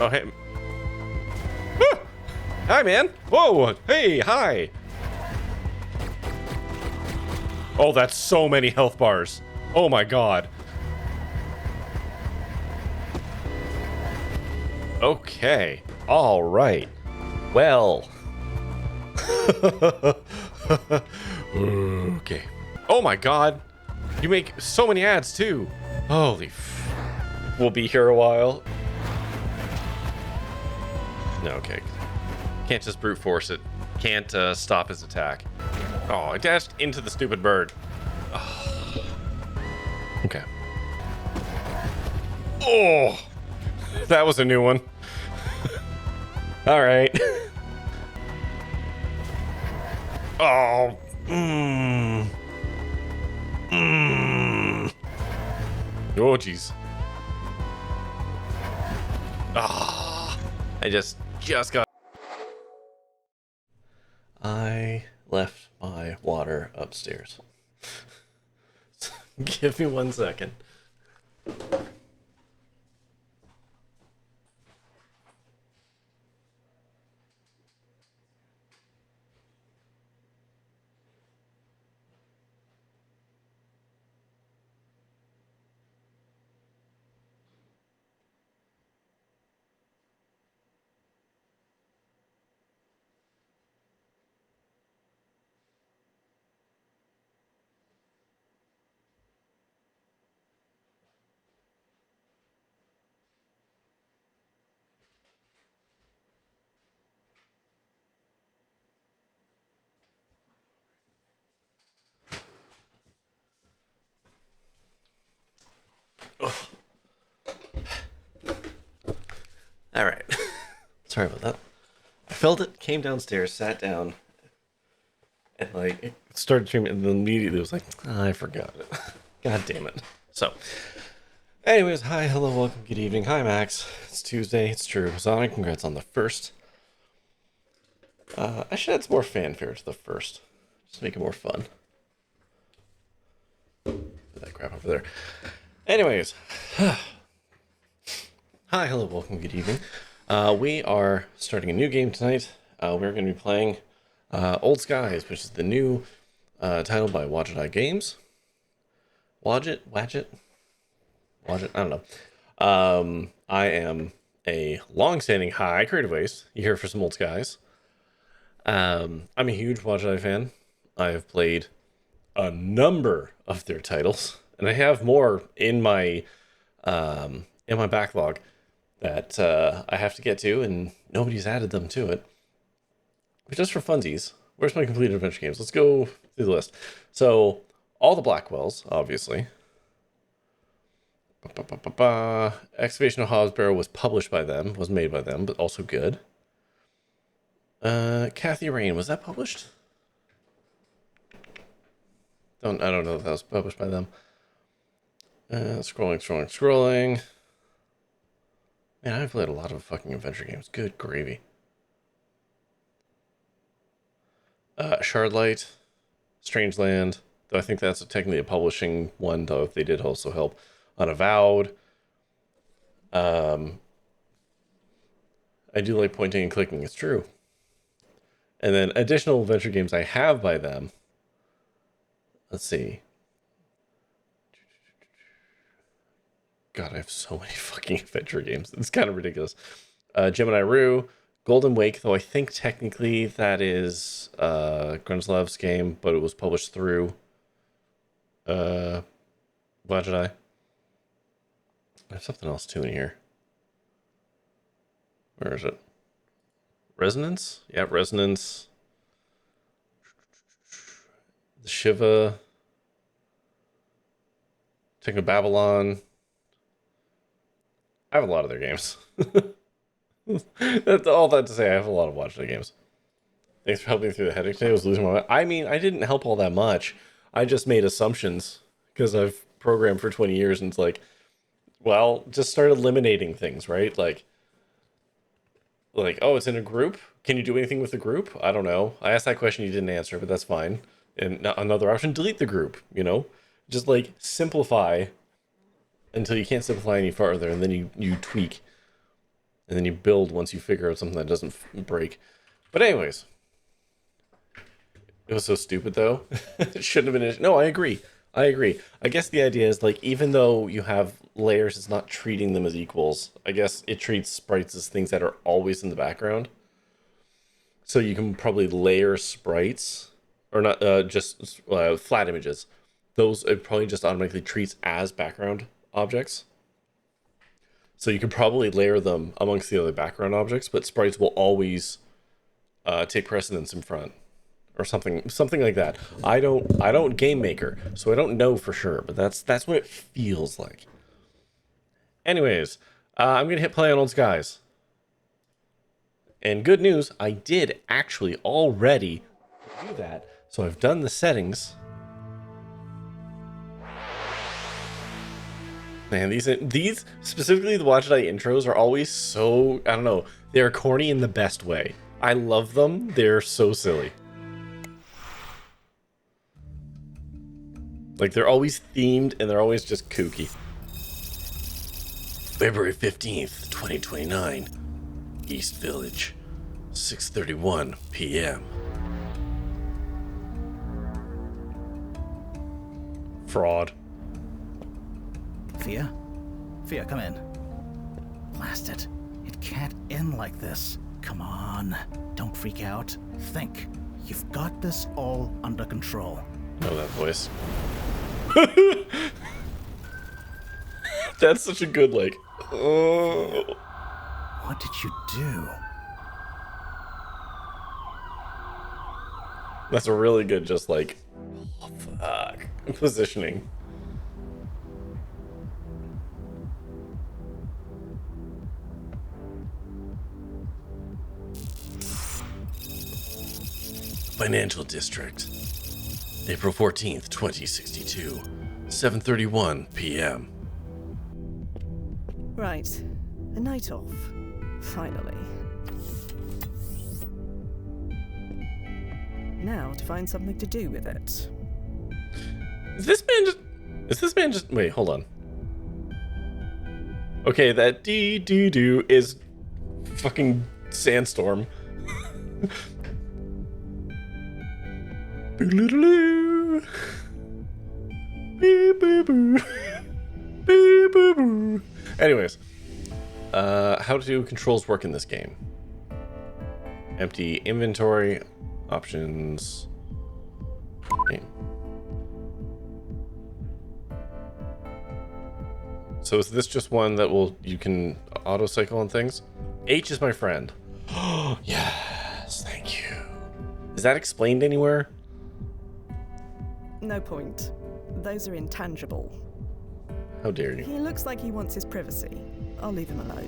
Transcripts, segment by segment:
Oh, hey. Ah! Hi, man. Whoa. Hey, hi. Oh, that's so many health bars. Oh my god. Okay. All right. Well. Okay. Oh my god. You make so many ads too. Holy we'll be here a while. No, okay. Can't just brute force it. Can't stop his attack. Oh, I dashed into the stupid bird. Oh. Okay. Oh, that was a new one. All right. Oh. Oh, jeez. Ah. I just got. I left my water upstairs. Give me 1 second. Oh. All right. Sorry about that. I felt it, came downstairs, sat down, and like it started streaming, and then immediately was like, oh, I forgot it. God damn it. So, anyways, hi, hello, welcome, good evening. Hi, Max. It's Tuesday. It's true. Sonic, congrats on the first. I should add some more fanfare to the first. Just make it more fun. Put that crap over there. Anyways. Hi, hello, welcome, good evening. We are starting a new game tonight. We're going to be playing Old Skies, which is the new title by Wadget Games. Wadget? I don't know. I am a long-standing Creative Waste. You here for some Old Skies. I'm a huge Wadget fan. I have played a number of their titles, and I have more in my backlog that I have to get to, and nobody's added them to it. But just for funsies, where's my completed adventure games? Let's go through the list. So, all the Blackwells, obviously. Excavation of Hosborough was published by them, was made by them, but also good. Kathy Rain, was that published? I don't know if that was published by them. Scrolling. Man, I've played a lot of fucking adventure games. Good gravy. Shardlight, Strangeland, though I think that's technically a publishing one, though they did also help. Unavowed. I do like pointing and clicking, it's true. And then additional adventure games I have by them. Let's see. God, I have so many fucking adventure games. It's kind of ridiculous. Gemini Rue, Golden Wake, though I think technically that is Grunslev's game, but it was published through Wadget. There's something else too in here. Where is it? Resonance? Yeah, Resonance. The Shiva. Techno Babylon. I have a lot of their games. That's all that to say. I have a lot of Watchdog games. Thanks for helping me through the headache today. I was losing my mind. I mean, I didn't help all that much. I just made assumptions because I've programmed for 20 years, and it's like, well, just start eliminating things, right? Like, oh, it's in a group. Can you do anything with the group? I don't know. I asked that question, you didn't answer, but that's fine. And another option, delete the group, you know? Just like simplify until you can't simplify any farther, and then you tweak. And then you build once you figure out something that doesn't break. But anyways. It was so stupid, though. It shouldn't have been... No, I agree. I guess the idea is, like, even though you have layers, it's not treating them as equals. I guess it treats sprites as things that are always in the background. So you can probably layer sprites, or not, just flat images. Those it probably just automatically treats as background objects. So you could probably layer them amongst the other background objects, but sprites will always take precedence in front. Or something like that. I don't game maker, so I don't know for sure, but that's what it feels like. Anyways, I'm gonna hit play on Old Skies. And good news, I did actually already do that. So I've done the settings. Man, these specifically the Watch Night intros are always so, I don't know, they're corny in the best way. I love them. They're so silly. Like, they're always themed, and they're always just kooky. February 15th, 2029. East Village. 6:31 p.m. Fraud. Fia? Fia, come in. Blast it. It can't end like this. Come on. Don't freak out. Think. You've got this all under control. Know that voice. That's such a good, like, oh. What did you do? That's a really good, just like, oh, fuck, positioning. Financial District. April 14th, 2062. 7:31 p.m. Right. A night off. Finally. Now to find something to do with it. Is this man just... Wait, hold on. Okay, that dee-doo is fucking Sandstorm. Boo-loo-loo. Beep-boo-boo. Beep-boo-boo. Anyways, how do controls work in this game? Empty inventory, options. Okay. So is this just one that you can auto cycle on things? H is my friend. Yes, thank you. Is that explained anywhere? No point. Those are intangible. How dare you? He looks like he wants his privacy. I'll leave him alone.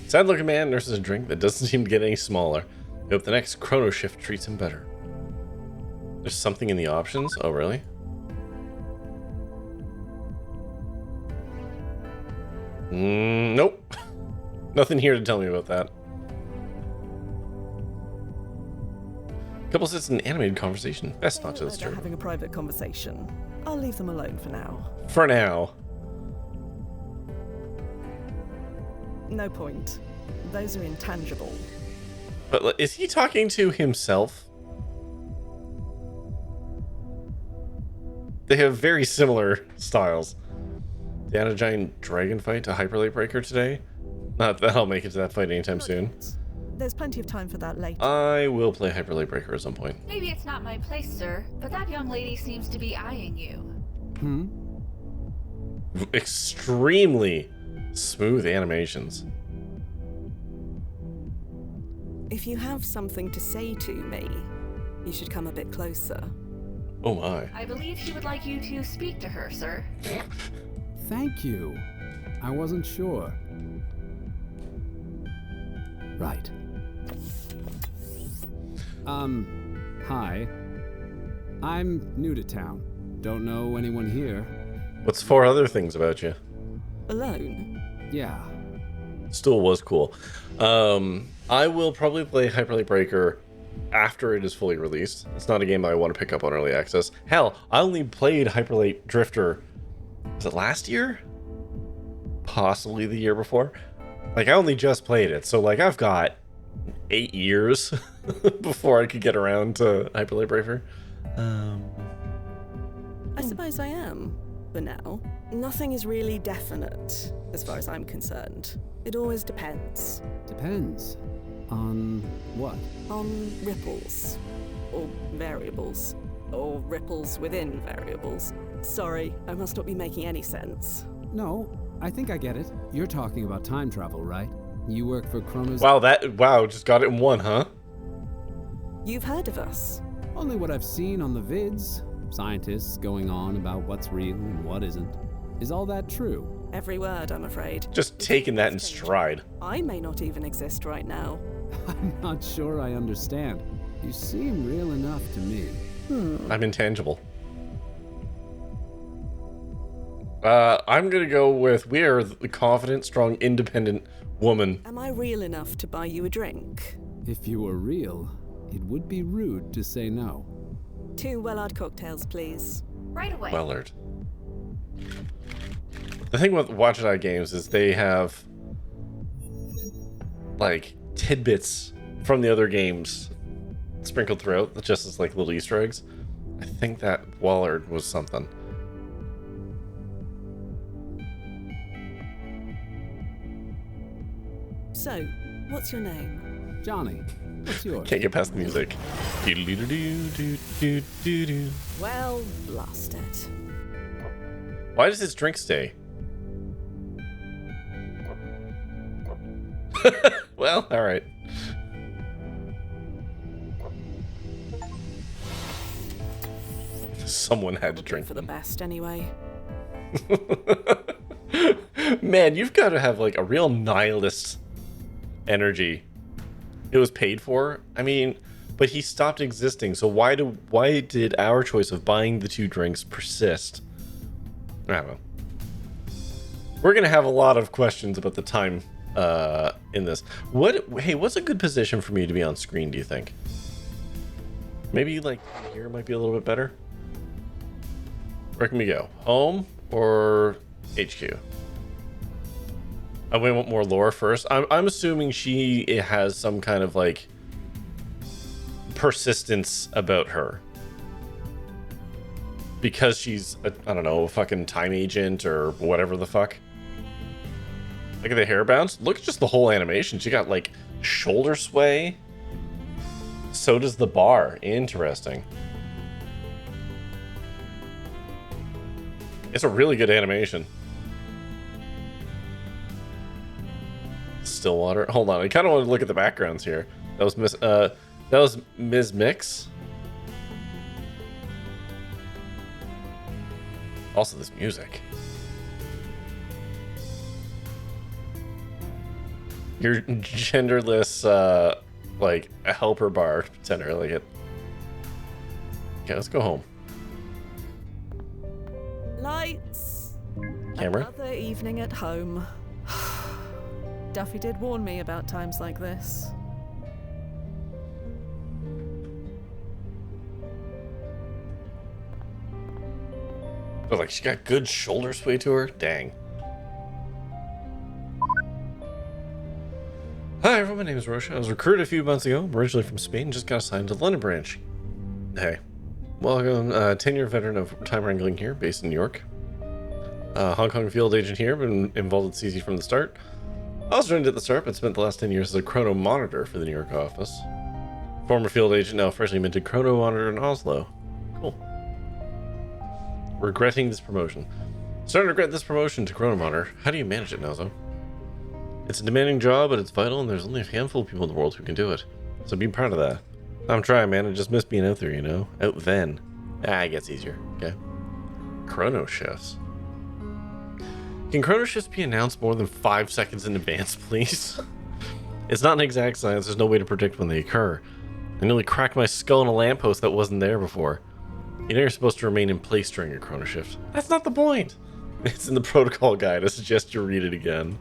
Sad looking man nurses a drink that doesn't seem to get any smaller. I hope the next chrono shift treats him better. There's something in the options? Oh, really? Nope. Nothing here to tell me about that. Couple sits in animated conversation. Best not to They're disturb. having a private conversation. I'll leave them alone for now. For now. No point. Those are intangible. But is he talking to himself? They have very similar styles. They had a giant dragon fight to Hyperlight Breaker today. Not that I'll make it to that fight anytime soon. There's plenty of time for that later. I will play Hyperlight Breaker at some point. Maybe it's not my place, sir, but that young lady seems to be eyeing you. Extremely smooth animations. If you have something to say to me, you should come a bit closer. Oh my. I believe she would like you to speak to her, sir. Thank you. I wasn't sure. Right. Hi. I'm new to town. Don't know anyone here. What's 4 other things about you? Alone? Yeah. Still was cool. I will probably play Hyperlight Breaker after it is fully released. It's not a game I want to pick up on early access. Hell, I only played Hyperlight Drifter, was it last year? Possibly the year before. Like, I only just played it, so, like, I've got 8 years before I could get around to Hyperlight Braver. I suppose I am, for now. Nothing is really definite, as far as I'm concerned. It always depends. Depends. On what? On ripples. Or variables. Or ripples within variables. Sorry, I must not be making any sense. No, I think I get it. You're talking about time travel, right? You work for Chronos... Wow, just got it in one, huh? You've heard of us. Only what I've seen on the vids. Scientists going on about what's real and what isn't. Is all that true? Every word, I'm afraid. Just taking that in stride. I may not even exist right now. I'm not sure I understand. You seem real enough to me. I'm intangible. I'm gonna go with we are the confident, strong, independent woman. Am I real enough to buy you a drink? If you were real, it would be rude to say no. 2 Wellard cocktails, please. Right away. Wellard. The thing with Watch It Eye games is they have like tidbits from the other games sprinkled throughout, just as like little Easter eggs. I think that Wellard was something. So, what's your name? Johnny, what's yours? Can't get past the music. Doo-doo-doo-doo-doo-doo-doo. Well, blast it. Why does his drink stay? Well, all right. Someone had to drink For the them. best, anyway. Man, you've got to have like a real nihilist energy. It was paid for. I mean, but he stopped existing. So why did our choice of buying the 2 drinks persist? I don't know. We're gonna have a lot of questions about the time in this. What's a good position for me to be on screen, do you think? Maybe like here might be a little bit better. Where can we go? Home or HQ? I want more lore first. I'm assuming she has some kind of like persistence about her. Because she's I don't know, a fucking time agent or whatever the fuck. Look at the hair bounce. Look at just the whole animation. She got like shoulder sway. So does the bar. Interesting. It's a really good animation. Stillwater. Hold on. I kind of want to look at the backgrounds here. That was Ms. Mix. Also, this music. Your genderless, like, a helper bar center, like it. Okay, let's go home. Lights. Camera. Another evening at home. Duffy did warn me about times like this. Oh, like, she got good shoulder sway to her? Dang. Hi everyone, my name is Rosha. I was recruited a few months ago. I'm originally from Spain and just got assigned to the London branch. Hey. Welcome, 10-year veteran of time wrangling here, based in New York. Hong Kong field agent here, been involved with CZ from the start. I also joined at the start, but spent the last 10 years as a chrono monitor for the New York office. Former field agent, now freshly minted chrono monitor in Oslo. Cool. Regretting this promotion. Starting to regret this promotion to chrono monitor. How do you manage it, Nozo? It's a demanding job, but it's vital, and there's only a handful of people in the world who can do it. So be proud of that. I'm trying, man. I just miss being out there, you know? Out then. It gets easier, okay? Chrono shifts. Can chrono shifts be announced more than 5 seconds in advance, please? It's not an exact science. There's no way to predict when they occur. I nearly cracked my skull on a lamppost that wasn't there before. You know you're supposed to remain in place during a chrono shift. That's not the point. It's in the protocol guide. I suggest you read it again.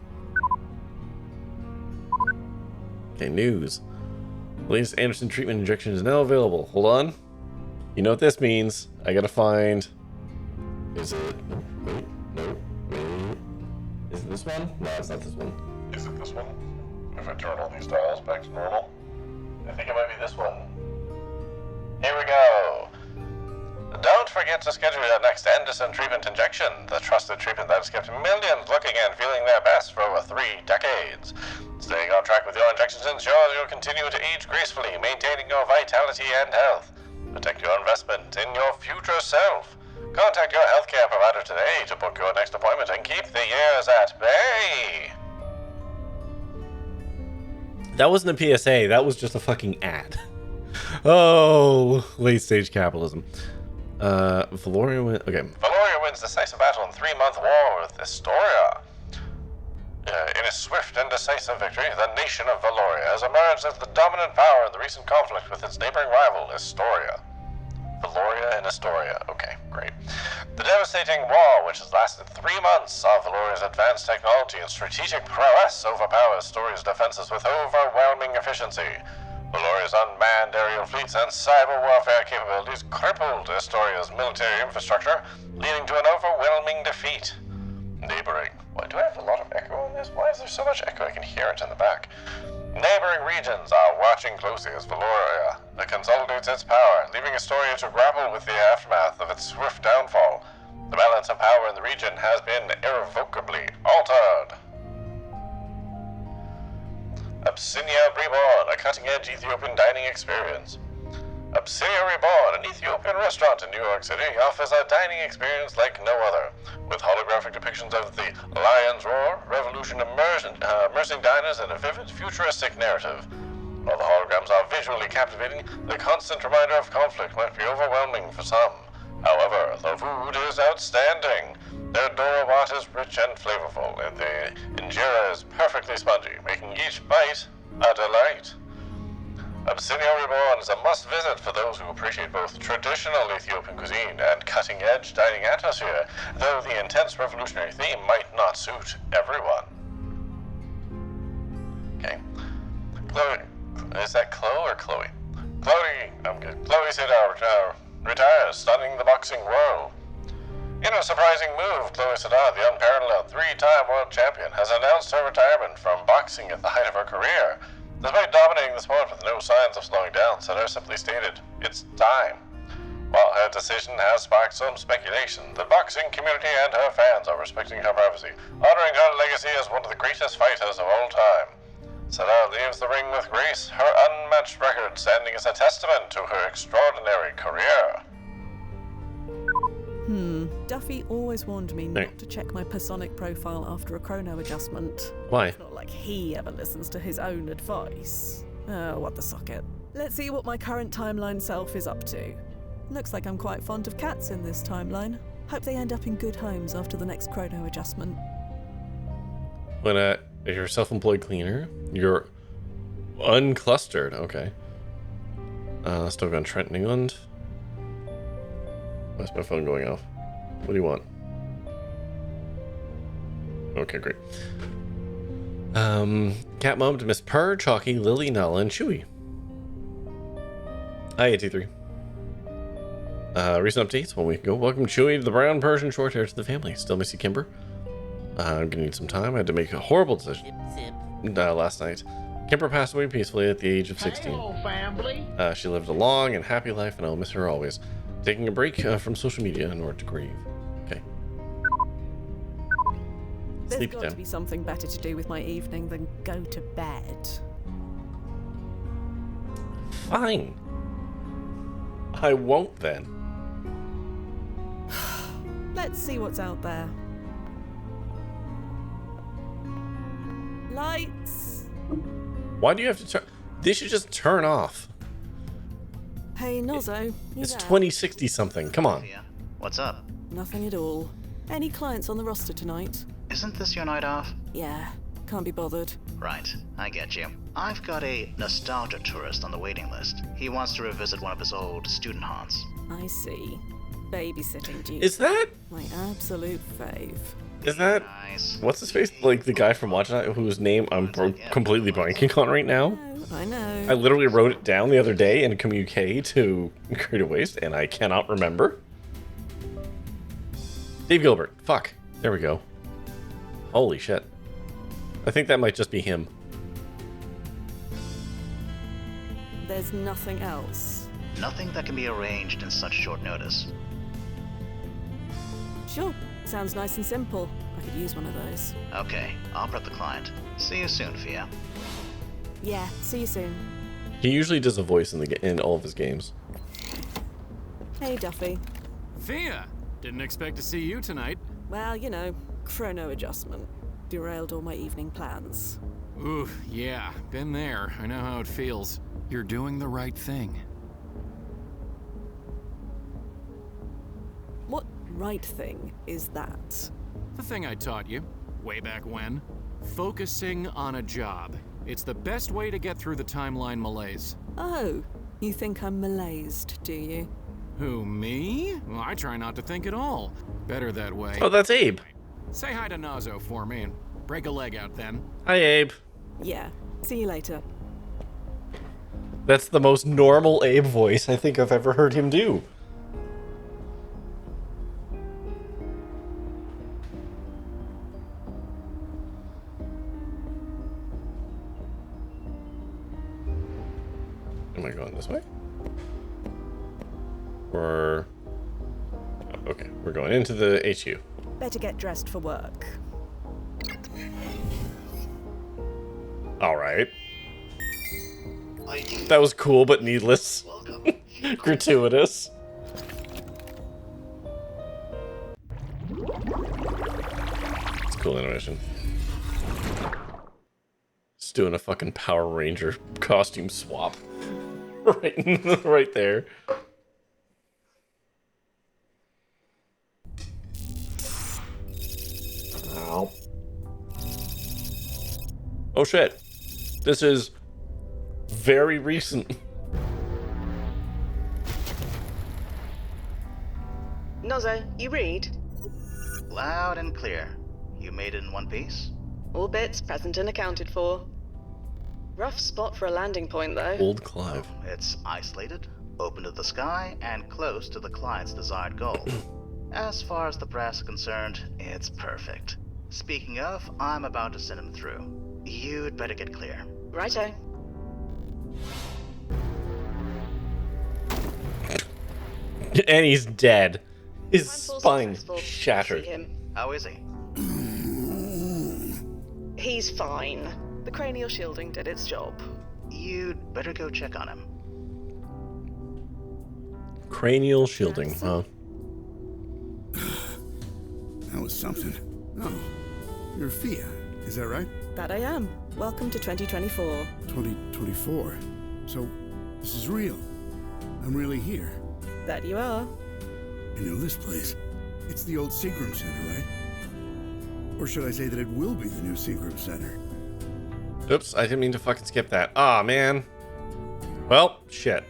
Okay, news. The latest Anderson treatment injection is now available. Hold on. You know what this means. I gotta find... Is it... No. Is it this one? No, it's not this one. Is it this one? If I turn all these dials back to normal? I think it might be this one. Here we go. Don't forget to schedule your next Anderson treatment injection, the trusted treatment that has kept millions looking and feeling their best for over 3 decades. Staying on track with your injections ensures you'll continue to age gracefully, maintaining your vitality and health. Protect your investment in your future self. Contact your healthcare provider today to book your next appointment and keep the years at bay. That wasn't a PSA, that was just a fucking ad. Oh, late stage capitalism. Valoria wins. Okay. Valoria wins decisive battle in 3-month war with Astoria. In a swift and decisive victory, the nation of Valoria has emerged as the dominant power in the recent conflict with its neighboring rival, Astoria. Valoria and Astoria. Okay, great. The devastating war, which has lasted 3 months, saw Valoria's advanced technology and strategic prowess overpower Astoria's defenses with overwhelming efficiency. Valoria's unmanned aerial fleets and cyber warfare capabilities crippled Astoria's military infrastructure, leading to an overwhelming defeat. Neighboring. Why do I have a lot of echo in this? Why is there so much echo? I can hear it in the back. Neighboring regions are watching closely as Valoria consolidates its power, leaving Astoria to grapple with the aftermath of its swift downfall. The balance of power in the region has been irrevocably altered. Abyssinia Reborn, a cutting-edge Ethiopian dining experience. Abyssinia Reborn, an Ethiopian restaurant in New York City, offers a dining experience like no other, with holographic depictions of the Lion's Roar, revolution immersing diners in a vivid, futuristic narrative. While the holograms are visually captivating, the constant reminder of conflict might be overwhelming for some. However, the food is outstanding. Their dorowat is rich and flavorful, and the injera is perfectly spongy, making each bite a delight. Abyssinia Reborn is a must-visit for those who appreciate both traditional Ethiopian cuisine and cutting-edge dining atmosphere, though the intense revolutionary theme might not suit everyone. Okay. Chloe. Is that Chloe or Chloe? Chloe. I'm good. Chloe Sedar retires, stunning the boxing world. In a surprising move, Chloe Sedar, the unparalleled 3-time world champion, has announced her retirement from boxing at the height of her career. Despite dominating the sport with no signs of slowing down, Sedar simply stated, "It's time." While her decision has sparked some speculation, the boxing community and her fans are respecting her privacy, honoring her legacy as one of the greatest fighters of all time. Sedar leaves the ring with grace, her unmatched record standing as a testament to her extraordinary career. Duffy always warned me not to check my personic profile after a chrono adjustment. Why? It's not like he ever listens to his own advice. Oh, what the socket. Let's see what my current timeline self is up to. Looks like I'm quite fond of cats in this timeline. Hope they end up in good homes after the next chrono adjustment. When you're a self-employed cleaner, you're unclustered. Okay. Still on Trent, England. Why's my phone going off? What do you want? Okay, great. Cat Mom to Miss Purr, Chalky, Lily, Nala, and Chewy. Hi, 83. Recent updates 1 week ago. Welcome Chewy, the brown Persian short hair, to the family. Still miss you, Kimber. I'm gonna need some time. I had to make a horrible decision last night. Kimber passed away peacefully at the age of 16. Hello, family. She lived a long and happy life, and I'll miss her always. Taking a break from social media in order to grieve. Okay. There's Sleep got then. to be something better to do with my evening than go to bed. Fine. I won't then. Let's see what's out there. Lights. Why do you have to turn? They should just turn off. Hey, Nozzo, you It's there? 2060 something. Come on. Fia, what's up? Nothing at all. Any clients on the roster tonight? Isn't this your night off? Yeah, can't be bothered. Right, I get you. I've got a nostalgia tourist on the waiting list. He wants to revisit one of his old student haunts. I see. Babysitting duty. Is that? My absolute fave. Is that? Nice. What's his face? Like the guy from Watch Night whose name I'm completely blanking on right now? I know. I literally wrote it down the other day in a communique to Creative Waste, and I cannot remember. Dave Gilbert. Fuck. There we go. Holy shit. I think that might just be him. There's nothing else. Nothing that can be arranged in such short notice. Sure, sounds nice and simple. I could use one of those. Okay, I'll prep the client. See you soon, Fia. Yeah, see you soon. He usually does a voice in all of his games. Hey, Duffy. Fia! Didn't expect to see you tonight. Well, you know, chrono adjustment. Derailed all my evening plans. Ooh, yeah, been there. I know how it feels. You're doing the right thing. What right thing is that? The thing I taught you, way back when. Focusing on a job. It's the best way to get through the timeline malaise. Oh, you think I'm malaised, do you? Who, me? Well, I try not to think at all. Better that way. Oh, that's Abe. Say hi to Nazo for me and break a leg out then. Hi, Abe. Yeah, see you later. That's the most normal Abe voice I think I've ever heard him do. Am I going this way? Or... oh, okay, we're going into the HU. Better get dressed for work. Alright. That was cool, but needless. Gratuitous. It's cool animation. Just doing a fucking Power Ranger costume swap. right there. Ow. Oh shit. This is very recent. Nozo, you read? Loud and clear. You made it in one piece? All bits present and accounted for. Rough spot for a landing point, though. Old Clive. It's isolated, open to the sky, and close to the client's desired goal. As far as the brass is concerned, it's perfect. Speaking of, I'm about to send him through. You'd better get clear. Righto. And he's dead. His Time falls spine successful. shattered. See him. How is he? He's fine. The cranial shielding did its job. You'd better go check on him. Cranial shielding, huh? That was something. Oh, you're Fia, is that right? That I am. Welcome to 2024. 2024. So, this is real. I'm really here. That you are. I know this place. It's the old Seagram Center, right? Or should I say that it will be the new Seagram Center? Oops, I didn't mean to fucking skip that. Aw, man. Well, shit.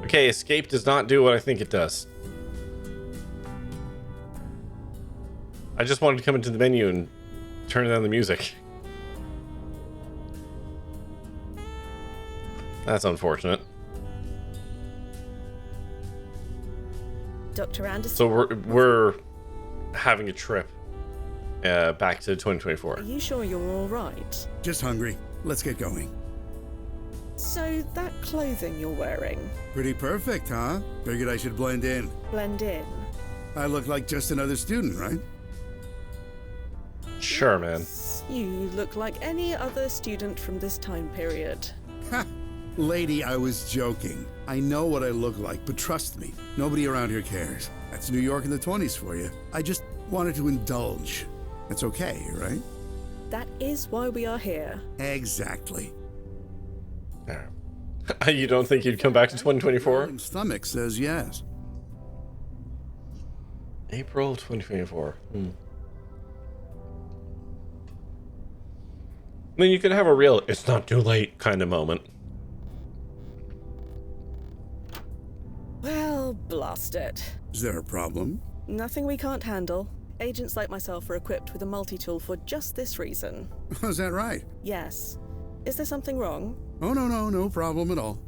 Okay, escape does not do what I think it does. I just wanted to come into the menu and turn down the music. That's unfortunate. Dr. Anderson. So we're having a trip back to 2024. Are you sure you're all right? Just hungry. Let's get going. So that clothing you're wearing, Pretty perfect, huh? Figured I should blend in. blend in. I look like just another student, right? Sure, man. You look like any other student from this time period. Ha! Lady, I was joking. I know what I look like, but trust me, nobody around here cares. That's New York in the 20s for you. I just wanted to indulge. That's okay, right? That is why we are here. Exactly. You don't think you'd come back to 2024? My stomach says yes. April 2024. I mean, you could have a real "it's not too late" kind of moment. Well, blast it. Is there a problem? Nothing we can't handle. Agents like myself are equipped with a multi-tool for just this reason. Is that right? Yes. Is there something wrong? Oh, no problem at all.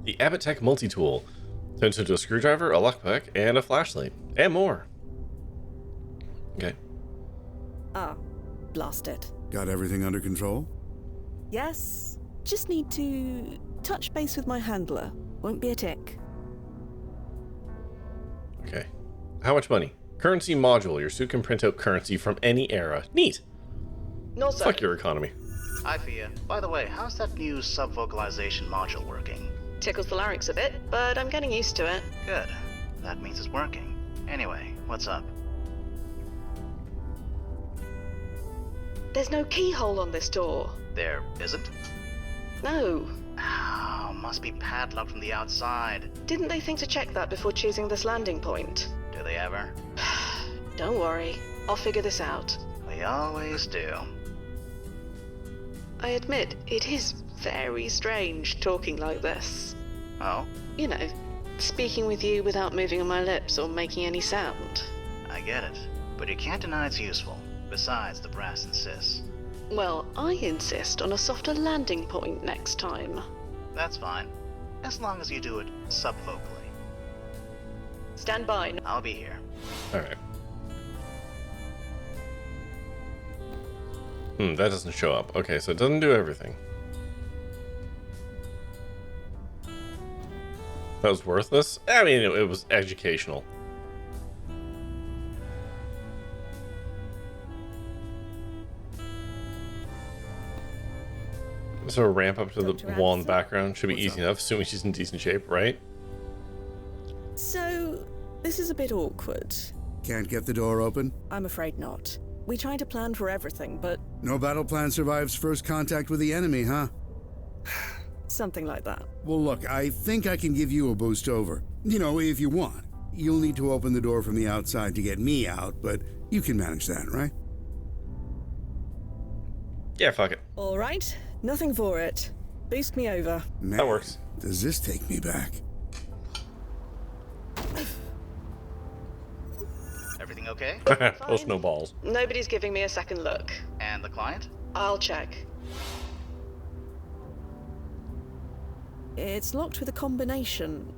The Abitech multi-tool turns into a screwdriver, a lockpick, and a flashlight, and more. Okay. Ah, blast it. Got everything under control? Yes, just need to touch base with my handler. Won't be a tick. Okay. How much money? Currency module. Your suit can print out currency from any era. Neat. No, sir. Fuck your economy. Hi, Fia. By the way, how's that new sub-vocalization module working? Tickles the larynx a bit, but I'm getting used to it. Good. That means it's working. Anyway, what's up? There's no keyhole on this door. There isn't? No. Oh, must be padlocked from the outside. Didn't they think to check that before choosing this landing point? Do they ever? Don't worry. I'll figure this out. We always do. I admit, it is very strange talking like this. Oh? You know, speaking with you without moving my lips or making any sound. I get it. But you can't deny it's useful. Besides, the brass insists. Well, I insist on a softer landing point next time. That's fine. As long as you do it subvocally. Stand by. I'll be here. Alright. That doesn't show up. Okay, so it doesn't do everything. That was worthless? I mean, it was educational. So a ramp up to the wall in the background should be easy enough, assuming she's in decent shape, right? So, this is a bit awkward. Can't get the door open? I'm afraid not. We try to plan for everything, but No battle plan survives first contact with the enemy, huh? something like that. Well, look, I think I can give you a boost over. You know, if you want. You'll need to open the door from the outside to get me out, but you can manage that, right? Yeah, fuck it. All right, nothing for it. Boost me over. Man, That works. Does this take me back? Everything okay? Post no balls. Nobody's giving me a second look. And the client? I'll check. It's locked with a combination.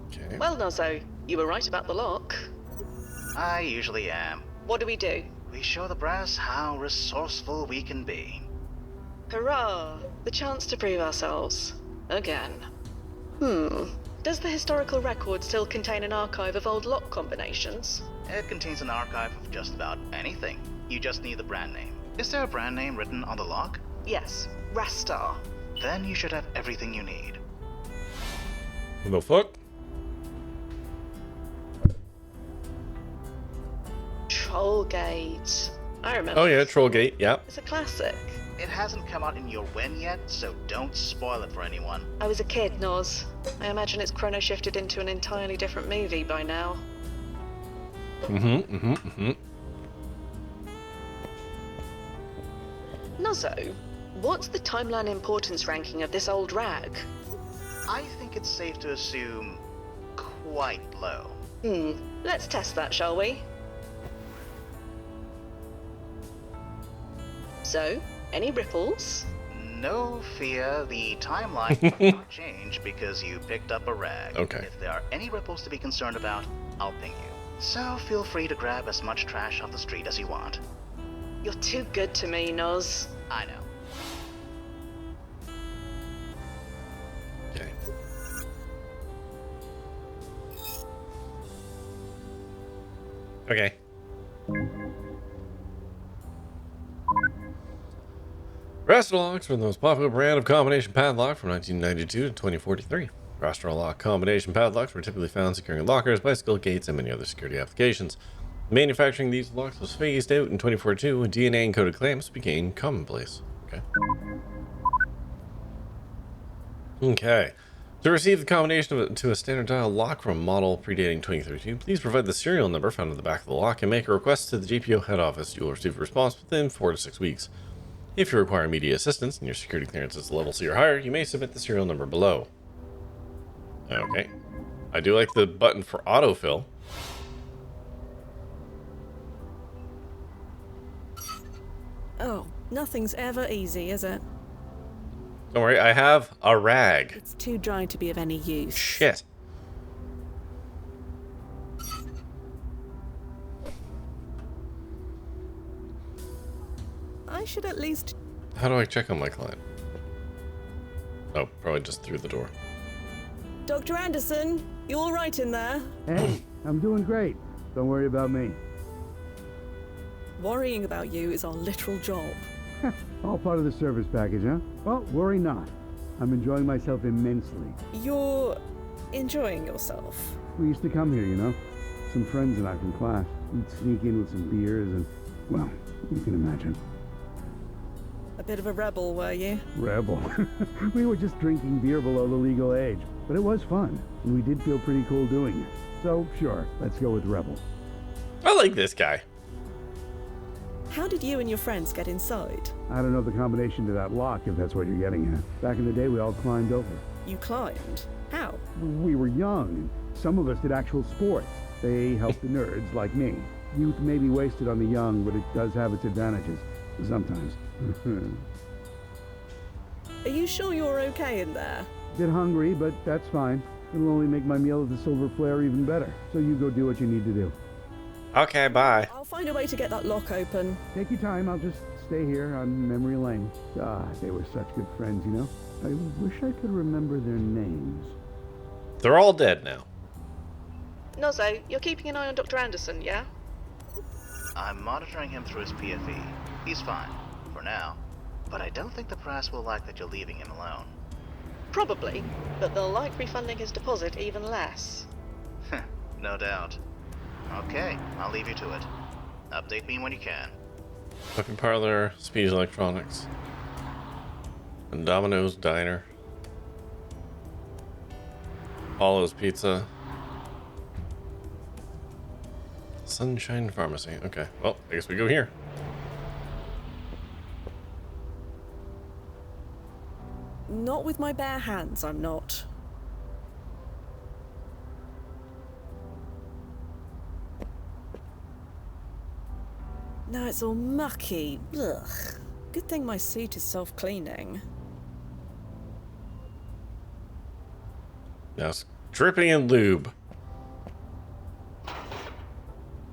Okay. Well, Nozzo, you were right about the lock. I usually am. What do we do? We show the brass how resourceful we can be. Hurrah! The chance to prove ourselves. Again. Does the historical record still contain an archive of old lock combinations? It contains an archive of just about anything. You just need the brand name. Is there a brand name written on the lock? Yes, Rastar. Then you should have everything you need. What the fuck? Trollgate. I remember. Oh yeah, Trollgate, yeah. It's a classic. It hasn't come out in your win yet, so don't spoil it for anyone. I was a kid, Noz. I imagine it's chrono shifted into an entirely different movie by now. Nozzo, what's the timeline importance ranking of this old rag? I think it's safe to assume quite low. Let's test that, shall we? So, any ripples? No, Fia, the timeline will not change because you picked up a rag. Okay. If there are any ripples to be concerned about, I'll ping you. So feel free to grab as much trash off the street as you want. You're too good to me, Noz. I know. Okay. Okay. Rastal locks were the most popular brand of combination padlock from 1992 to 2043. Rastal lock combination padlocks were typically found securing lockers, bicycle gates, and many other security applications. Manufacturing these locks was phased out in 2042 when DNA encoded clamps became commonplace. Okay. Okay. To receive the combination to a standard dial lock from a model predating 2032, please provide the serial number found at the back of the lock and make a request to the GPO head office. You will receive a response within 4 to 6 weeks. If you require immediate assistance and your security clearance is level C or higher, you may submit the serial number below. Okay. I do like the button for autofill. Oh, nothing's ever easy, is it? Don't worry, I have a rag. It's too dry to be of any use. Shit. I should at least... How do I check on my client? Oh, probably just through the door. Dr. Anderson, you all right in there? Hey, I'm doing great. Don't worry about me. Worrying about you is our literal job. All part of the service package, huh? Well, worry not. I'm enjoying myself immensely. You're enjoying yourself. We used to come here, you know? Some friends and I from class. We'd sneak in with some beers and, well, you can imagine. A bit of a rebel, were you? Rebel. We were just drinking beer below the legal age. But it was fun, and we did feel pretty cool doing it. So, sure, let's go with rebel. I like this guy. How did you and your friends get inside? I don't know the combination to that lock, if that's what you're getting at. Back in the day, we all climbed over. You climbed? How? We were young, and some of us did actual sports. They helped the nerds, like me. Youth may be wasted on the young, but it does have its advantages. Sometimes. Are you sure you're okay in there? Bit hungry, but that's fine. It'll only make my meal at the Silver Flare even better. So you go do what you need to do. Okay, bye. I'll find a way to get that lock open. Take your time. I'll just stay here on memory lane. They were such good friends, you know? I wish I could remember their names. They're all dead now. Nozzo, you're keeping an eye on Dr. Anderson, yeah? I'm monitoring him through his PFE. He's fine, for now. But I don't think the press will like that you're leaving him alone. Probably, but they'll like refunding his deposit even less. No doubt. Okay, I'll leave you to it. Update me when you can. Weapon Parlor, Speed Electronics, and Domino's Diner, Paulo's Pizza, Sunshine Pharmacy. Okay, well, I guess we go here. Not with my bare hands, I'm not. Now it's all mucky. Ugh. Good thing my suit is self-cleaning. Now it's dripping in lube.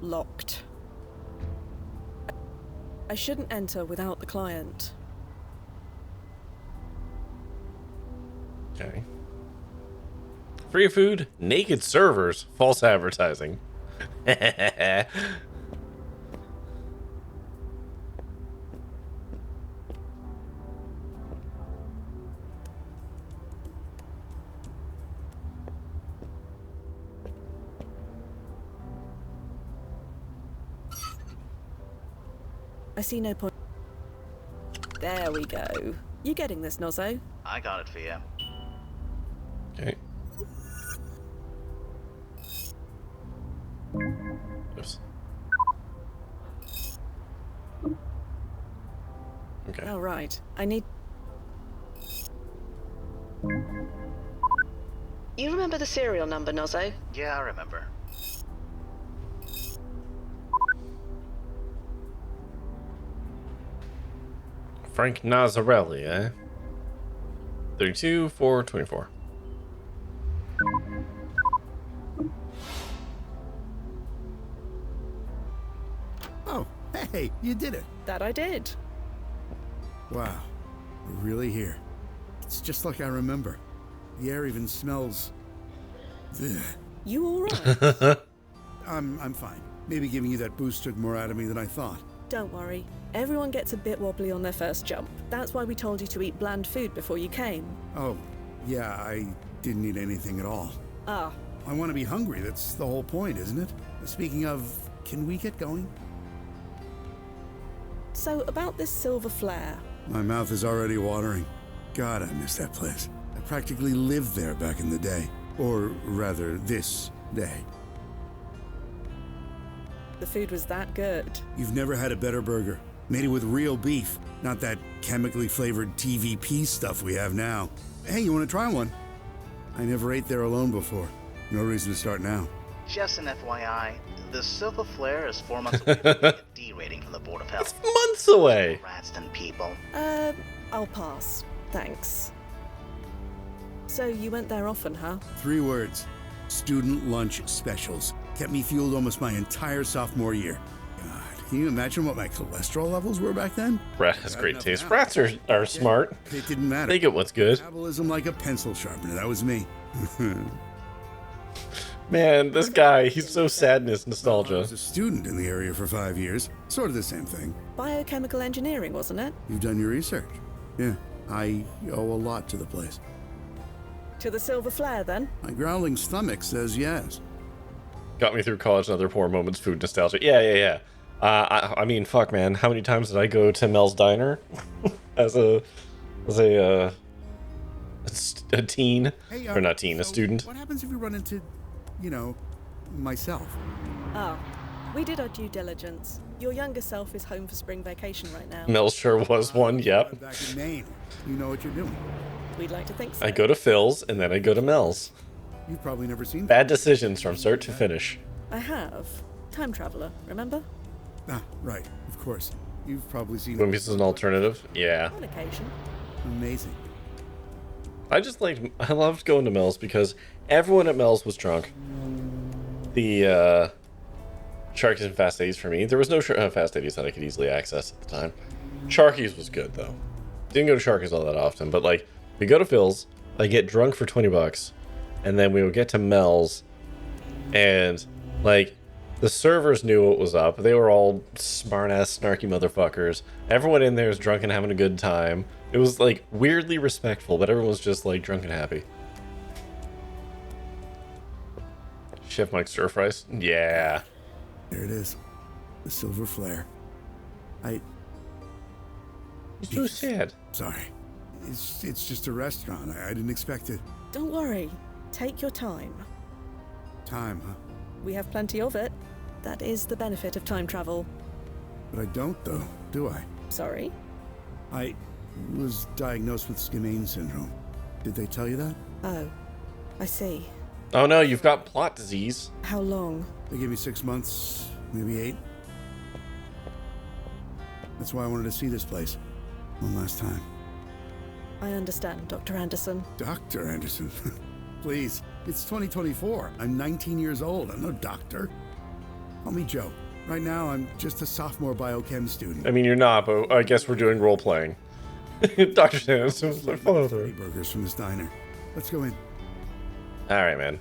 Locked. I shouldn't enter without the client. Okay. Free food, naked servers, false advertising. I see no point. There we go. You getting this, Nozzo? I got it, Fia. Okay. Oops. Okay. All right. I need... You remember the serial number, Nozzo? Yeah, I remember. Frank Nazarelli, eh? 32, 4, 24. Oh, hey, you did it. That I did. Wow, we're really here. It's just like I remember. The air even smells... Ugh. You all right? I'm fine. Maybe giving you that boost took more out of me than I thought. Don't worry. Everyone gets a bit wobbly on their first jump. That's why we told you to eat bland food before you came. Oh, yeah, I didn't eat anything at all. Ah, I want to be hungry. That's the whole point, isn't it? Speaking of, can we get going? so about this Silver Flare. My mouth is already watering. God, I miss that place. I practically lived there back in the day. Or rather, this day. The food was that good. You've never had a better burger. Made it with real beef, not that chemically flavored TVP stuff we have now. Hey, you want to try one? I never ate there alone before. No reason to start now. Just an FYI, the Silver Flare is 4 months away from getting a D rating from the Board of Health. It's months away. Radston people. I'll pass. Thanks. So you went there often, huh? 3 words. Student lunch specials. Kept me fueled almost my entire sophomore year. God, Can you imagine what my cholesterol levels were back then? Rat has great taste. Rats are smart. It didn't matter. They get what's good. Metabolism like a pencil sharpener. That was me. Man, this guy, he's so sad in his I nostalgia. was a student in the area for 5 years. Sort of the same thing. Biochemical engineering, wasn't it? You've done your research. Yeah, I owe a lot to the place. To the Silver Flare, then? My growling stomach says yes. Got me through college and other poor moments, food nostalgia. Yeah. I mean, fuck, man. How many times did I go to Mel's Diner as a teen? Hey, Or not teen, a so student. What happens if we run into, myself? Oh, we did our due diligence. Your younger self is home for spring vacation right now. Mel sure was one, I'm yep. back in Maine. You know what you're doing. We'd like to think so. I go to Phil's, and then I go to Mel's. You've probably never seen Bad decisions from start to finish. I have. Time traveler, remember? Ah, right. Of course. You've probably seen Wimey's is an alternative? Yeah. On occasion. Amazing. I loved going to Mel's because everyone at Mel's was drunk. The, Sharky's and Fast 80s for me. There was no Fast 80s that I could easily access at the time. Sharky's was good, though. Didn't go to Sharky's all that often, but, like, we go to Phil's, I get drunk for 20 bucks, and then we would get to Mel's, and, like, the servers knew what was up. They were all smart-ass, snarky motherfuckers. Everyone in there is drunk and having a good time. It was, like, weirdly respectful, but everyone was just, like, drunk and happy. Chef Mike stir fries? Yeah. There it is. The Silver Flare. It's so sad. Sorry. It's just a restaurant. I didn't expect it. Don't worry. Take your time. Time, huh? We have plenty of it. That is the benefit of time travel. But I don't, though, do I? Sorry? I was diagnosed with Skinane syndrome. Did they tell you that? Oh, I see. Oh no, you've got plot disease. How long? They gave me 6 months, maybe 8. That's why I wanted to see this place. One last time. I understand, Dr. Anderson. Dr. Anderson. Please. It's 2024. I'm 19 years old. I'm no doctor. Call me Joe. Right now, I'm just a sophomore biochem student. I mean, you're not, but I guess we're doing role playing. Dr. Sanderson's my father. Burgers from this diner. Let's go in. Alright, man.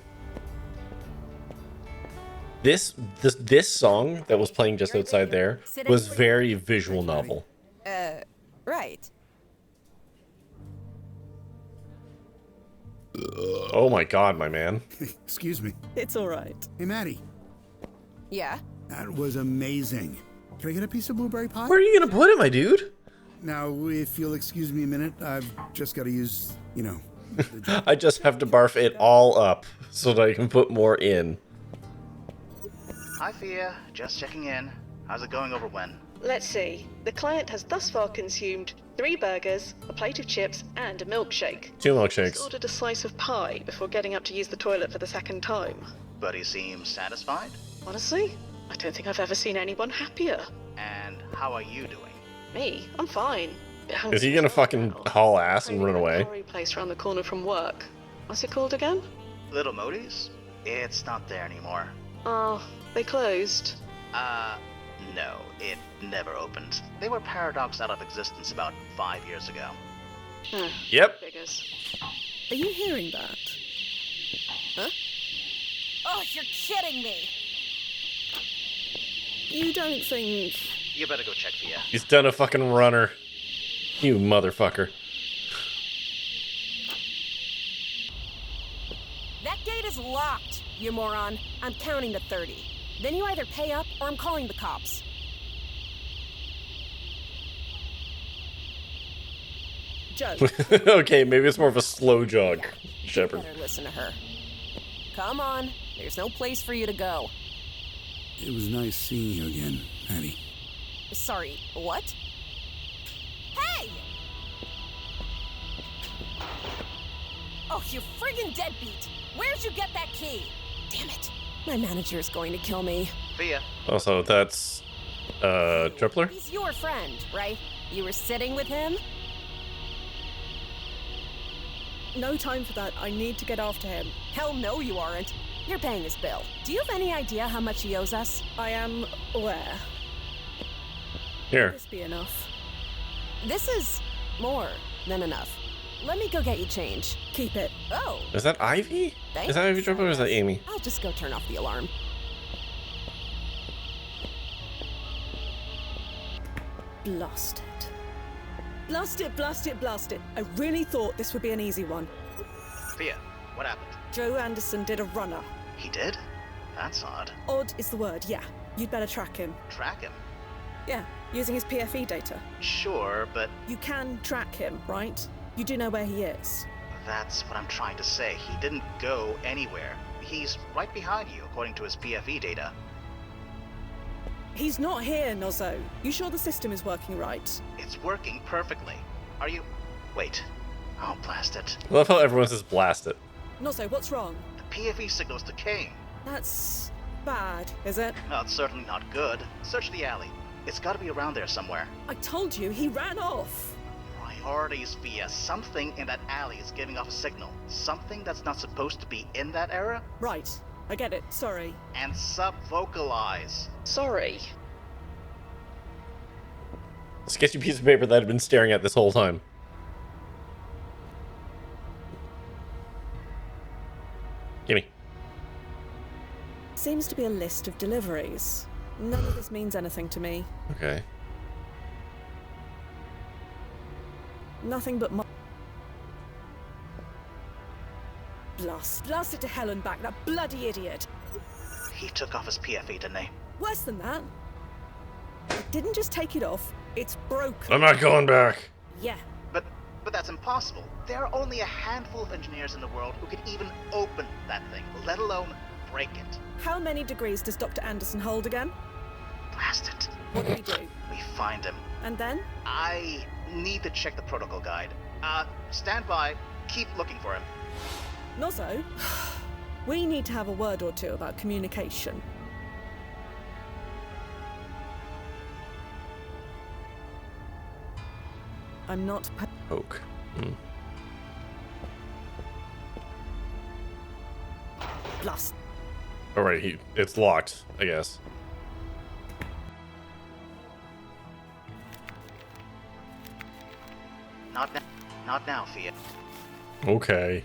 This song that was playing just outside there was very visual novel. Right. Oh my god, my man. Excuse me. It's all right. Hey, Maddie. Yeah? That was amazing. Can I get a piece of blueberry pie? Where are you gonna put it, my dude? Now, if you'll excuse me a minute, I've just got to use, I just have to barf it all up so that I can put more in. Hi, Fia. Just checking in. How's it going over when? Let's see. The client has thus far consumed 3 burgers, a plate of chips, and a milkshake. 2 He's milkshakes. ordered a slice of pie before getting up to use the toilet for the second time. But he seems satisfied? Honestly, I don't think I've ever seen anyone happier. And how are you doing? Me, I'm fine. Bit hungry Is he gonna as well fucking now. haul ass and Craving run that away? curry place around the corner from work. What's it called again? Little Modi's? It's not there anymore. Oh, they closed. No, it never opened. They were paradoxed out of existence about 5 years ago. Yep. Figures. Are you hearing that? Huh? Oh, you're kidding me! You don't think... You better go check, Fia. He's done a fucking runner. You motherfucker. That gate is locked, you moron. I'm counting to 30. Then you either pay up or I'm calling the cops. Joe, Okay, maybe it's more of a slow jog, You Shepard. better listen to her. Come on, there's no place for you to go. It was nice seeing you again, Maddie. Sorry, what? Hey! Oh, you friggin' deadbeat! Where'd you get that key? Damn it. My manager is going to kill me. Fia. Also, that's, Tripler? He's your friend, right? You were sitting with him? no time for that. I need to get after him. Hell no, you aren't. You're paying his bill. Do you have any idea how much he owes us? I am aware. Here. This be enough. This is more than enough. Let me go get you change. Keep it. Oh, Is that Ivy? Is that Ivy Drop or is that Amy? I'll just go turn off the alarm. Blast it. Blast it, blast it, blast it. I really thought this would be an easy one. Fia, what happened? Joe Anderson did a runner. He did? That's odd. Odd is the word, yeah. You'd better track him. Track him? Yeah, using his PFE data. Sure, but You can track him, right? You do know where he is. that's what I'm trying to say. He didn't go anywhere. He's right behind you, according to his PFE data. He's not here, Nozzo. You sure the system is working right? It's working perfectly. Are you... Wait. Oh, blast it. I love how everyone says blast it. Nozzo, what's wrong? The PFE signal's decaying. That's bad, is it? No, it's certainly not good. Search the alley. It's gotta be around there somewhere. I told you, he ran off. Priorities, Fia. Something in that alley is giving off a signal. Something that's not supposed to be in that area. Right, I get it, sorry. And sub-vocalize. Sorry. Sketchy piece of paper that I've been staring at this whole time. Gimme. Seems to be a list of deliveries. None of this means anything to me. Okay. Nothing but Blast it to hell and back, that bloody idiot. He took off his PFE, didn't he? Worse than that. I didn't just take it off, it's broken. I'm not going back. Yeah, But that's impossible. There are only a handful of engineers in the world who could even open that thing, let alone break it. how many degrees does Dr. Anderson hold again? Blast it. What do we do? We find him. And then? I need to check the protocol guide. Stand by. Keep looking for him. Nozzo, we need to have a word or two about communication. I'm not... Oak. Blast. Alright, it's locked, I guess. Not now, Fia. Okay.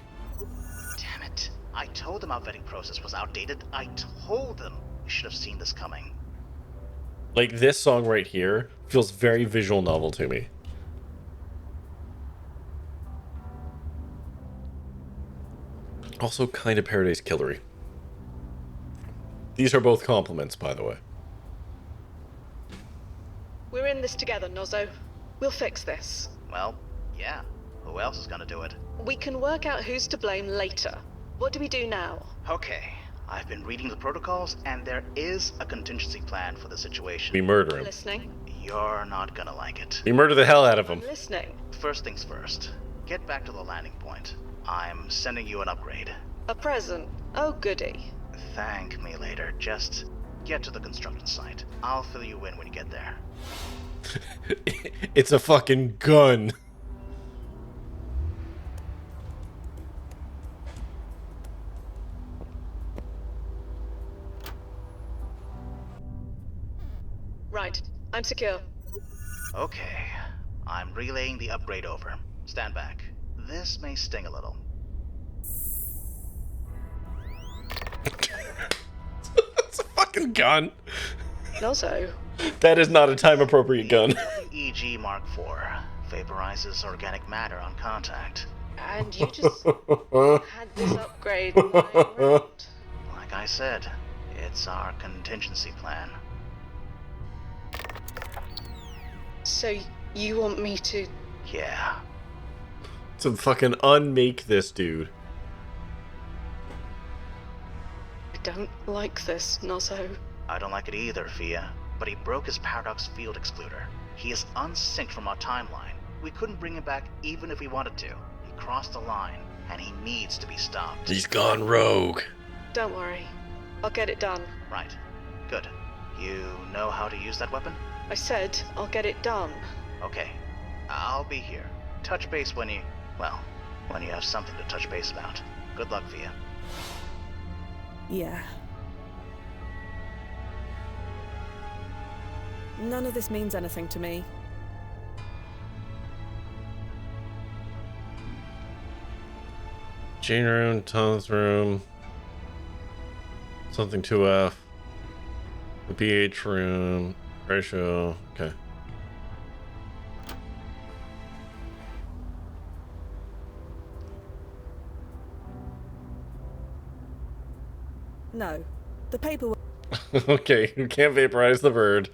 Damn it. I told them our vetting process was outdated. I told them. You should have seen this coming. Like, this song right here feels very visual novel to me. Also kind of Paradise Killery. These are both compliments, by the way. We're in this together, Nozzo. We'll fix this. Well, yeah. Who else is gonna do it? We can work out who's to blame later. What do we do now? Okay. I've been reading the protocols, and there is a contingency plan for the situation. We murder him. Listening? You're not gonna like it. We murder the hell out of him. Listening. First things first. Get back to the landing point. I'm sending you an upgrade. A present. Oh, goody. Thank me later. Just get to the construction site. I'll fill you in when you get there. It's a fucking gun. Right. I'm secure. Okay. I'm relaying the upgrade over. Stand back. This may sting a little. It's a fucking gun. Nozzo. That is not a time-appropriate gun. EG Mark IV vaporizes organic matter on contact. And you just had this upgrade lying around. Like I said, it's our contingency plan. So you want me to... Yeah. To fucking unmake this dude. I don't like this, Nozzo. I don't like it either, Fia. But he broke his paradox field excluder. He is unsynced from our timeline. We couldn't bring him back even if we wanted to. He crossed the line, and he needs to be stopped. He's gone rogue. Don't worry. I'll get it done. Right. Good. You know how to use that weapon? I said I'll get it done. Okay. I'll be here. Touch base when you... well, when you have something to touch base about. Good luck, Fia. Yeah. None of this means anything to me. Gene room, Tom's room. Something 2F. The BH room. Ratio. Okay. No. The paperwork. Okay, you can't vaporize the bird.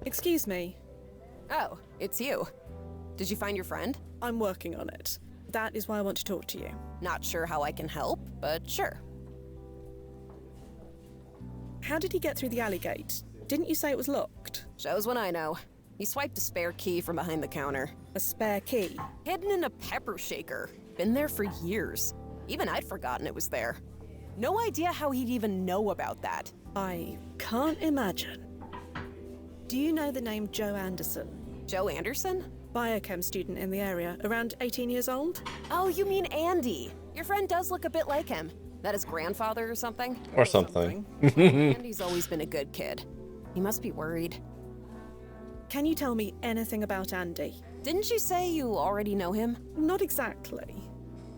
Excuse me. Oh, it's you. Did you find your friend? I'm working on it. That is why I want to talk to you. Not sure how I can help, but sure. How did he get through the alley gate? Didn't you say it was locked? Shows what I know. He swiped a spare key from behind the counter. A spare key? Hidden in a pepper shaker. Been there for years. Even I'd forgotten it was there. No idea how he'd even know about that. I can't imagine. Do you know the name Joe Anderson? Joe Anderson? Biochem student in the area, around 18 years old? Oh, you mean Andy. Your friend does look a bit like him. That his grandfather or something? Or something. Andy's always been a good kid. He must be worried. Can you tell me anything about Andy? Didn't you say you already know him? Not exactly.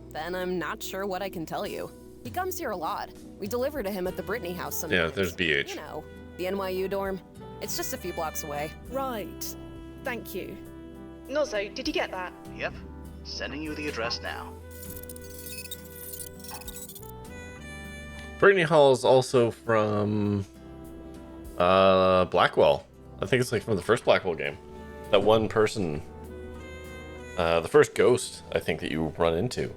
Then I'm not sure what I can tell you. He comes here a lot. We deliver to him at the Brittany house sometimes. Yeah, there's BH. You know, the NYU dorm. It's just a few blocks away. Right. Thank you. Nozzo, did you get that? Yep. Sending you the address now. Brittany Hall is also from Blackwell. I think it's like from the first Blackwell game. That one person, the first ghost I think that you run into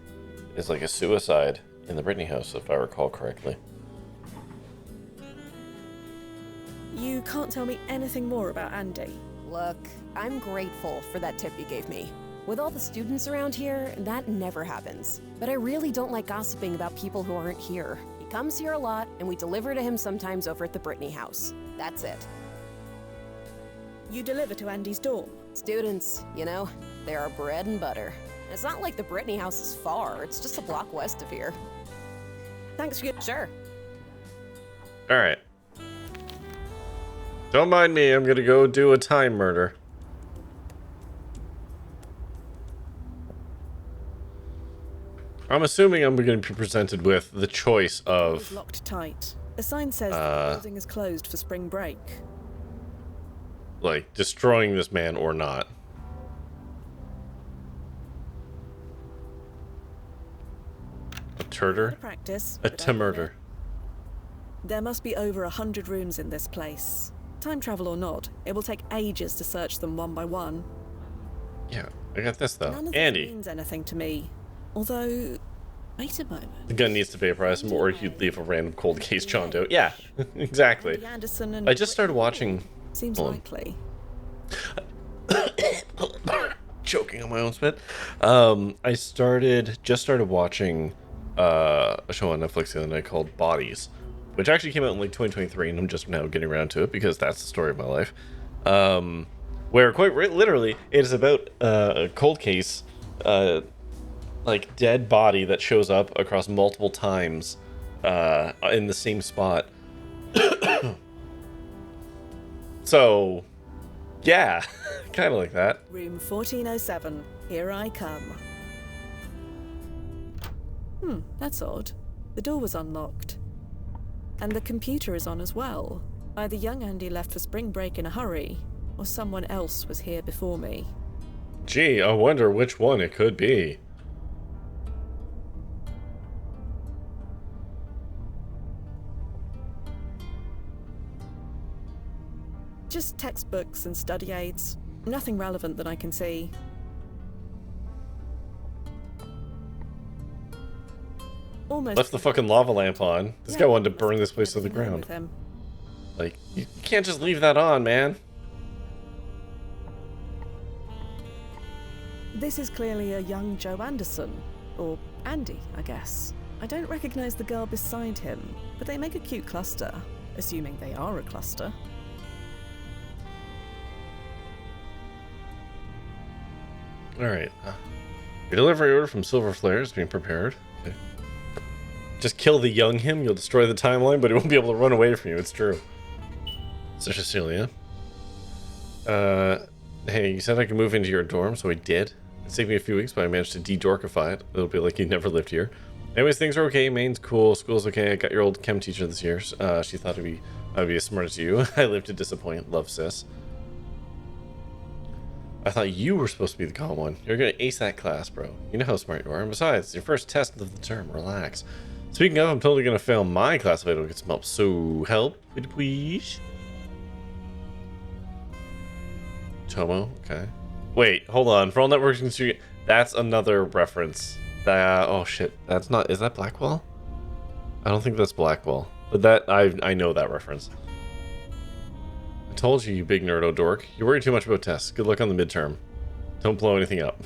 is like a suicide in the Brittany house, if I recall correctly. You can't tell me anything more about Andy. Look, I'm grateful for that tip you gave me. With all the students around here, that never happens. But I really don't like gossiping about people who aren't here. He comes here a lot, and we deliver to him sometimes over at the Brittany house. That's it. You deliver to Andy's dorm? Students, you know, they're our bread and butter. And it's not like the Brittany house is far, it's just a block west of here. Thanks for your... Sure. Alright. Don't mind me, I'm gonna go do a time murder. I'm assuming I'm going to be presented with the choice of... locked tight. A sign says the building is closed for spring break. Like, destroying this man or not. A turder? Practice. A timurder. There must be over 100 rooms in this place. Time travel or not, it will take ages to search them one by one. Yeah, I got this though. None of Andy. this means anything to me. Although, wait a moment. The gun needs to vaporize him, or you'd leave a random cold case John Doe. Yeah, exactly. Andy Anderson and I just started watching. seems likely. Choking on my own spit. I just started watching a show on Netflix the other night called Bodies, which actually came out in like 2023, and I'm just now getting around to it because that's the story of my life. Where quite literally it is about a cold case, like dead body that shows up across multiple times in the same spot. So yeah, kind of like that. Room 1407. Here I come. That's odd. The door was unlocked. And the computer is on as well. Either young Andy left for spring break in a hurry, or someone else was here before me. Gee, I wonder which one it could be. Just textbooks and study aids. Nothing relevant that I can see. Almost Left the fucking lava lamp on. This guy wanted to burn this place to the ground. with him. Like, you can't just leave that on, man. This is clearly a young Joe Anderson. Or Andy, I guess. I don't recognize the girl beside him, but they make a cute cluster. Assuming they are a cluster. Alright. Your delivery order from Silver Flare is being prepared. Okay. Just kill the young him, you'll destroy the timeline, but he won't be able to run away from you, it's true. Sister Celia. Hey, you said I could move into your dorm, so I did. It's taken me a few weeks, but I managed to de-dorkify it. It'll be like you never lived here. Anyways, things are okay. Maine's cool. School's okay. I got your old chem teacher this year. She thought I'd be as smart as you. I live to disappoint. Love, sis. I thought you were supposed to be the calm one. You're gonna ace that class, bro. You know how smart you are. And besides, it's your first test of the term. Relax. Speaking of, I'm totally gonna fail my class if I don't get some help. So, help, please. Tomo, okay. Wait, hold on. For all networks, that's another reference. Oh shit, that's not. Is that Blackwell? I don't think that's Blackwell, but that I know that reference. I told you, you big nerdo dork. You worry too much about tests. Good luck on the midterm. Don't blow anything up.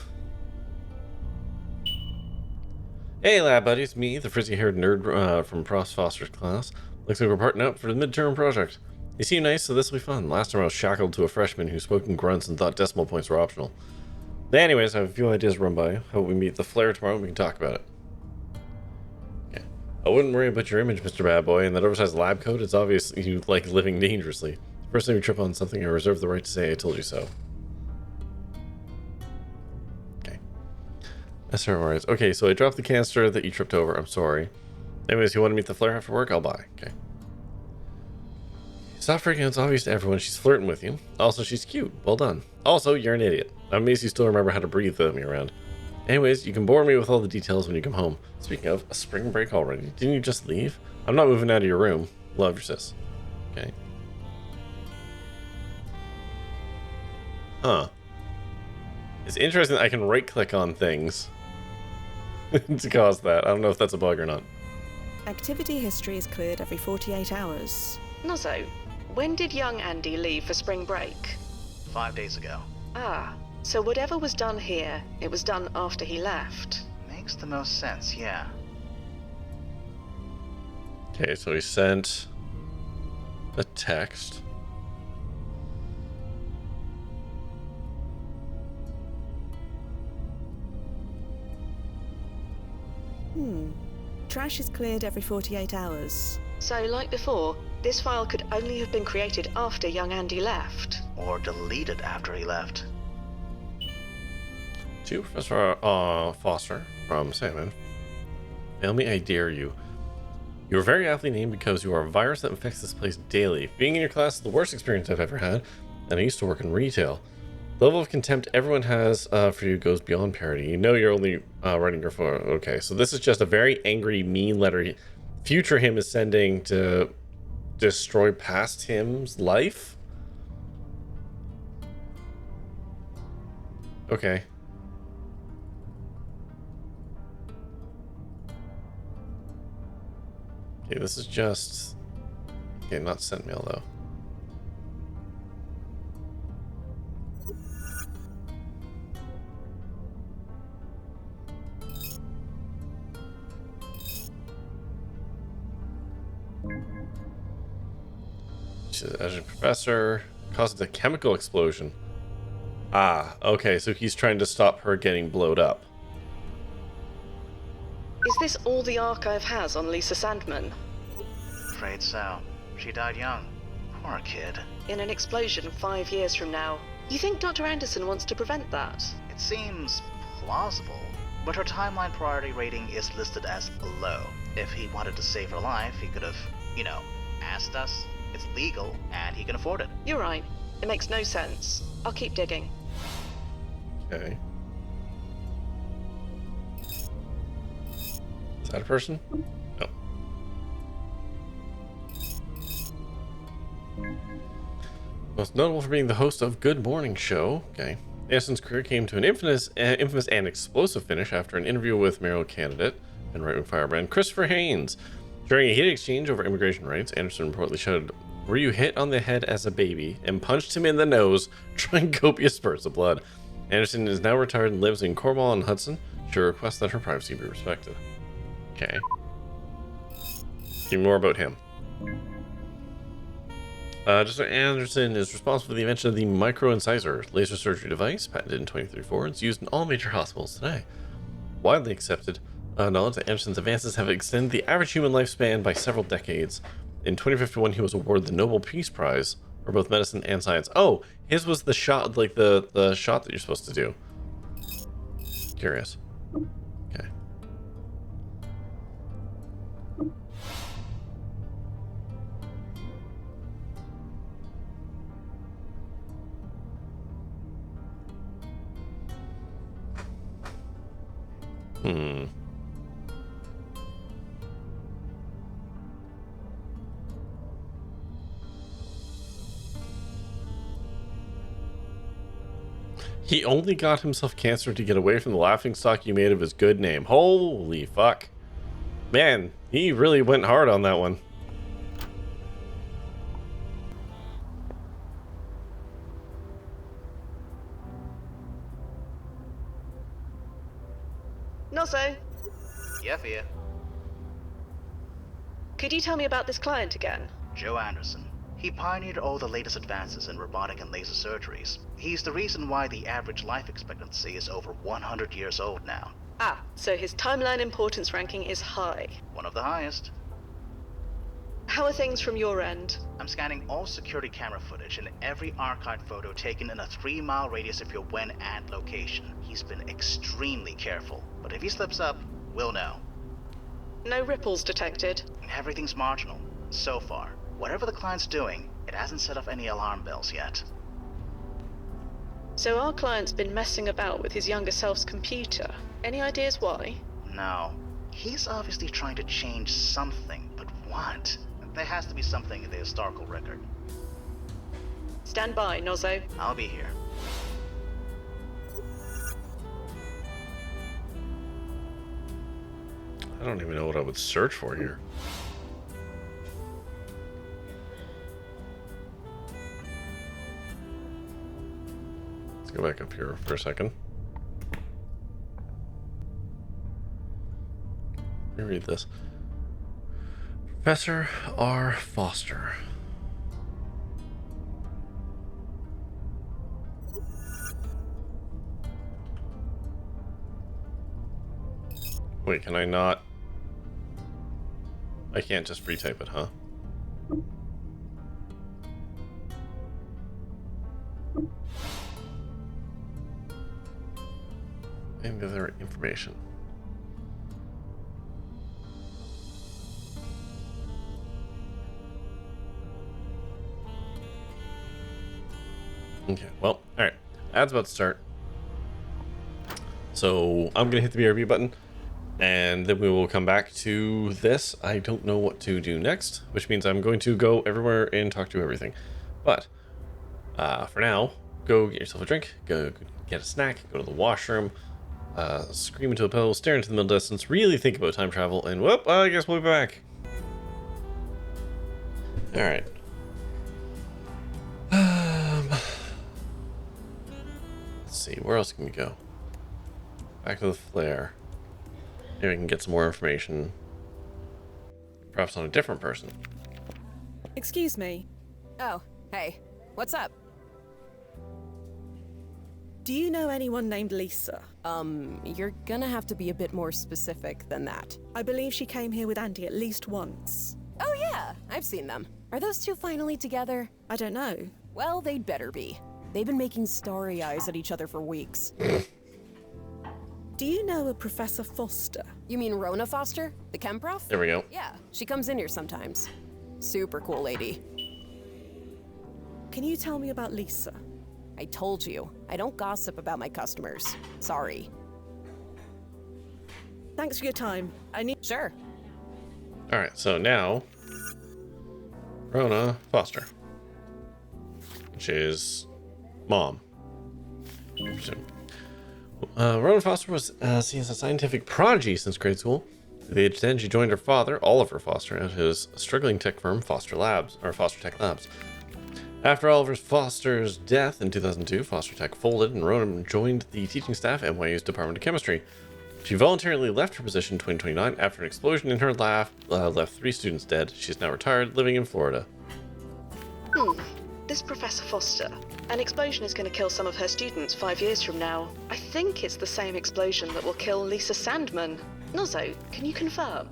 Hey, lab buddies, me, the frizzy-haired nerd from Prost Foster's class. Looks like we're partnering up for the midterm project. You seem nice, so this will be fun. Last time I was shackled to a freshman who spoke in grunts and thought decimal points were optional. But anyways, I have a few ideas to run by you. How about we meet the Flare tomorrow and we can talk about it. Okay. I wouldn't worry about your image, Mr. Bad Boy, and that oversized lab coat. It's obvious you like living dangerously. First time you trip on something, I reserve the right to say I told you so. Okay. SRRs. Okay, so I dropped the canister that you tripped over. I'm sorry. Anyways, you want to meet the Flare after work? I'll buy. Okay. Stop freaking out. It's obvious to everyone she's flirting with you. Also, she's cute. Well done. Also, you're an idiot. I'm amazed you still remember how to breathe without me around. Anyways, you can bore me with all the details when you come home. Speaking of, a spring break already. Didn't you just leave? I'm not moving out of your room. Love your sis. Okay. Huh. It's interesting that I can right-click on things to cause that. I don't know if that's a bug or not. Activity history is cleared every 48 hours. Nozzo, when did young Andy leave for spring break? 5 days ago. Ah, so whatever was done here, it was done after he left. Makes the most sense, yeah. Okay, so he sent a text. Trash is cleared every 48 hours. So, like before, this file could only have been created after young Andy left. Or deleted after he left. To Professor Foster from Salmon. Fail me, I dare you. You are very aptly named because you are a virus that infects this place daily. Being in your class is the worst experience I've ever had, and I used to work in retail. The level of contempt everyone has for you goes beyond parody. You know you're only writing your phone. Okay, so this is just a very angry, mean letter future him is sending to destroy past him's life? Okay. Okay, this is just... Okay, not sent mail, though. As a professor, causes a chemical explosion. Ah, okay, so he's trying to stop her getting blowed up. Is this all the archive has on Lisa Sandman? Afraid so. She died young. Poor kid. In an explosion 5 years from now. You think Dr. Anderson wants to prevent that? It seems plausible, but her timeline priority rating is listed as low. If he wanted to save her life, he could have, asked us. It's legal, and he can afford it. You're right. It makes no sense. I'll keep digging. Okay. Is that a person? No. Most notable for being the host of Good Morning Show. Okay. Anderson's career came to an infamous and explosive finish after an interview with mayoral candidate and right-wing firebrand Christopher Haynes. During a heated exchange over immigration rights, Anderson reportedly shouted, "Were you hit on the head as a baby?" and punched him in the nose, drawing copious spurts of blood. Anderson is now retired and lives in Cornwall and Hudson. She requests that her privacy be respected. Okay. Give me more about him. Justice Anderson is responsible for the invention of the micro-incisor laser surgery device, patented in 2034. It's used in all major hospitals today. widely accepted knowledge that Anderson's advances have extended the average human lifespan by several decades. In 2051, he was awarded the Nobel Peace Prize for both medicine and science. Oh, his was the shot, like the shot that you're supposed to do. Curious. Okay. He only got himself cancer to get away from the laughingstock you made of his good name. Holy fuck. Man, he really went hard on that one. Nosso, Yeah, Fia. could you tell me about this client again? Joe Anderson. He pioneered all the latest advances in robotic and laser surgeries. He's the reason why the average life expectancy is over 100 years old now. Ah, so his timeline importance ranking is high. One of the highest. How are things from your end? I'm scanning all security camera footage and every archived photo taken in a 3-mile radius of your when and location. He's been extremely careful, but if he slips up, we'll know. No ripples detected. Everything's marginal, so far. Whatever the client's doing, it hasn't set off any alarm bells yet. So our client's been messing about with his younger self's computer. Any ideas why? No. He's obviously trying to change something, but what? There has to be something in the historical record. Stand by, Nozzo. I'll be here. I don't even know what I would search for here. Let's go back up here for a second. Let me read this. Professor R. Foster. Wait, can I not? I can't just retype it, huh? And other information. Okay, well, alright. Ad's about to start. So I'm gonna hit the BRB button, and then we will come back to this. I don't know what to do next, which means I'm going to go everywhere and talk to everything. But for now, go get yourself a drink, go get a snack, go to the washroom, scream into a pillow, stare into the middle distance, really think about time travel, and whoop, I guess we'll be back. Alright. Let's see, where else can we go? Back to the flare. Maybe we can get some more information. Perhaps on a different person. Excuse me. Oh, hey. What's up? Do you know anyone named Lisa? You're gonna have to be a bit more specific than that. I believe she came here with Andy at least once. Oh yeah, I've seen them. Are those two finally together? I don't know. Well, they'd better be. They've been making starry eyes at each other for weeks. Do you know a Professor Foster? You mean Rona Foster? The chem prof? There we go. Yeah, she comes in here sometimes. Super cool lady. Can you tell me about Lisa? I told you, I don't gossip about my customers. Sorry. Thanks for your time. I need. Sure. Alright, so now Rona Foster, which is mom, I presume. Rona Foster was seen as a scientific prodigy since grade school. At the age of 10, she joined her father, Oliver Foster, at his struggling tech firm, Foster Tech Labs. After Oliver Foster's death in 2002, Foster Tech folded, and Rona joined the teaching staff at NYU's Department of Chemistry. She voluntarily left her position in 2029 after an explosion in her lab left 3 students dead. She's now retired, living in Florida. This Professor Foster. An explosion is going to kill some of her students 5 years from now. I think it's the same explosion that will kill Lisa Sandman. Nozzo, can you confirm?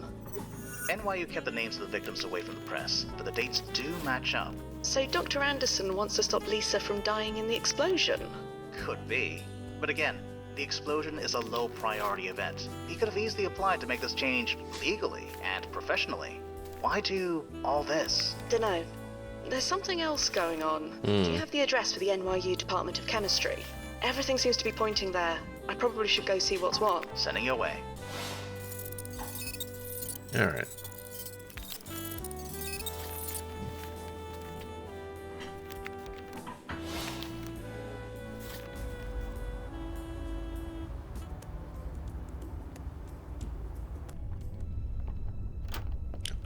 NYU kept the names of the victims away from the press, but the dates do match up. So Dr. Anderson wants to stop Lisa from dying in the explosion? Could be. But again, the explosion is a low priority event. He could have easily applied to make this change legally and professionally. Why do all this? Dunno. There's something else going on. Do you have the address for the NYU Department of Chemistry? Everything seems to be pointing there. I probably should go see what's what. Sending your way. Alright.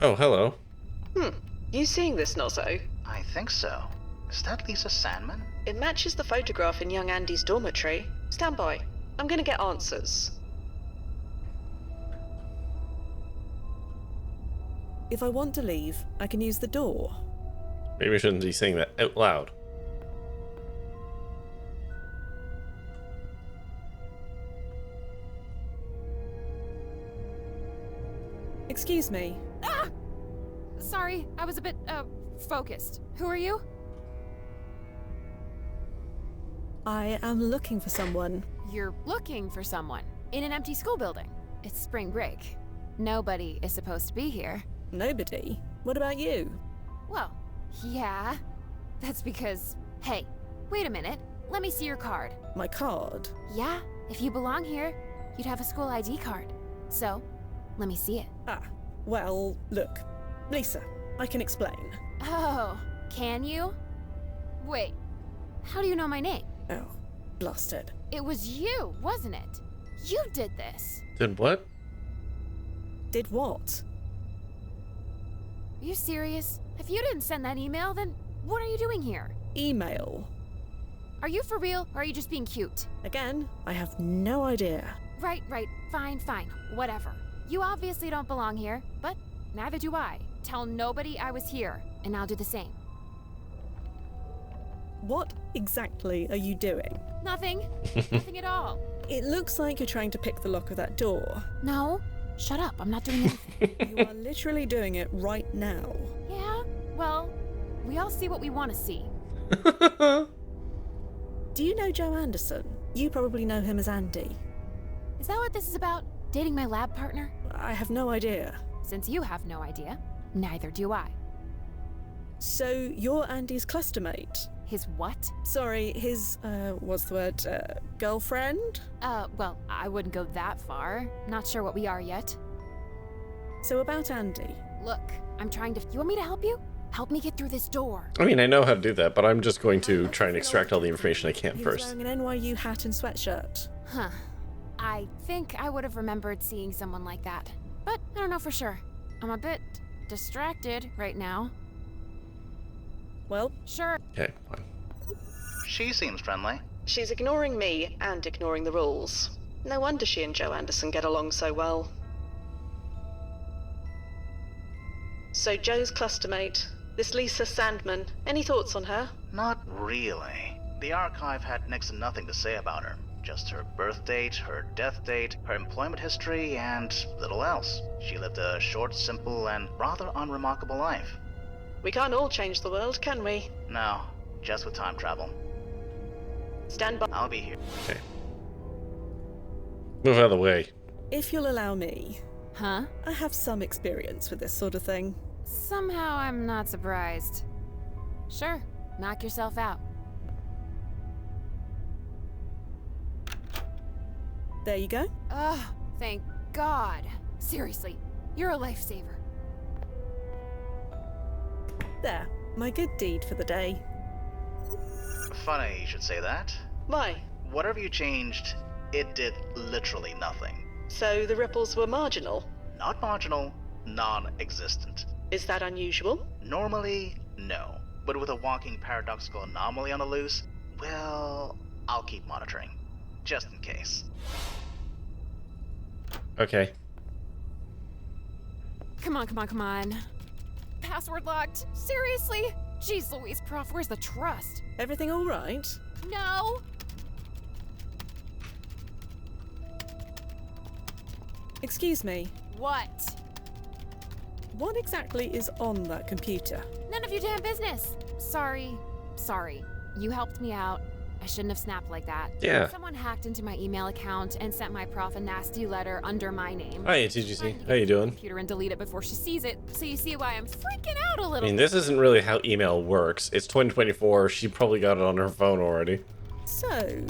Oh, hello. You seeing this, Nozzo? I think so. Is that Lisa Sandman? It matches the photograph in young Andy's dormitory. Stand by. I'm gonna get answers. If I want to leave, I can use the door. Maybe I shouldn't be saying that out loud. Excuse me. Ah! Sorry, I was a bit, focused. Who are you? I am looking for someone. You're looking for someone in an empty school building. It's spring break. Nobody is supposed to be here. Nobody? What about you? Well, yeah. That's because... Hey, wait a minute. Let me see your card. My card? Yeah, if you belong here, you'd have a school ID card. So, let me see it. Ah, well, look. Lisa, I can explain. Oh, can you? Wait, how do you know my name? Oh, blasted. It was you, wasn't it? You did this. Did what? Did what? Are you serious? If you didn't send that email, then what are you doing here? Email. Are you for real, or are you just being cute? Again, I have no idea. Right, fine, whatever. You obviously don't belong here, but neither do I. Tell nobody I was here, and I'll do the same. What exactly are you doing? Nothing. Nothing at all. It looks like you're trying to pick the lock of that door. No, shut up, I'm not doing anything. You are literally doing it right now. Yeah, well, we all see what we want to see. Do you know Joe Anderson? You probably know him as Andy. Is that what this is about? Dating my lab partner? I have no idea. Since you have no idea, neither do I. So you're Andy's cluster mate? His what? Sorry, his, what's the word, girlfriend? Well, I wouldn't go that far. Not sure what we are yet. So about Andy. Look, I'm trying to... You want me to help you? Help me get through this door. I mean, I know how to do that, but I'm just going to try and extract all the information I can He first. was wearing an NYU hat and sweatshirt. Huh. I think I would have remembered seeing someone like that. But I don't know for sure. I'm a bit distracted right now. Well, sure. Okay, fine. She seems friendly. She's ignoring me and ignoring the rules. No wonder she and Joe Anderson get along so well. So Joe's clustermate, this Lisa Sandman, any thoughts on her? Not really. The archive had next to nothing to say about her. Just her birth date, her death date, her employment history, and little else. She lived a short, simple, and rather unremarkable life. We can't all change the world, can we? No, just with time travel. Stand by. I'll be here. Okay. Move out of the way. if you'll allow me. Huh? I have some experience with this sort of thing. Somehow I'm not surprised. Sure, knock yourself out. There you go. Oh, thank God. Seriously, you're a lifesaver. There, my good deed for the day. Funny you should say that. Why? Whatever you changed, it did literally nothing. So the ripples were marginal? Not marginal, non-existent. Is that unusual? Normally, no. But with a walking paradoxical anomaly on the loose, well, I'll keep monitoring. Just in case. Okay. Come on. Password locked. Seriously? Jeez Louise, Prof, where's the trust? Everything all right? No! Excuse me. What? What exactly is on that computer? None of your damn business. Sorry. You helped me out. I shouldn't have snapped like that. Yeah. Someone hacked into my email account and sent my prof a nasty letter under my name. Hi, TGC. How you doing? Computer and delete it before she sees it, so you see why I'm freaking out a I little. mean, this isn't really how email works. It's 2024. She probably got it on her phone already. So,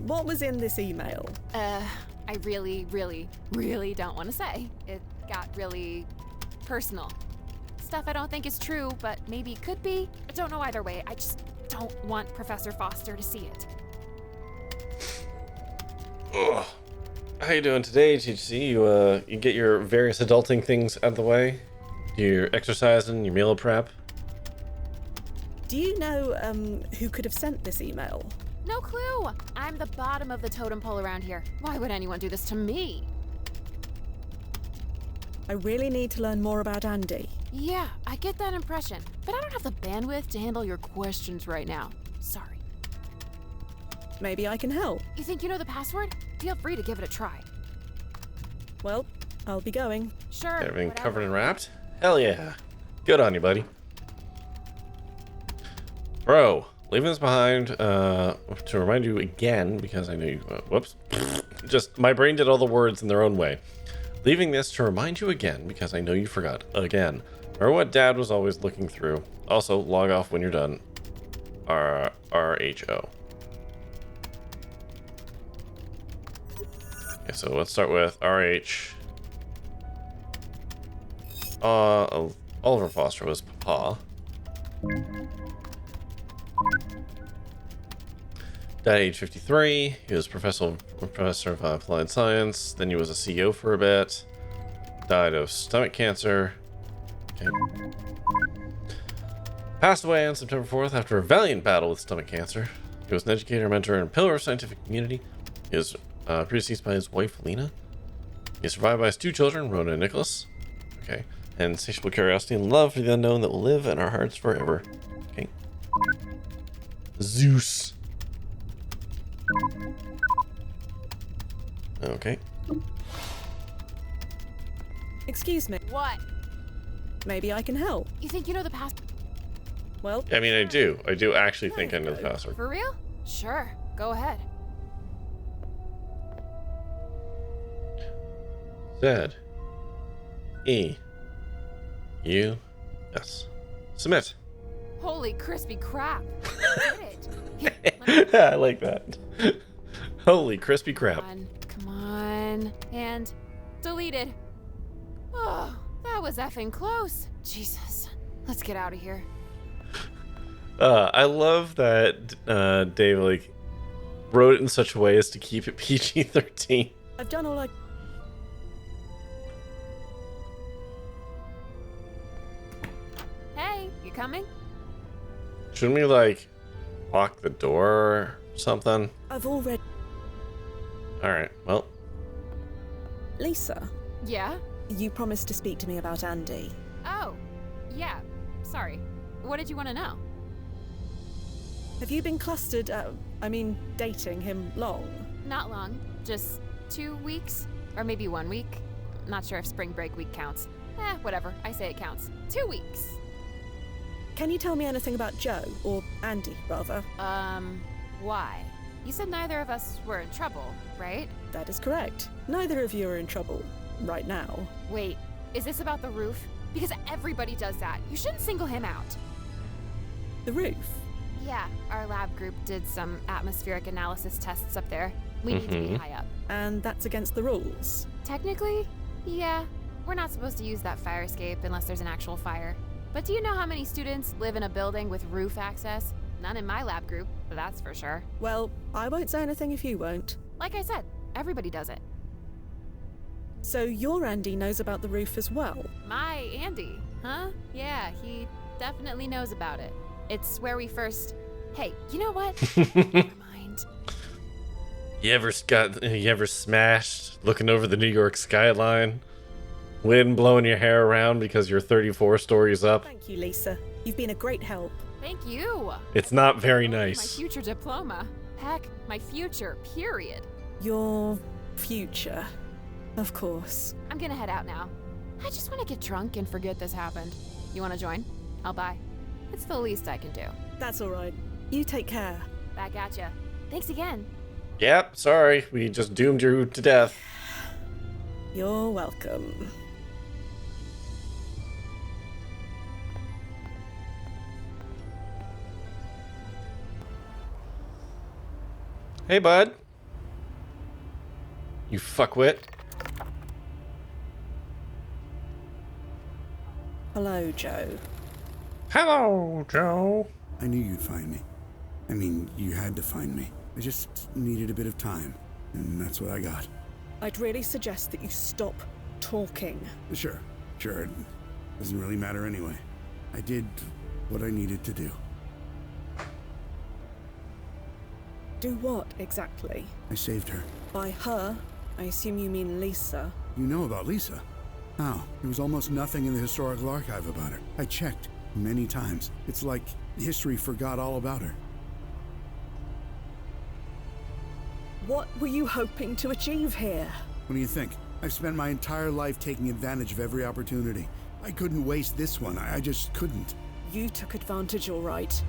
what was in this email? I really don't want to say. It got really personal. Stuff I don't think is true, but maybe could be. I don't know either way. I just don't want Professor Foster to see it. Ugh. How you doing today, TGC? You get your various adulting things out of the way? Your exercising, your meal prep? Do you know, who could have sent this email? No clue. I'm the bottom of the totem pole around here. Why would anyone do this to me? I really need to learn more about Andy. Yeah, I get that impression, but I don't have the bandwidth to handle your questions right now. Sorry. Maybe I can help. You think you know the password? Feel free to give it a try. Well, I'll be going. Sure. Everything whatever. covered and wrapped? Hell yeah. Good on you, buddy. Bro, leaving this behind to remind you again, because I know you... whoops. Just, my brain did all the words in their own way. Leaving this to remind you again, because I know you forgot. Again. Remember what Dad was always looking through. Also, log off when you're done. RHO. Okay, so let's start with RH. Oliver Foster was Papa. Died at age 53. He was professor of applied science. Then he was a CEO for a bit. Died of stomach cancer. Okay. Passed away on September 4th after a valiant battle with stomach cancer. He was an educator, mentor, and pillar of scientific community. He was predeceased by his wife, Lena. He is survived by his 2 children, Rona and Nicholas. Okay. And insatiable curiosity and love for the unknown that will live in our hearts forever. Okay. Zeus. Okay. Excuse me. What? Maybe I can help. You think you know the password? Well, I mean, I do. I do actually think I know the password. For real? Sure. Go ahead. Z. E. U. S. Submit. Holy crispy crap. You did it. I like that. Holy crispy crap. Come on. And deleted. Oh, that was effing close. Jesus. Let's get out of here. I love that Dave like wrote it in such a way as to keep it PG-13. I've done all I... Hey, you coming? Shouldn't we like lock the door or something? I've already... Alright, well. Lisa, Yeah? you promised to speak to me about Andy. Oh, yeah. Sorry. What did you want to know? Have you been clustered, dating him long? Not long. Just 2 weeks? Or maybe 1 week? Not sure if spring break week counts. Whatever. I say it counts. 2 weeks. Can you tell me anything about Joe, or Andy, rather? Why? You said neither of us were in trouble, right? That is correct. Neither of you are in trouble right now. Wait, is this about the roof? Because everybody does that. You shouldn't single him out. The roof? Yeah, our lab group did some atmospheric analysis tests up there. We need to be high up. And that's against the rules? Technically, yeah. We're not supposed to use that fire escape unless there's an actual fire. But do you know how many students live in a building with roof access? None in my lab group, that's for sure. Well, I won't say anything if you won't. Like I said, everybody does it. So your Andy knows about the roof as well? My Andy, huh? Yeah, he definitely knows about it. It's where we first... Hey, you know what? Never mind. You ever smashed looking over the New York skyline? Wind blowing your hair around because you're 34 stories up? Thank you, Lisa. You've been a great help. Thank you. It's not very My nice. future diploma. Heck, my future, period. Your future. Of course. I'm gonna head out now. I just want to get drunk and forget this happened. You want to join? I'll buy. It's the least I can do. That's alright. You take care. Back at ya. Thanks again. Yep, sorry. We just doomed you to death. You're welcome. Hey, bud. You fuckwit. Hello, Joe. Hello, Joe. I knew you'd find me. I mean, you had to find me. I just needed a bit of time, and that's what I got. I'd really suggest that you stop talking. Sure. It doesn't really matter anyway. I did what I needed to do. Do what, exactly? I saved her. By her, I assume you mean Lisa. You know about Lisa? How? There was almost nothing in the historical archive about her. I checked many times. It's like history forgot all about her. What were you hoping to achieve here? What do you think? I've spent my entire life taking advantage of every opportunity. I couldn't waste this one. I just couldn't. You took advantage, all right.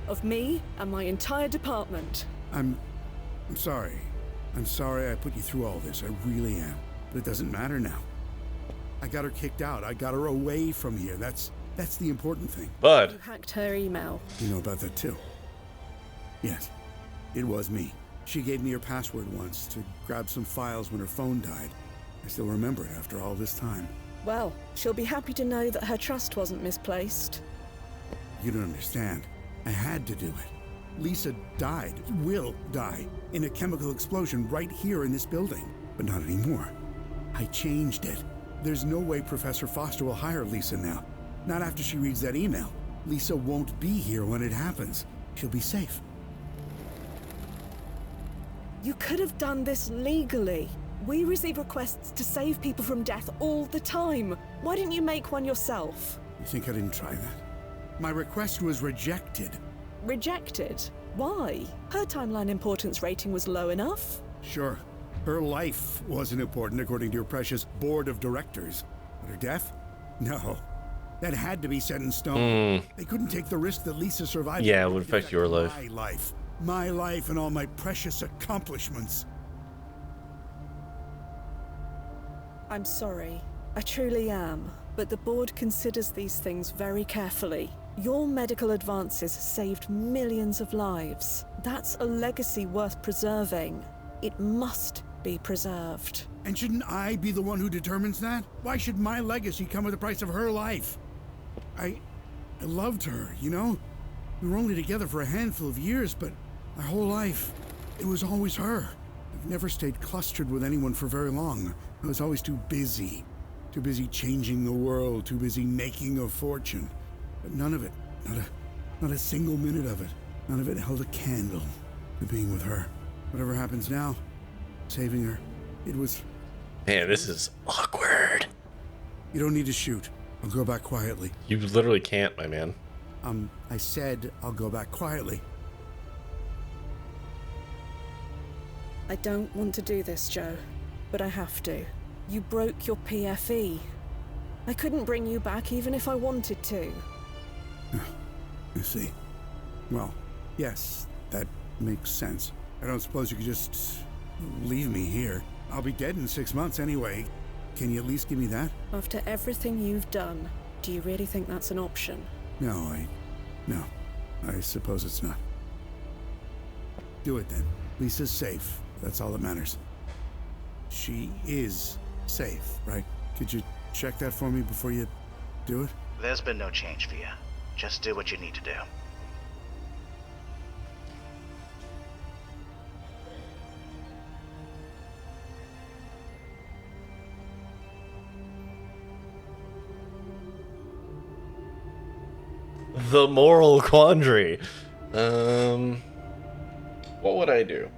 Of me and my entire department. I'm sorry. I'm sorry I put you through all this. I really am. But it doesn't matter now. I got her kicked out. I got her away from here. That's the important thing. Bud. You hacked her email. You know about that too? Yes. It was me. She gave me her password once to grab some files when her phone died. I still remember it after all this time. Well, she'll be happy to know that her trust wasn't misplaced. You don't understand. I had to do it. Lisa died, will die, in a chemical explosion right here in this building. But not anymore. I changed it. There's no way Professor Foster will hire Lisa now. Not after she reads that email. Lisa won't be here when it happens. She'll be safe. You could have done this legally. We receive requests to save people from death all the time. Why didn't you make one yourself? You think I didn't try that? My request was rejected. Rejected? Why? Her timeline importance rating was low enough. Sure. Her life wasn't important according to your precious board of directors. But her death? No. That had to be set in stone. They couldn't take the risk that Lisa survived. Yeah, it would affect your life. My life. My life and all my precious accomplishments. I'm sorry. I truly am. But the board considers these things very carefully. Your medical advances saved millions of lives. That's a legacy worth preserving. It must be preserved. And shouldn't I be the one who determines that? Why should my legacy come at the price of her life? I loved her, you know? We were only together for a handful of years, but my whole life, it was always her. I've never stayed clustered with anyone for very long. I was always too busy. Too busy changing the world, too busy making a fortune. But none of it, not a single minute of it, none of it held a candle to being with her. Whatever happens now, saving her, it was... Man, this is awkward. You don't need to shoot. I'll go back quietly. You literally can't, my man. I said I'll go back quietly. I don't want to do this, Joe, but I have to. You broke your PFE. I couldn't bring you back even if I wanted to. I see. Well, yes, that makes sense. I don't suppose you could just leave me here. I'll be dead in 6 months anyway. Can you at least give me that? After everything you've done, do you really think that's an option? No, I suppose it's not. Do it then. Lisa's safe. That's all that matters. She is safe, right? Could you check that for me before you do it? There's been no change, Fia. Just do what you need to do. The moral quandary. What would I do?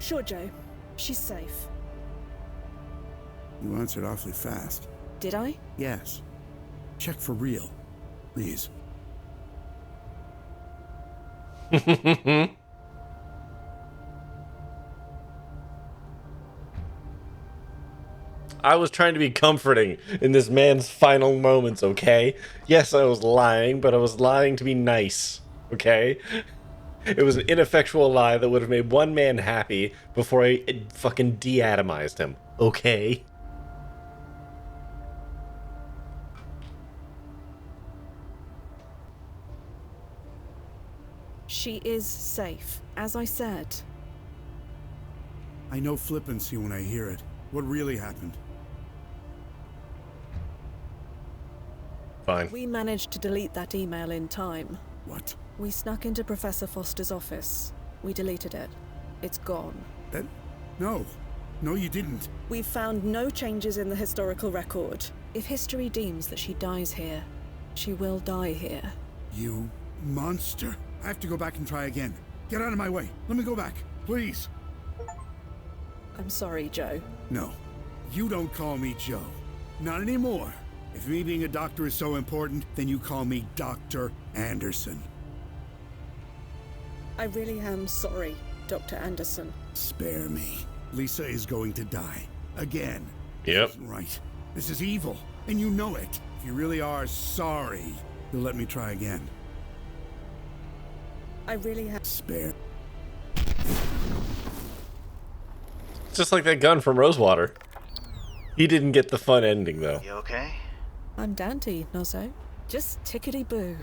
Sure, Joe. She's safe. You answered awfully fast. Did I? Yes. Check for real. Please. I was trying to be comforting in this man's final moments, okay? Yes, I was lying, but I was lying to be nice, okay? It was an ineffectual lie that would have made one man happy before I fucking de-atomized him, okay? She is safe, as I said. I know flippancy when I hear it. What really happened? Fine. We managed to delete that email in time. What? We snuck into Professor Foster's office. We deleted it. It's gone. That... No. No, you didn't. We've found no changes in the historical record. If history deems that she dies here, she will die here. You monster. I have to go back and try again. Get out of my way. Let me go back. Please. I'm sorry, Joe. No. You don't call me Joe. Not anymore. If me being a doctor is so important, then you call me Dr. Anderson. I really am sorry, Dr. Anderson. Spare me. Lisa is going to die. Again. Yep. This isn't right. This is evil, and you know it. If you really are sorry, you'll let me try again. I really have... Spare... Just like that gun from Rosewater. He didn't get the fun ending, though. You okay? I'm dandy, Nozzo. Just tickety-boo.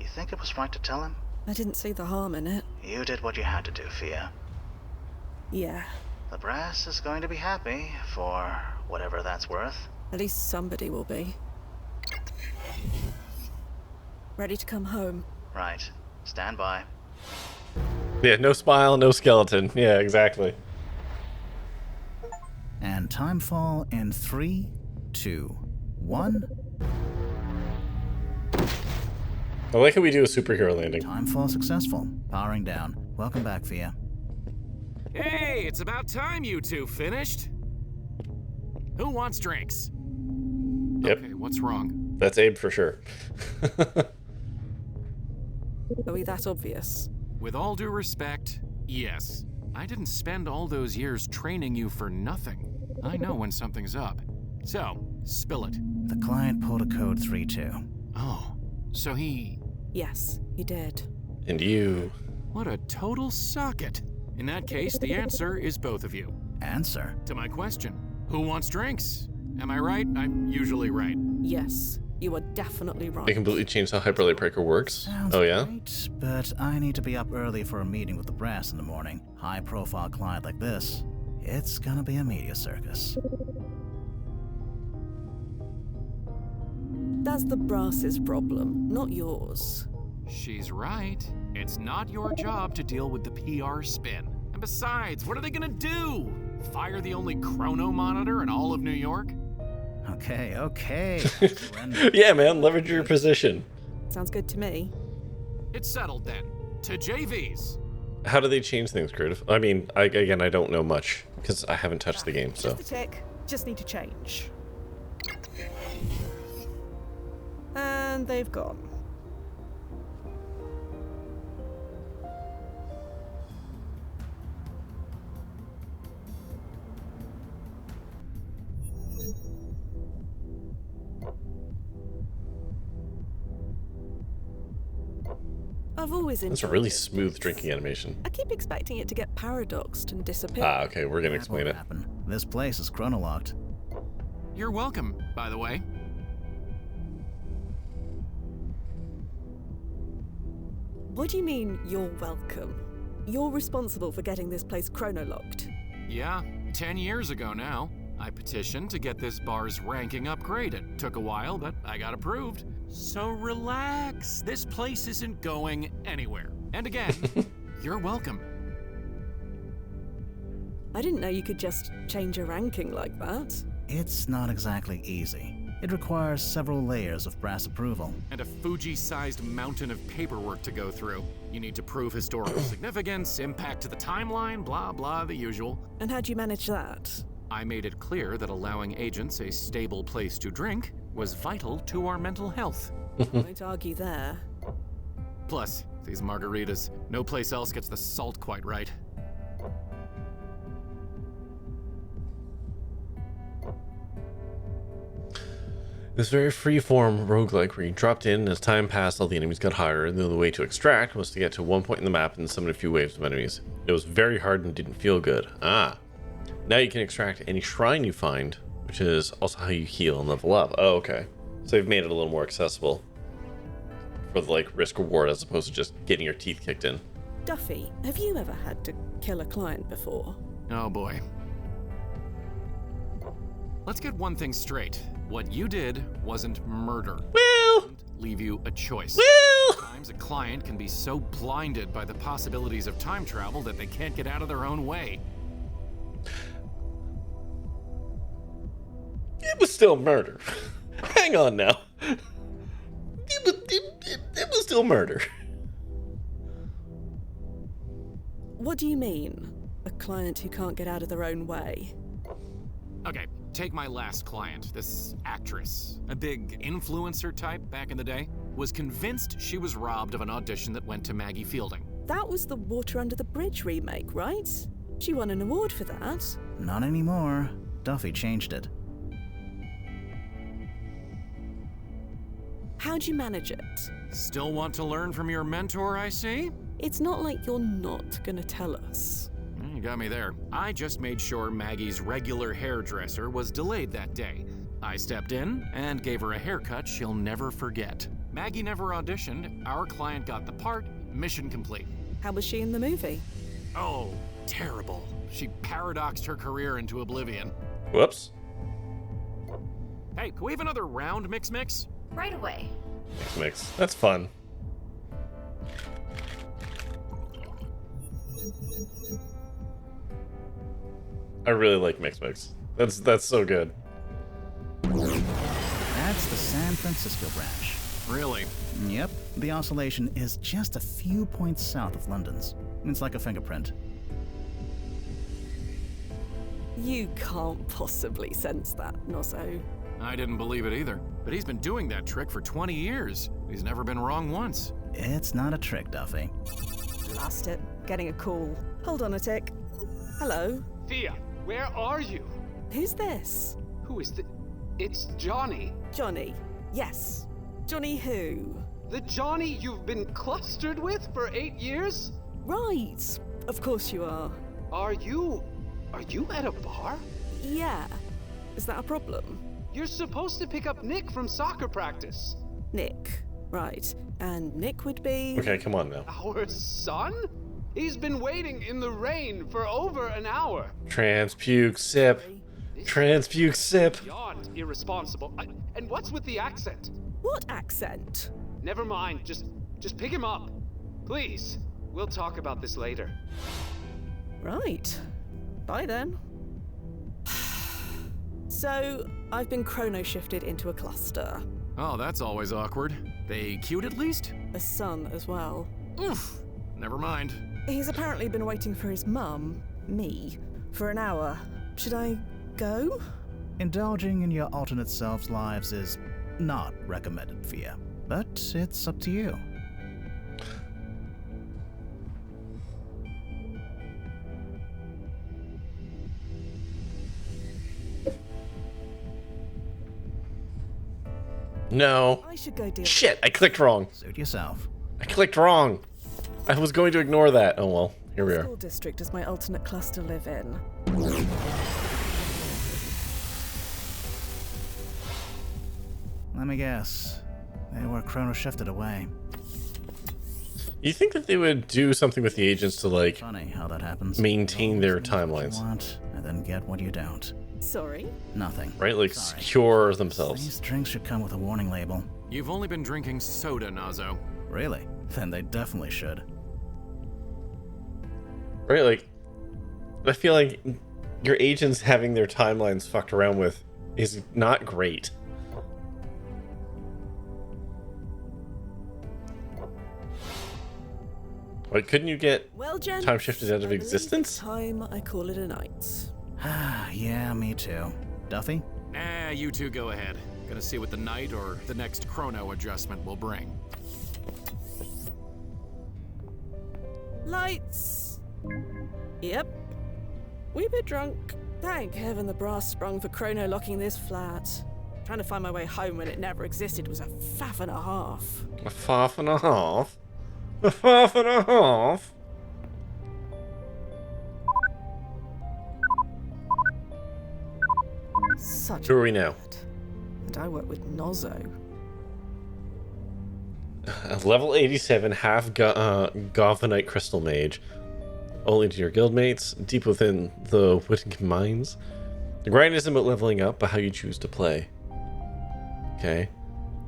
You think it was right to tell him? I didn't see the harm in it. You did what you had to do, Fia. Yeah. The brass is going to be happy, for whatever that's worth. At least somebody will be. Ready to come home. Right. Stand by. Yeah, no smile, no skeleton. Yeah, exactly. And timefall in 3, 2, 1. I like how we do a superhero landing. Timefall successful. Powering down. Welcome back, Fia. Hey, it's about time you two finished. Who wants drinks? Yep. Okay, what's wrong? That's Abe for sure. Are we that obvious? With all due respect, yes. I didn't spend all those years training you for nothing. I know when something's up. So, spill it. The client pulled a code 3-2. Oh, so he... Yes, he did. And you... What a total socket. In that case, the answer is both of you. Answer? To my question, who wants drinks? Am I right? I'm usually right. Yes, you are definitely right. They completely changed how Hyperlight Breaker works. Sounds Oh, yeah? great, but I need to be up early for a meeting with the brass in the morning. High-profile client like this, it's gonna be a media circus. That's the brass's problem, not yours. She's right. It's not your job to deal with the PR spin. And besides, what are they gonna do? Fire the only chrono monitor in all of New York? Okay. Yeah, man, leverage your position. Sounds good to me. It's settled then. To JVs. How do they change things, Creative? I mean, I don't know much, because I haven't touched the game, so... Just a tick. Just need to change. And they've gone. I've always enjoyed That's a really it. smooth drinking animation. I keep expecting it to get paradoxed and disappear. Ah, okay, we're gonna explain it. Happen. This place is chronolocked. You're welcome, by the way. What do you mean, you're welcome? You're responsible for getting this place chronolocked. Yeah, 10 years ago now. I petitioned to get this bar's ranking upgraded. Took a while, but I got approved. So relax. This place isn't going anywhere. And again, you're welcome. I didn't know you could just change a ranking like that. It's not exactly easy. It requires several layers of brass approval. And a Fuji-sized mountain of paperwork to go through. You need to prove historical significance, impact to the timeline, blah, blah, the usual. And how'd you manage that? I made it clear that allowing agents a stable place to drink was vital to our mental health. Won't argue there. Plus, these margaritas, no place else gets the salt quite right. This very free-form roguelike where you dropped in and as time passed all the enemies got harder, and the only way to extract was to get to one point in the map and summon a few waves of enemies. It was very hard and didn't feel good. Now you can extract any shrine you find, which is also how you heal and level up. Oh, okay. So they've made it a little more accessible for the risk reward as opposed to just getting your teeth kicked in. Duffy, have you ever had to kill a client before? Oh boy. Let's get one thing straight. What you did wasn't murder. Well, leave you a choice. Well, sometimes a client can be so blinded by the possibilities of time travel that they can't get out of their own way. It was still murder. Hang on now. It was still murder. What do you mean? A client who can't get out of their own way? Okay, take my last client, this actress. A big influencer type back in the day. Was convinced she was robbed of an audition that went to Maggie Fielding. That was the Water Under the Bridge remake, right? She won an award for that. Not anymore. Duffy changed it. How'd you manage it? Still want to learn from your mentor, I see? It's not like you're not gonna tell us. You got me there. I just made sure Maggie's regular hairdresser was delayed that day. I stepped in and gave her a haircut she'll never forget. Maggie never auditioned, our client got the part, mission complete. How was she in the movie? Oh, terrible. She paradoxed her career into oblivion. Whoops. Hey, can we have another round, Mix? Right away. Mix. That's fun. I really like Mix. That's so good. That's the San Francisco branch. Really? Yep. The oscillation is just a few points south of London's. It's like a fingerprint. You can't possibly sense that, Nozzo. I didn't believe it either. But he's been doing that trick for 20 years. He's never been wrong once. It's not a trick, Duffy. Blast it. Getting a call. Hold on a tick. Hello? Fia, where are you? Who's this? Who is It's Johnny. Johnny. Yes. Johnny who? The Johnny you've been clustered with for 8 years? Right. Of course you are. Are you at a bar? Yeah. Is that a problem? You're supposed to pick up Nick from soccer practice. Nick. Right. And Nick would be... Okay, come on now. Our son? He's been waiting in the rain for over an hour. Transpuke sip. Transpuke sip. Beyond irresponsible. And what's with the accent? What accent? Never mind. Just pick him up. Please. We'll talk about this later. Right. Bye then. So, I've been chrono-shifted into a cluster. Oh, that's always awkward. They cute at least? A son as well. Oof. Never mind. He's apparently been waiting for his mum, me, for an hour. Should I go? Indulging in your alternate selves' lives is not recommended, Fia. But it's up to you. No. I should go deal. Shit, I clicked wrong. Suit yourself. I clicked wrong. I was going to ignore that. Oh well, here we are. School district does my alternate cluster live in? Let me guess. They were chrono shifted away. You think that they would do something with the agents to Funny how that happens. maintain their What you timelines, want, and then get what you don't. Sorry? Nothing. right? Like Sorry. secure themselves. These drinks should come with a warning label. You've only been drinking soda, Nazo. Really? Then they definitely should. Right? Like, I feel like your agents having their timelines fucked around with is not great. Wait, couldn't you get Well, gents, time shifted out of I believe existence? it's time I call it a night. Yeah, me too. Duffy? You two go ahead. Gonna see what the night or the next chrono adjustment will bring. Lights! Yep. We a bit drunk. Thank heaven the brass sprung for chrono locking this flat. Trying to find my way home when it never existed was a faff and a half. A faff and a half? A faff and a half? Such Who are we now? And I work with Nozzo. Level 87, half Gothanite Crystal Mage. Only to your guildmates, deep within the Whittingham Mines. The grind isn't about leveling up, but how you choose to play. Okay.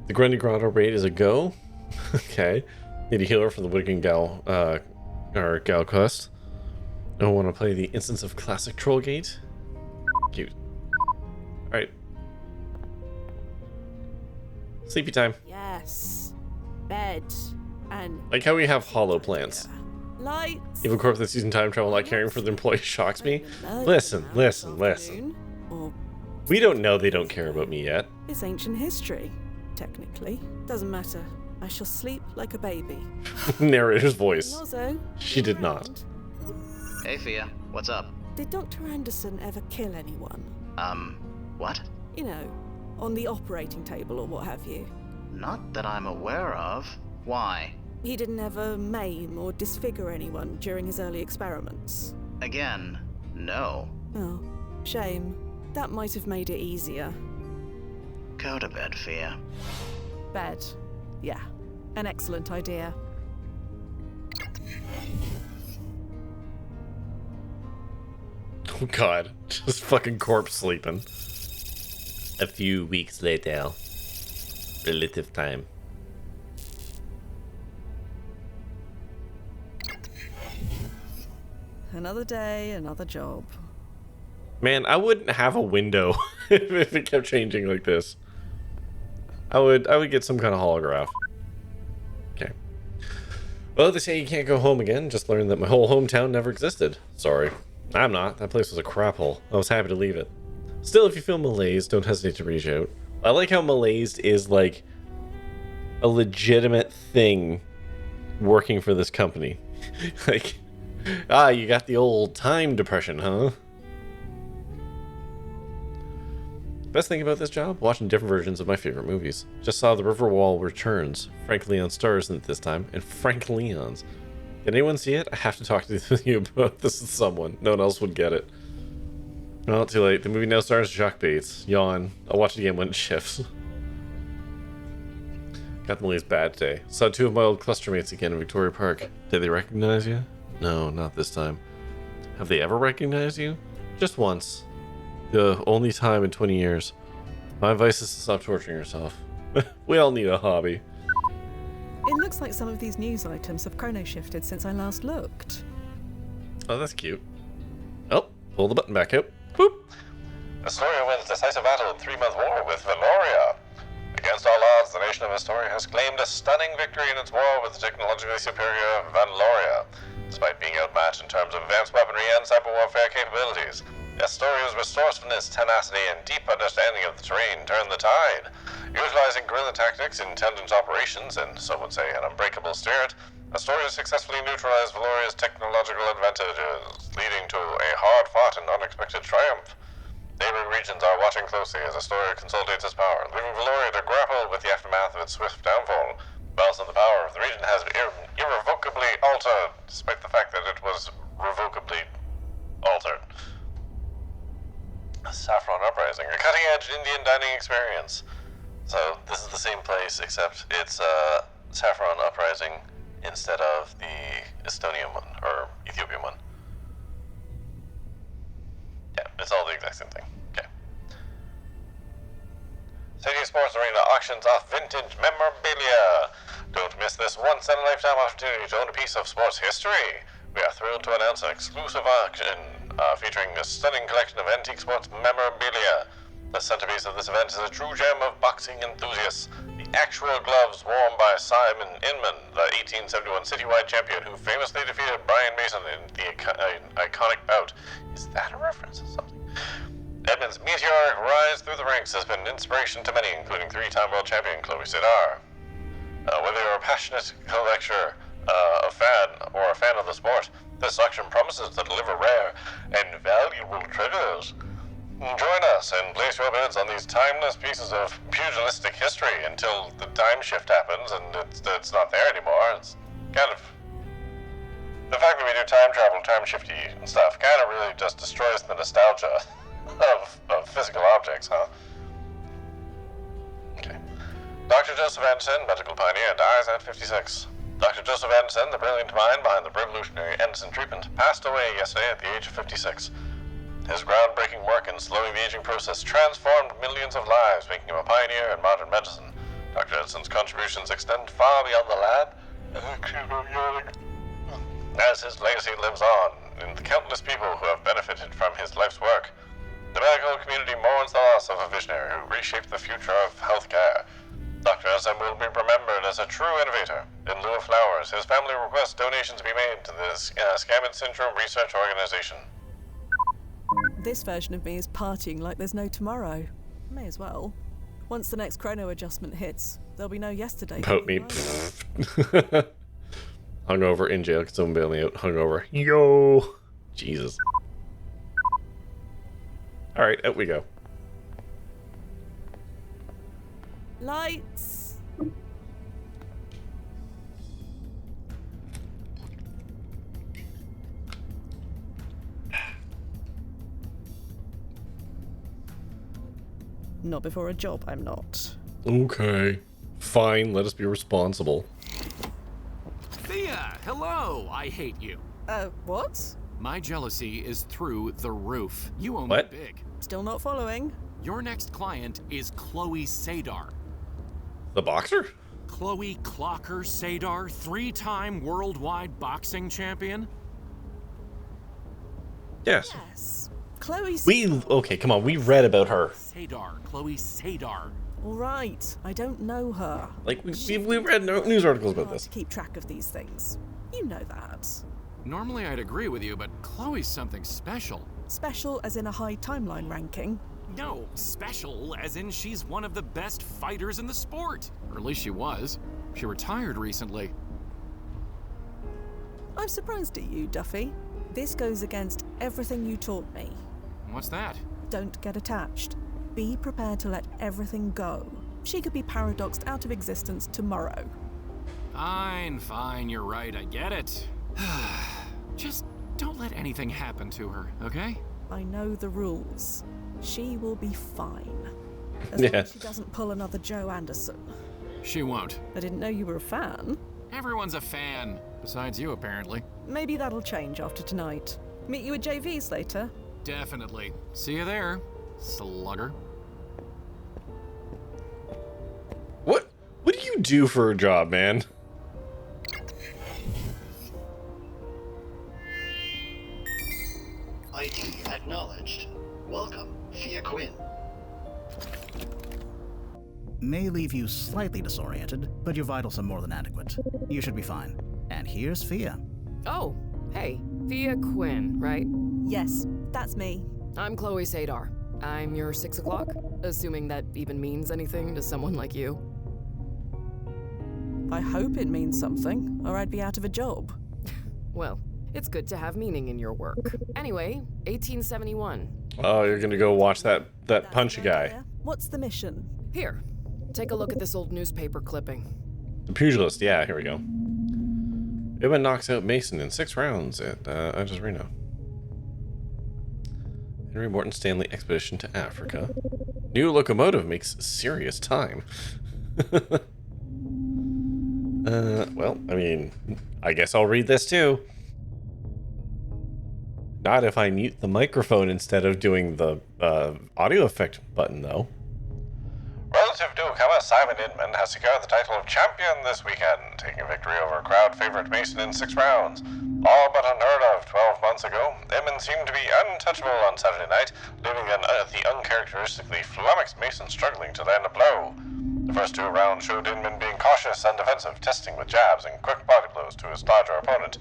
The Grundy Grotto raid is a go. Okay. Need a healer for the Whittingham Gal quest. I want to play the Instance of Classic Trollgate. Cute. Alright. Sleepy time. Yes. Bed. And Like how we have hollow plants. lights. Evil Corp that's using time travel not caring for the employee shocks me. Listen. Or We don't know they don't care about me yet. it's ancient history, technically. Doesn't matter. I shall sleep like a baby. Narrator's voice. Nozzo, She did not. Hey, Fia. What's up? did Dr. Anderson ever kill anyone? What? You know, on the operating table or what have you. Not that I'm aware of. Why? He didn't ever maim or disfigure anyone during his early experiments. Again, no. Oh, shame. That might have made it easier. Go to bed, Fia. Bed. Yeah, an excellent idea. Oh god. Just fucking corpse sleeping. A few weeks later. Relative time. Another day, another job. Man, I wouldn't have a window if it kept changing like this. I would get some kind of holograph. Okay. Well, they say you can't go home again. Just learned that my whole hometown never existed. Sorry. I'm not. That place was a crap hole. I was happy to leave it. Still, if you feel malaise, don't hesitate to reach out. I like how malaised is like a legitimate thing working for this company. Like, you got the old time depression, huh? Best thing about this job? Watching different versions of my favorite movies. Just saw The Riverwall Returns. Frank Leon stars in it this time, and Frank Leon's. Did anyone see it? I have to talk to you about this with someone. No one else would get it. Well, too late. The movie now stars Jacques Bates. Yawn. I'll watch it again when it shifts. Got the malaise bad today. Saw two of my old clustermates again in Victoria Park. Did they recognize you? No, not this time. Have they ever recognized you? Just once. The only time in 20 years. My advice is to stop torturing yourself. We all need a hobby. It looks like some of these news items have chrono shifted since I last looked. Oh, that's cute. Oh, pull the button back out. Boop. Astoria wins decisive battle in 3-month war with Valoria. Against all odds, the nation of Astoria has claimed a stunning victory in its war with the technologically superior Valoria, despite being outmatched in terms of advanced weaponry and cyber warfare capabilities. Astoria's resourcefulness, tenacity, and deep understanding of the terrain turned the tide. Utilizing guerrilla tactics, intelligence operations, and some would say an unbreakable spirit, Astoria successfully neutralized Valoria's technological advantages, leading to a hard-fought and unexpected triumph. Neighboring regions are watching closely as Astoria consolidates its power, leaving Valoria to grapple with the aftermath of its swift downfall. Whilst the power of the region has irrevocably altered, despite the fact that it was revocably altered. Saffron Uprising, a cutting-edge Indian dining experience. So this is the same place, except it's Saffron Uprising instead of the Estonian one, or Ethiopian one. Yeah, it's all the exact same thing. Okay. City Sports Arena auctions off vintage memorabilia. Don't miss this once-in-a-lifetime opportunity to own a piece of sports history. We are thrilled to announce an exclusive auction featuring a stunning collection of antique sports memorabilia. The centerpiece of this event is a true gem of boxing enthusiasts, the actual gloves worn by Simon Inman, the 1871 citywide champion who famously defeated Brian Mason in the iconic bout. Is that a reference to something? Edmund's meteoric rise through the ranks has been an inspiration to many, including three-time world champion Chloe Sedar. Whether you're a passionate collector, a fan of the sport, this auction promises to deliver rare and valuable treasures. Join us and place your bids on these timeless pieces of pugilistic history until the time shift happens and it's not there anymore. It's kind of... The fact that we do time travel, time shifty and stuff kind of really just destroys the nostalgia of physical objects, huh? Okay. Dr. Joseph Anderson, medical pioneer, dies at 56. Dr. Joseph Anderson, the brilliant mind behind the revolutionary Anderson treatment, passed away yesterday at the age of 56. His groundbreaking work in slowing the aging process transformed millions of lives, making him a pioneer in modern medicine. Dr. Anderson's contributions extend far beyond the lab, as his legacy lives on in the countless people who have benefited from his life's work. The medical community mourns the loss of a visionary who reshaped the future of healthcare. Dr. Anderson will be remembered as a true innovator. In lieu of flowers, his family requests donations be made to the Scammon Syndrome Research Organization. This version of me is partying like there's no tomorrow. May as well. Once the next chrono adjustment hits, there'll be no yesterday. Vote me. Hungover in jail, can someone bail me out? Hungover. Yo! Jesus. Alright, out we go. Lights! Not before a job, I'm not. Okay. Fine, let us be responsible. Fia, hello! I hate you. What? My jealousy is through the roof. You owe me What? big. Still not following. Your next client is Chloe Sedar. The boxer? Chloe Clocker Sedar, 3-time worldwide boxing champion? Yes. Yes. Chloe's... Okay, come on, we read about her. Sedar, Chloe Sedar. All right, I don't know her. Like, we read news articles about Hard this. to keep track of these things. You know that. Normally I'd agree with you, but Chloe's something special. Special as in a high timeline ranking. No, special as in she's one of the best fighters in the sport. Or at least she was. She retired recently. I'm surprised at you, Duffy. This goes against everything you taught me. What's that? Don't get attached. Be prepared to let everything go. She could be paradoxed out of existence tomorrow. Fine, you're right, I get it. Just don't let anything happen to her, okay? I know the rules. She will be fine. As long as she doesn't pull another Joe Anderson. She won't. I didn't know you were a fan. Everyone's a fan. Besides you, apparently. Maybe that'll change after tonight. Meet you at JV's later. Definitely. See you there, slugger. What do you do for a job, man? ID acknowledged. Welcome, Fia Quinn. May leave you slightly disoriented, but your vitals are more than adequate. You should be fine. And here's Fia. Oh, hey, Fia Quinn, right? Yes, that's me. I'm Chloe Sedar. I'm your 6 o'clock, assuming that even means anything to someone like you. I hope it means something, or I'd be out of a job. Well, it's good to have meaning in your work. Anyway, 1871. Oh, you're gonna go watch that punchy guy. What's the mission? Here, take a look at this old newspaper clipping. The pugilist, yeah, here we go. Wimey knocks out Mason in 6 rounds at Ajaz Reno. Henry Morton Stanley expedition to Africa. New locomotive makes serious time. Well, I mean, I guess I'll read this too. Not if I mute the microphone instead of doing the audio effect button, though. Relative newcomer Simon Inman has secured the title of champion this weekend, taking victory over crowd favorite Mason in 6 rounds. All but unheard of 12 months ago, Inman seemed to be untouchable on Saturday night, leaving the uncharacteristically flummoxed Mason struggling to land a blow. The first 2 rounds showed Inman being cautious and defensive, testing with jabs and quick body blows to his larger opponent.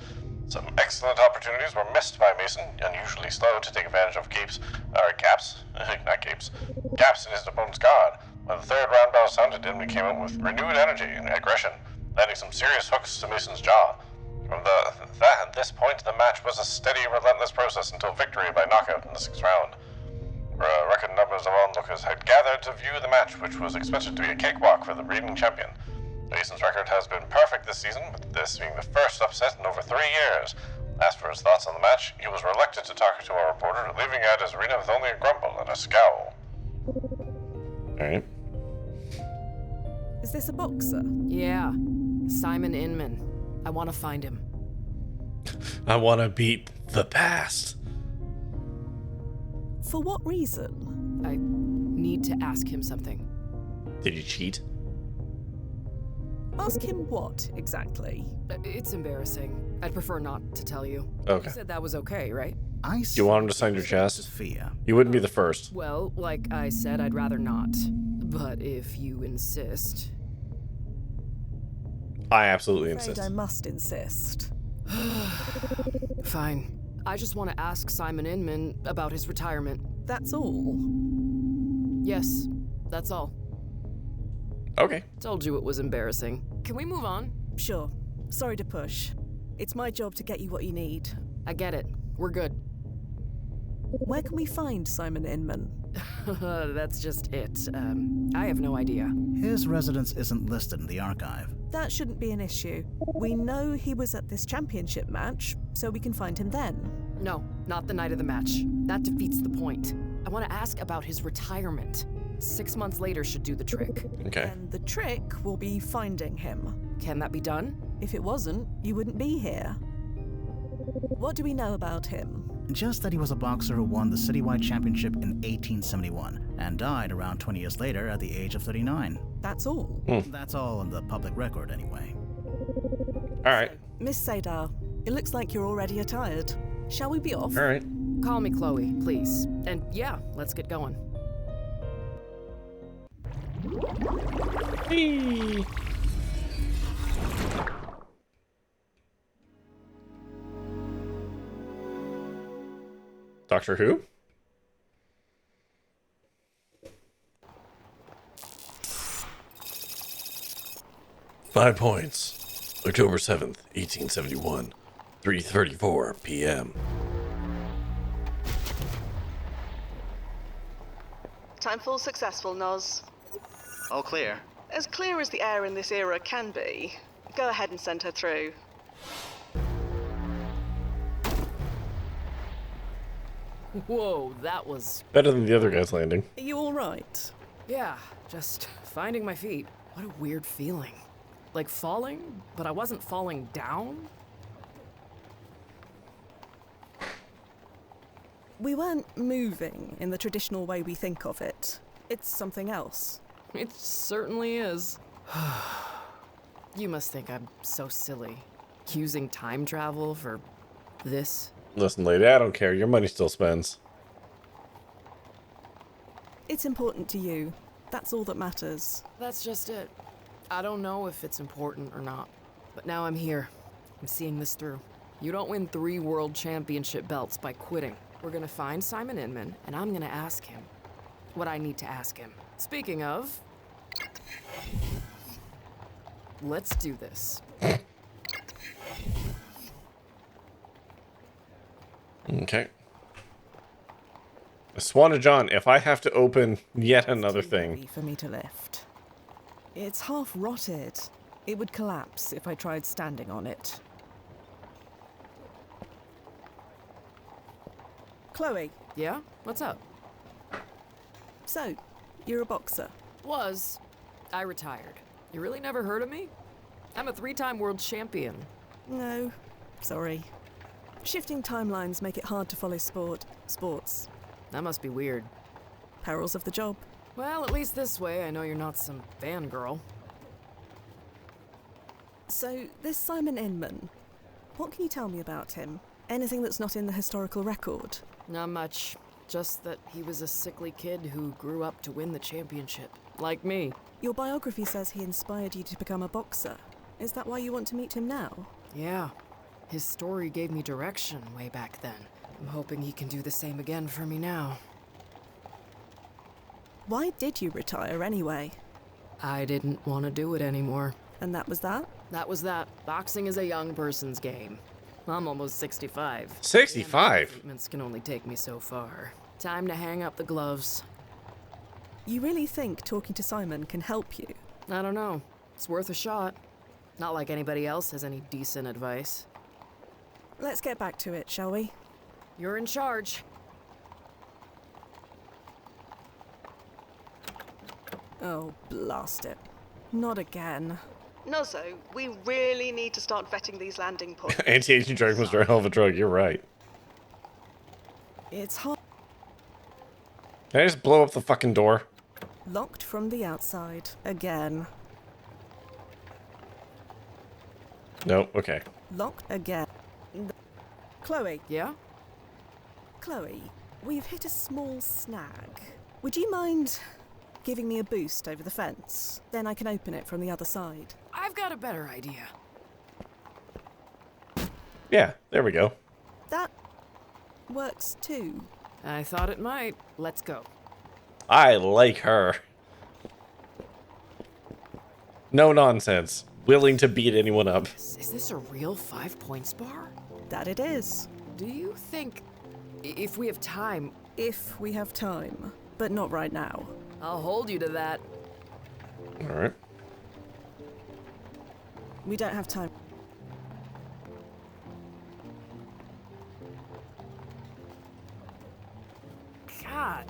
Some excellent opportunities were missed by Mason, unusually slow to take advantage of gaps in his opponent's guard. When the 3rd round bell sounded, Inman came out with renewed energy and aggression, landing some serious hooks to Mason's jaw. From this point, the match was a steady, relentless process until victory by knockout in the 6th round. Record numbers of onlookers had gathered to view the match, which was expected to be a cakewalk for the reigning champion. Mason's record has been perfect this season, with this being the first upset in over 3 years. As for his thoughts on the match, he was reluctant to talk to a reporter, leaving out his arena with only a grumble and a scowl. Alright. Is this a boxer? Yeah. Simon Inman. I want to find him. I want to beat the past. For what reason? I need to ask him something. Did he cheat? Ask him what, exactly? It's embarrassing. I'd prefer not to tell you. Okay. You said that was okay, right? You want him to sign your chest? Fia. You wouldn't be the first. Well, like I said, I'd rather not. But if you insist... I absolutely Afraid insist. I must insist. Fine. I just want to ask Simon Inman about his retirement. That's all? Yes, that's all. Okay. Told you it was embarrassing. Can we move on? Sure. Sorry to push. It's my job to get you what you need. I get it. We're good. Where can we find Simon Inman? That's just it. I have no idea. His residence isn't listed in the archive. That shouldn't be an issue. We know he was at this championship match, so we can find him then. No, not the night of the match. That defeats the point. I want to ask about his retirement. 6 months later should do the trick. Okay. And the trick will be finding him. Can that be done? If it wasn't, you wouldn't be here. What do we know about him? Just that he was a boxer who won the citywide championship in 1871 and died around 20 years later at the age of 39. That's all? That's all on the public record, anyway. Alright. Miss Sadar, it looks like you're already attired. Shall we be off? Alright. Call me Chloe, please. And yeah, let's get going. Whee! Doctor Who? Five points. October 7th, 1871. 3:34 p.m. Time full successful, Noz. All clear. As clear as the air in this era can be. Go ahead and send her through. Whoa, that was... Better than the other guy's landing. Are you alright? Yeah, just finding my feet. What a weird feeling. Like falling, but I wasn't falling down? We weren't moving in the traditional way we think of it. It's something else. It certainly is. You must think I'm so silly. Using time travel for this? Listen, lady, I don't care. Your money still spends. It's important to you. That's all that matters. That's just it. I don't know if it's important or not. But now I'm here. I'm seeing this through. You don't win 3 world championship belts by quitting. We're gonna find Simon Inman, and I'm gonna ask him what I need to ask him. Speaking of... let's do this. Okay. Swan to John, if I have to open yet another thing. For me to lift. It's half rotted. It would collapse if I tried standing on it. Chloe. Yeah? What's up? So, you're a boxer. Was. I retired. You really never heard of me? I'm a 3-time world champion. No, sorry. Shifting timelines make it hard to follow sports. That must be weird. Perils of the job. Well, at least this way I know you're not some fangirl. So, this Simon Inman, what can you tell me about him? Anything that's not in the historical record? Not much. Just that he was a sickly kid who grew up to win the championship. like me. Your biography says he inspired you to become a boxer. Is that why you want to meet him now? Yeah. His story gave me direction way back then. I'm hoping he can do the same again for me now. Why did you retire anyway? I didn't want to do it anymore. And that was that? That was that. Boxing is a young person's game. I'm almost 65. 65? Treatments can only take me so far. Time to hang up the gloves. You really think talking to Simon can help you? I don't know. It's worth a shot. Not like anybody else has any decent advice. Let's get back to it, shall we? You're in charge. Oh, blast it. Not again. Nozzo, we really need to start vetting these landing points. Anti-aging drug was a hell of a drug, you're right. It's hot. Can I just blow up the fucking door? Locked from the outside. Again. Nope, okay. Locked again. Chloe. Yeah? Chloe, we've hit a small snag. Would you mind giving me a boost over the fence? Then I can open it from the other side. I've got a better idea. Yeah, there we go. That works too. I thought it might. Let's go. I like her. No nonsense. Willing to beat anyone up. Is this a real 5 points bar? That it is. Do you think, if we have time... If we have time, but not right now. I'll hold you to that. Alright. We don't have time. God.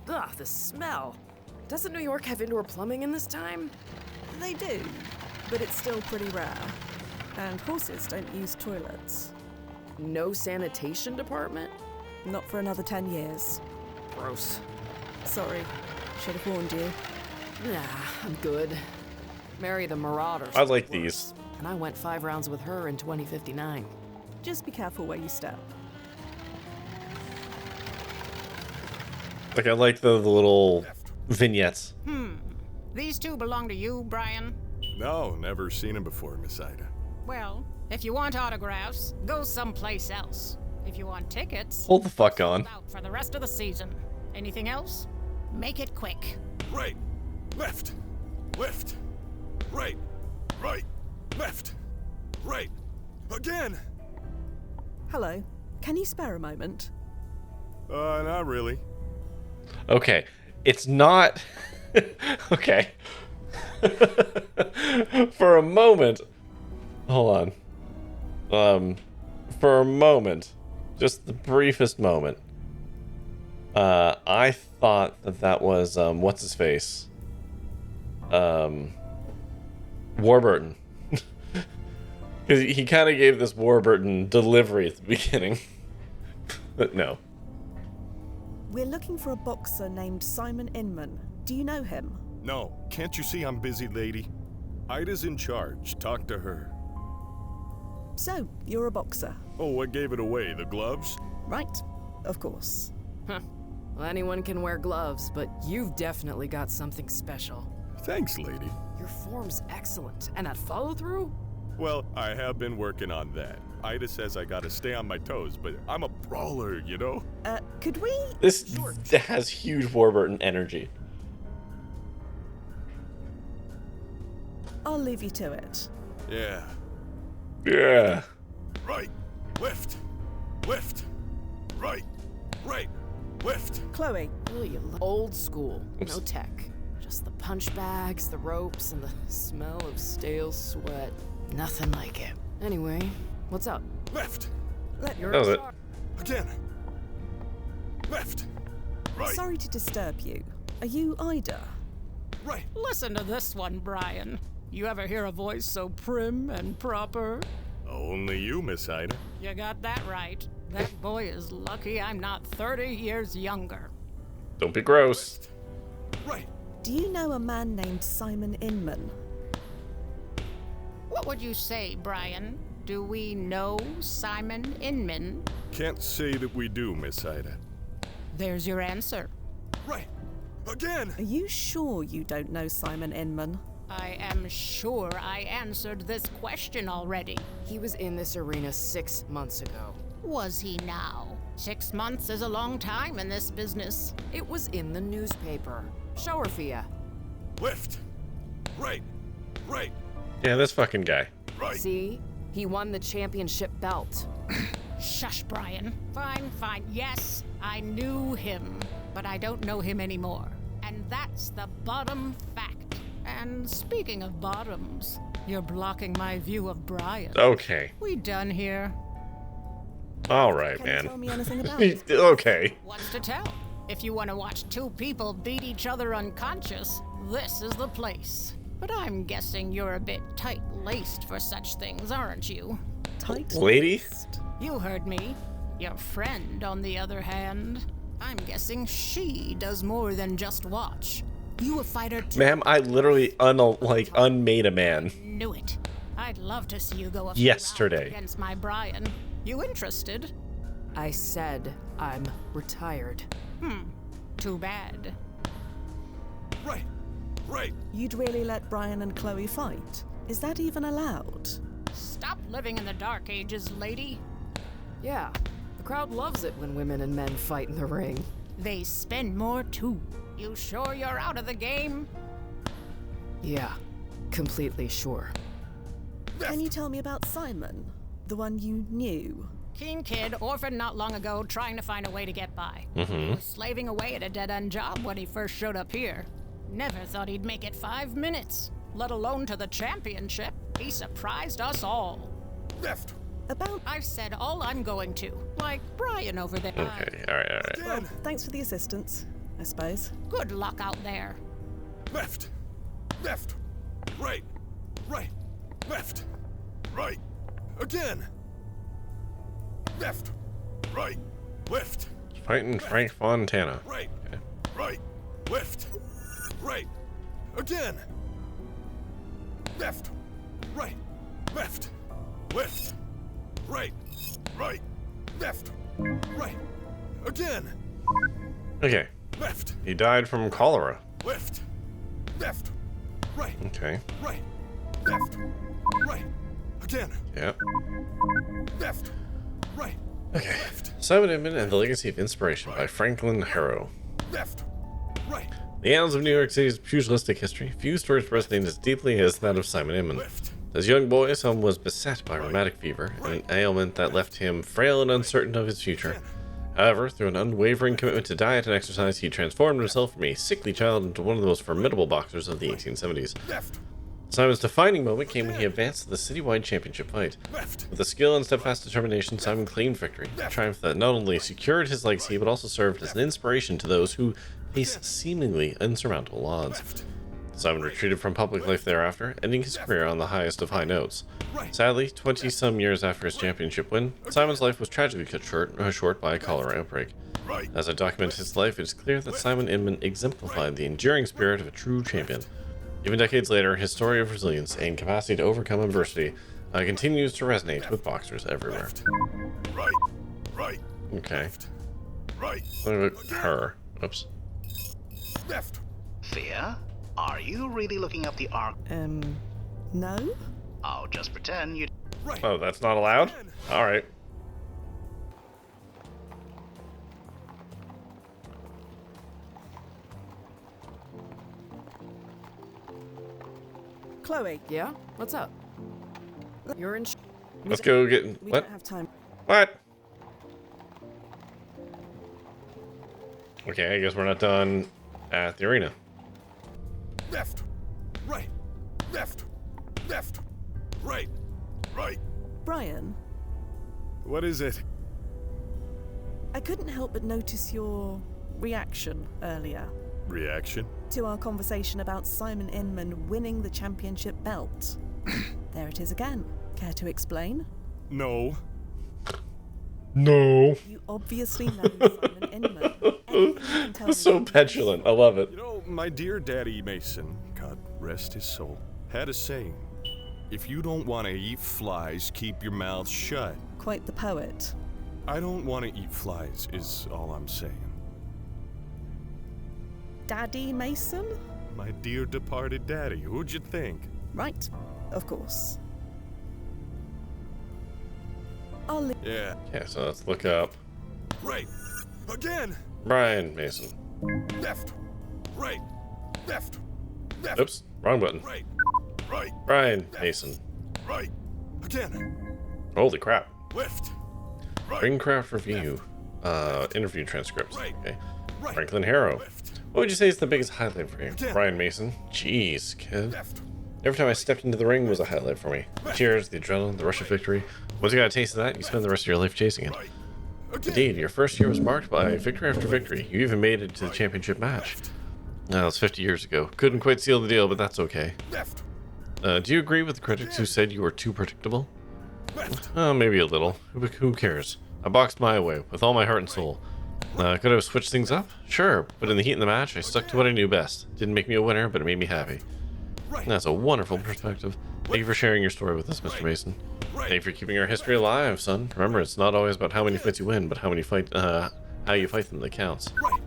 Ugh, the smell. Doesn't New York have indoor plumbing in this time? They do, but it's still pretty rare. And horses don't use toilets. No sanitation department? Not for another 10 years. Gross. Sorry. Should have warned you. Nah, I'm good. Mary the Marauders. I like these. And I went 5 rounds with her in 2059. Just be careful where you step. Like, I like the little vignettes. These two belong to you, Brian? No, never seen him before, Miss Ida. Well, if you want autographs, go someplace else. If you want tickets, Hold the fuck on. out for the rest of the season. Anything else? Make it quick. Right, left, left, right, right, left, right, again! Hello. Can you spare a moment? Not really. Okay. It's not... okay. For a moment... Hold on. For a moment, just the briefest moment, I thought that was, what's his face? Warburton. Because he kind of gave this Warburton delivery at the beginning. But no. We're looking for a boxer named Simon Inman. Do you know him? No, can't you see I'm busy, lady? Ida's in charge. Talk to her. So, you're a boxer. Oh, what gave it away? The gloves? Right. Of course. Huh. Well, anyone can wear gloves, but you've definitely got something special. Thanks, lady. Your form's excellent, and that follow-through? Well, I have been working on that. Ida says I gotta stay on my toes, but I'm a brawler, you know? Could we? This has huge Warburton energy. I'll leave you to it. Yeah. Yeah. Right, left, left, right, right, left. Chloe. Really old school. No tech. Just the punch bags, the ropes, and the smell of stale sweat. Nothing like it. Anyway, what's up? Left. You're That was it. Again. Left. Right. Sorry to disturb you. Are you Ida? Right. Listen to this one, Brian. You ever hear a voice so prim and proper? Only you, Miss Ida. You got that right. That boy is lucky I'm not 30 years younger. Don't be gross. Right. Do you know a man named Simon Inman? What would you say, Brian? Do we know Simon Inman? Can't say that we do, Miss Ida. There's your answer. Right. Again! Are you sure you don't know Simon Inman? I am sure I answered this question already. He was in this arena 6 months ago. Was he now? 6 months is a long time in this business. It was in the newspaper. Show her, Fia. Left! Right! Right! Yeah, this fucking guy. Right! See? He won the championship belt. Shush, Brian. Fine, fine. Yes, I knew him, but I don't know him anymore. And that's the bottom fact. And speaking of bottoms, you're blocking my view of Brian. Okay. We done here? All right, Can man. you tell me anything about it? Okay. What's to tell? If you want to watch two people beat each other unconscious, this is the place. But I'm guessing you're a bit tight-laced for such things, aren't you? Tight? Lady? You heard me. Your friend, on the other hand, I'm guessing she does more than just watch. You a fighter too? Ma'am, I literally unmade a man. Knew it. I'd love to see you go a few Yesterday. rounds against my Brian. You interested? I said I'm retired. Too bad. Right! Right! You'd really let Brian and Chloe fight? Is that even allowed? Stop living in the dark ages, lady. Yeah, the crowd loves it when women and men fight in the ring. They spend more too. You sure you're out of the game? Yeah, completely sure. Can you tell me about Simon? The one you knew? Keen kid, orphaned not long ago, trying to find a way to get by. He was slaving away at a dead-end job when he first showed up here. Never thought he'd make it 5 minutes, let alone to the championship. He surprised us all. Left! About... I've said all I'm going to, like Brian over there. Okay, alright. Well, thanks for the assistance, I suppose. Good luck out there. Left! Left! Right! Right! Left! Right! Again! Left! Right! Left! Fighting Frank Fontana. Right! Okay. Right! Left! Right! Again! Left! Right! Left! Left! Right! Right! Left! Right! Again! Okay. Left! He died from cholera. Left! Left! Right! Okay. Right! Left! Right! Again! Yep. Left! Right! Okay. Simon Inman and the Legacy of Inspiration by Franklin Harrow. Left! Right! The annals of New York City's pugilistic history, few stories resonate as deeply as that of Simon Inman. As a young boy, Simon was beset by rheumatic fever, an ailment that left him frail and uncertain of his future. However, through an unwavering commitment to diet and exercise, he transformed himself from a sickly child into one of the most formidable boxers of the 1870s. Simon's defining moment came when he advanced to the citywide championship fight. With a skill and steadfast determination, Simon claimed victory, a triumph that not only secured his legacy, but also served as an inspiration to those who face seemingly insurmountable odds. Simon retreated from public life thereafter, ending his career on the highest of high notes. Sadly, 20-some years after his championship win, Simon's life was tragically cut short by a cholera outbreak. As I document his life, it is clear that Simon Inman exemplified the enduring spirit of a true champion. Even decades later, his story of resilience and capacity to overcome adversity continues to resonate with boxers everywhere. Right! Right! Okay. Right! Look at her. Oops. Left! Fia, are you really looking up the arc? No? Oh, just pretend you... Oh, that's not allowed? Alright. Chloe. Yeah? What's up? You're in. Let's go get... We What? don't have time. What? Okay, I guess we're not done at the arena. Left! Right! Left! Left! Right! Right! Brian, What is it? I couldn't help but notice your reaction earlier Reaction? to our conversation about Simon Inman winning the championship belt. There it is again. Care to explain? No. No. You obviously know Simon Inman. Anything you can tell me So petulant. I love it. You know, my dear Daddy Mason, God rest his soul, had a saying. If you don't want to eat flies, keep your mouth shut. Quite the poet. I don't want to eat flies, is all I'm saying. Daddy Mason? My dear departed daddy, who'd you think? Right, of course. Yeah. Okay, so let's look up Right. Again. Brian Mason. Left. Right. Left. Left. Oops, wrong button. Right. Right. Brian Mason. Right. Again. Holy crap. Left. Right. Ringcraft review. Interview transcripts. Right. Okay. Right. Franklin Harrow. What would you say is the biggest highlight for you? Again. Brian Mason. Jeez, kid. Left. Every time I stepped into the ring was a highlight for me. The cheers, the adrenaline, the rush of victory. Once you got a taste of that, you spend the rest of your life chasing it. Indeed, your first year was marked by victory after victory. You even made it to the championship match. That was 50 years ago. Couldn't quite seal the deal, but that's okay. Do you agree with the critics who said you were too predictable? Maybe a little. Who cares? I boxed my way, with all my heart and soul. Could I have switched things up? Sure, but in the heat of the match, I stuck to what I knew best. Didn't make me a winner, but it made me happy. That's a wonderful perspective. Thank you for sharing your story with us, Mr. Mason. Thank you for keeping our history alive, son. Remember, it's not always about how many fights you win, but how you fight them that counts. Right.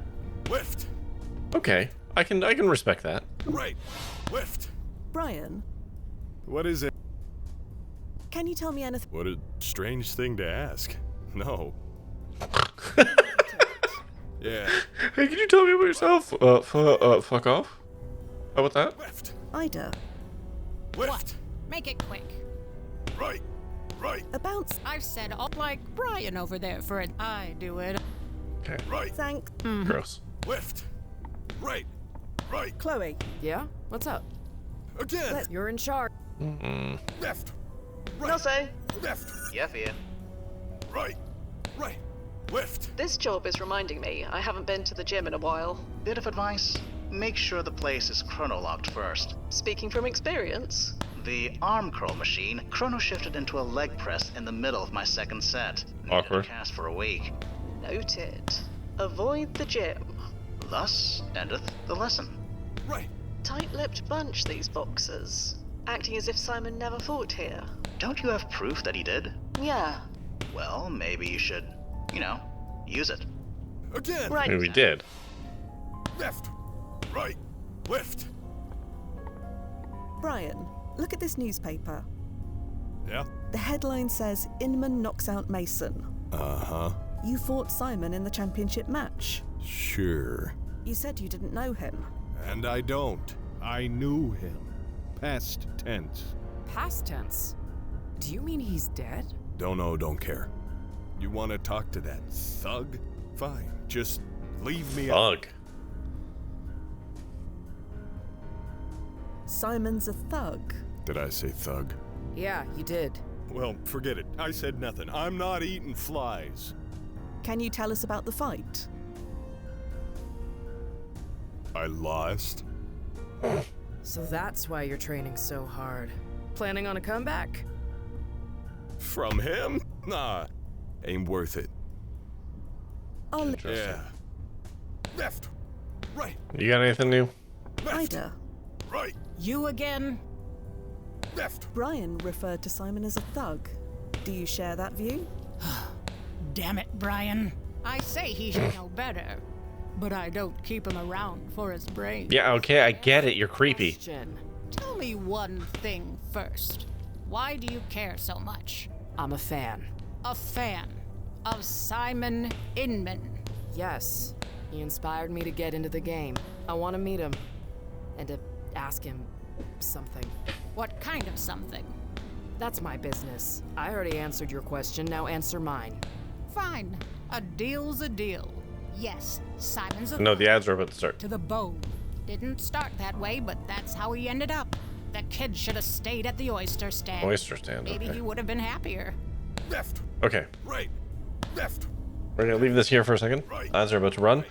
Left. Okay, I can respect that. Right. Left. Brian, What is it? can you tell me anything? What a strange thing to ask. No. Yeah. Hey, can you tell me about yourself? Fuck off. How about that? Left. Ida, What? Make it quick. Right. Right. about I've said all like Brian over there for it. I do it. Okay. Right. thank Gross. Left. Right. Right. Chloe. Yeah? What's up? Again. You're in charge. Left. No say. Left. Yeah, Fia. Right. Right. Left. This job is reminding me I haven't been to the gym in a while. Bit of advice: make sure the place is chronolocked first. Speaking from experience. The arm curl machine chrono shifted into a leg press in the middle of my second set. Needed Awkward. to cast for a week. Noted. Avoid the gym. Thus endeth the lesson. Right. Tight-lipped bunch, these boxers. Acting as if Simon never fought here. Don't you have proof that he did? Yeah. Well, maybe you should, use it. Again. Right. Maybe we did. Left. Right. Left. Brian, look at this newspaper. Yeah. The headline says Inman knocks out Mason. Uh-huh. You fought Simon in the championship match. Sure. You said you didn't know him. And I don't. I knew him. Past tense. Past tense? Do you mean he's dead? Don't know, don't care. You want to talk to that thug? Fine. Just leave me out. Thug. Simon's a thug. Did I say thug? Yeah, you did. Well, forget it. I said nothing. I'm not eating flies. Can you tell us about the fight? I lost. So that's why you're training so hard. Planning on a comeback? From him? Nah. Ain't worth it. I'll Yeah. Left. Right. You got anything new? Ida. Right. You again? Left. Brian referred to Simon as a thug. Do you share that view? Damn it, Brian. I say he should know better, but I don't keep him around for his brains. Yeah, okay, I get it. You're creepy. Tell me one thing first. Why do you care so much? I'm a fan. A fan of Simon Inman. Yes. He inspired me to get into the game. I want to meet him. And to ask him something. What kind of something? That's my business. I already answered your question, now answer mine. Fine. A deal's a deal. Yes, Simon's a No, the ads are about to start. to the bone. Didn't start that way, but that's how he ended up. The kid should have stayed at the oyster stand. Oyster stand, Maybe okay. he would have been happier. Left. Okay. Right. Left. We're gonna leave this here for a second. Ads are about to run.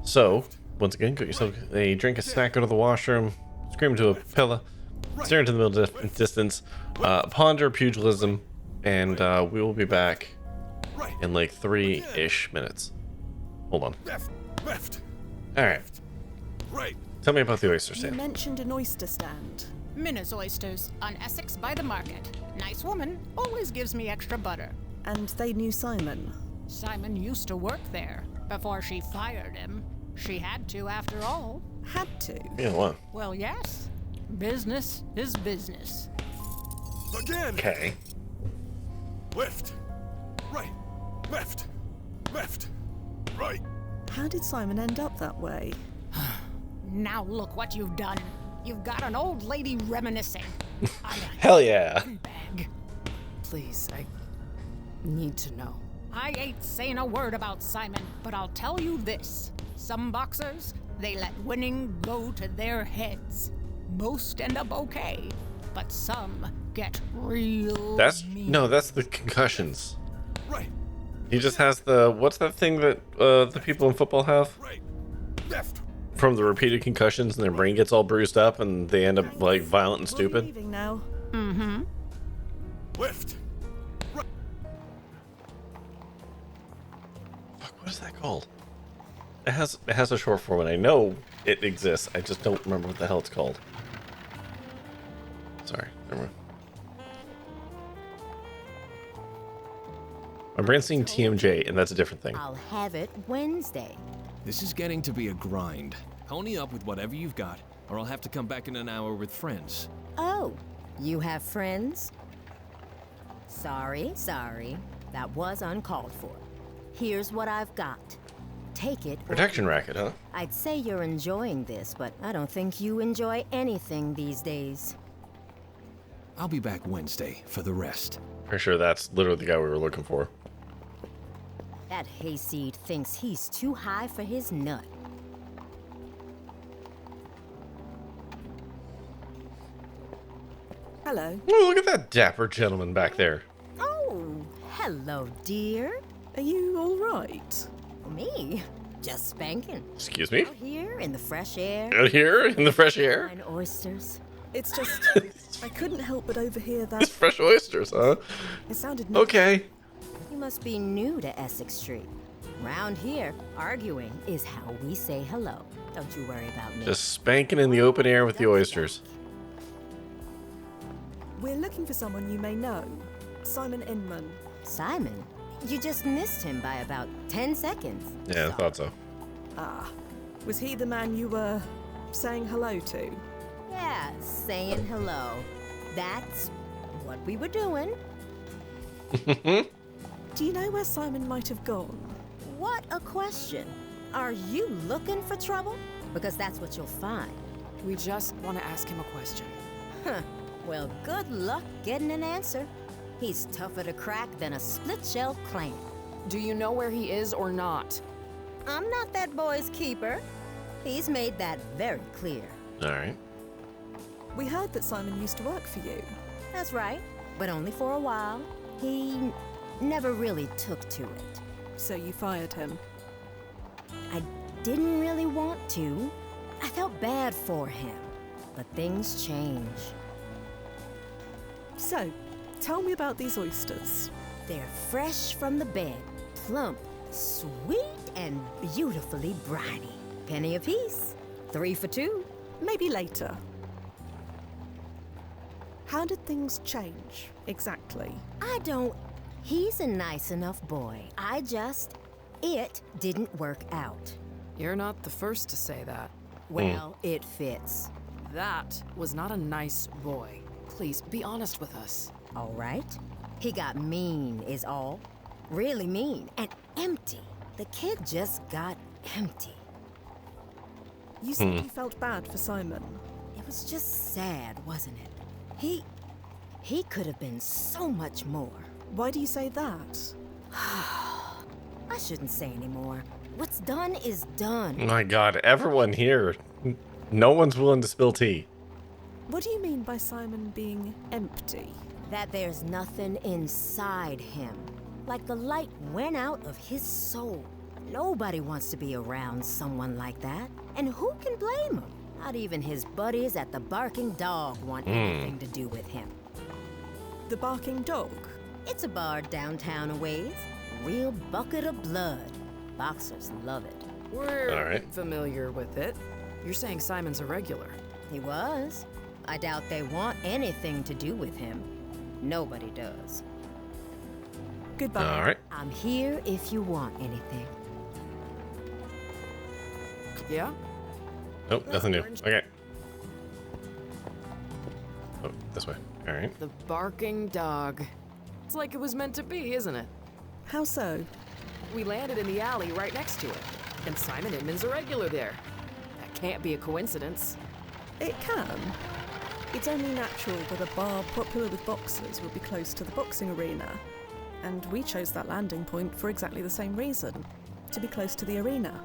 So, once again, get yourself a drink, a snack, go to the washroom, scream into a pillow, stare into the middle distance, ponder pugilism, and we will be back in like 3-ish minutes. Hold on. Left. Left. Alright. Right. Tell me about the oyster You stand. mentioned an oyster stand. Minna's Oysters on Essex by the market. Nice woman, always gives me extra butter. And they knew Simon. Simon used to work there before she fired him. She had to, after all. Had to? Yeah, what? Well, yes. Business is business. Again! Okay. Left. Right. Left. Left. Right. How did Simon end up that way? Now look what you've done. You've got an old lady reminiscing. Hell yeah. Bag. Please, I need to know. I ain't saying a word about Simon, but I'll tell you this. Some boxers, they let winning go to their heads. Most end up okay, but some get real mean. No, that's the concussions. Right. He just has the, what's that thing that the people in football have? Right. Left. From the repeated concussions, and their brain gets all bruised up, and they end up like violent and We're stupid. leaving now. Mm-hmm. Left. Right. Fuck, what is that called? It has a short form, and I know it exists. I just don't remember what the hell it's called. Sorry, never mind. My brain's saying TMJ, and that's a different thing. I'll have it Wednesday. This is getting to be a grind. Pony up with whatever you've got, or I'll have to come back in an hour with friends. Oh, you have friends? Sorry. That was uncalled for. Here's what I've got. Take it. Protection racket, huh? I'd say you're enjoying this, but I don't think you enjoy anything these days. I'll be back Wednesday for the rest. Pretty sure that's literally the guy we were looking for. That hayseed thinks he's too high for his nut. Hello. Oh, look at that dapper gentleman back there. Oh, hello, dear. Are you all right? Me? Just spanking. Excuse me? Out here in the fresh air. Out here in the fresh air? Fine oysters. It's just, I couldn't help but overhear that. It's fresh oysters, huh? It sounded nice. Okay. You must be new to Essex Street. Round here, arguing is how we say hello. Don't you worry about me. Just spanking in the open air with the oysters. We're looking for someone you may know. Simon Inman. Simon? You just missed him by about 10 seconds. Yeah, I thought so. Ah. Was he the man you were saying hello to? Yeah, saying hello. That's what we were doing. Do you know where Simon might have gone? What a question. Are you looking for trouble? Because that's what you'll find. We just want to ask him a question. Huh. Well, good luck getting an answer. He's tougher to crack than a split-shell clam. Do you know where he is or not? I'm not that boy's keeper. He's made that very clear. All right. We heard that Simon used to work for you. That's right, but only for a while. He never really took to it. So you fired him? I didn't really want to. I felt bad for him, but things change. So, tell me about these oysters. They're fresh from the bed, plump, sweet, and beautifully briny. Penny apiece. 3 for 2. Maybe later. How did things change, exactly? I don't... He's a nice enough boy. It didn't work out. You're not the first to say that. Well, it fits. That was not a nice boy. Please, be honest with us. All right. He got mean, is all. Really mean and empty. The kid just got empty. You said you felt bad for Simon. It was just sad, wasn't it? He could have been so much more. Why do you say that? I shouldn't say anymore. What's done is done. My God, everyone here. No one's willing to spill tea. What do you mean by Simon being empty? That there's nothing inside him. Like the light went out of his soul. Nobody wants to be around someone like that. And who can blame him? Not even his buddies at the Barking Dog want anything to do with him. The Barking Dog? It's a bar downtown a ways. Real bucket of blood. Boxers love it. We're familiar with it. You're saying Simon's a regular. He was. I doubt they want anything to do with him. Nobody does. Goodbye. All right. I'm here if you want anything. Yeah? Nope, nothing new. Okay. Oh, this way. All right. The barking dog. It's like it was meant to be, isn't it? How so? We landed in the alley right next to it, and Simon Inman's a regular there. That can't be a coincidence. It can. It's only natural that a bar popular with boxers would be close to the boxing arena. And we chose that landing point for exactly the same reason. To be close to the arena.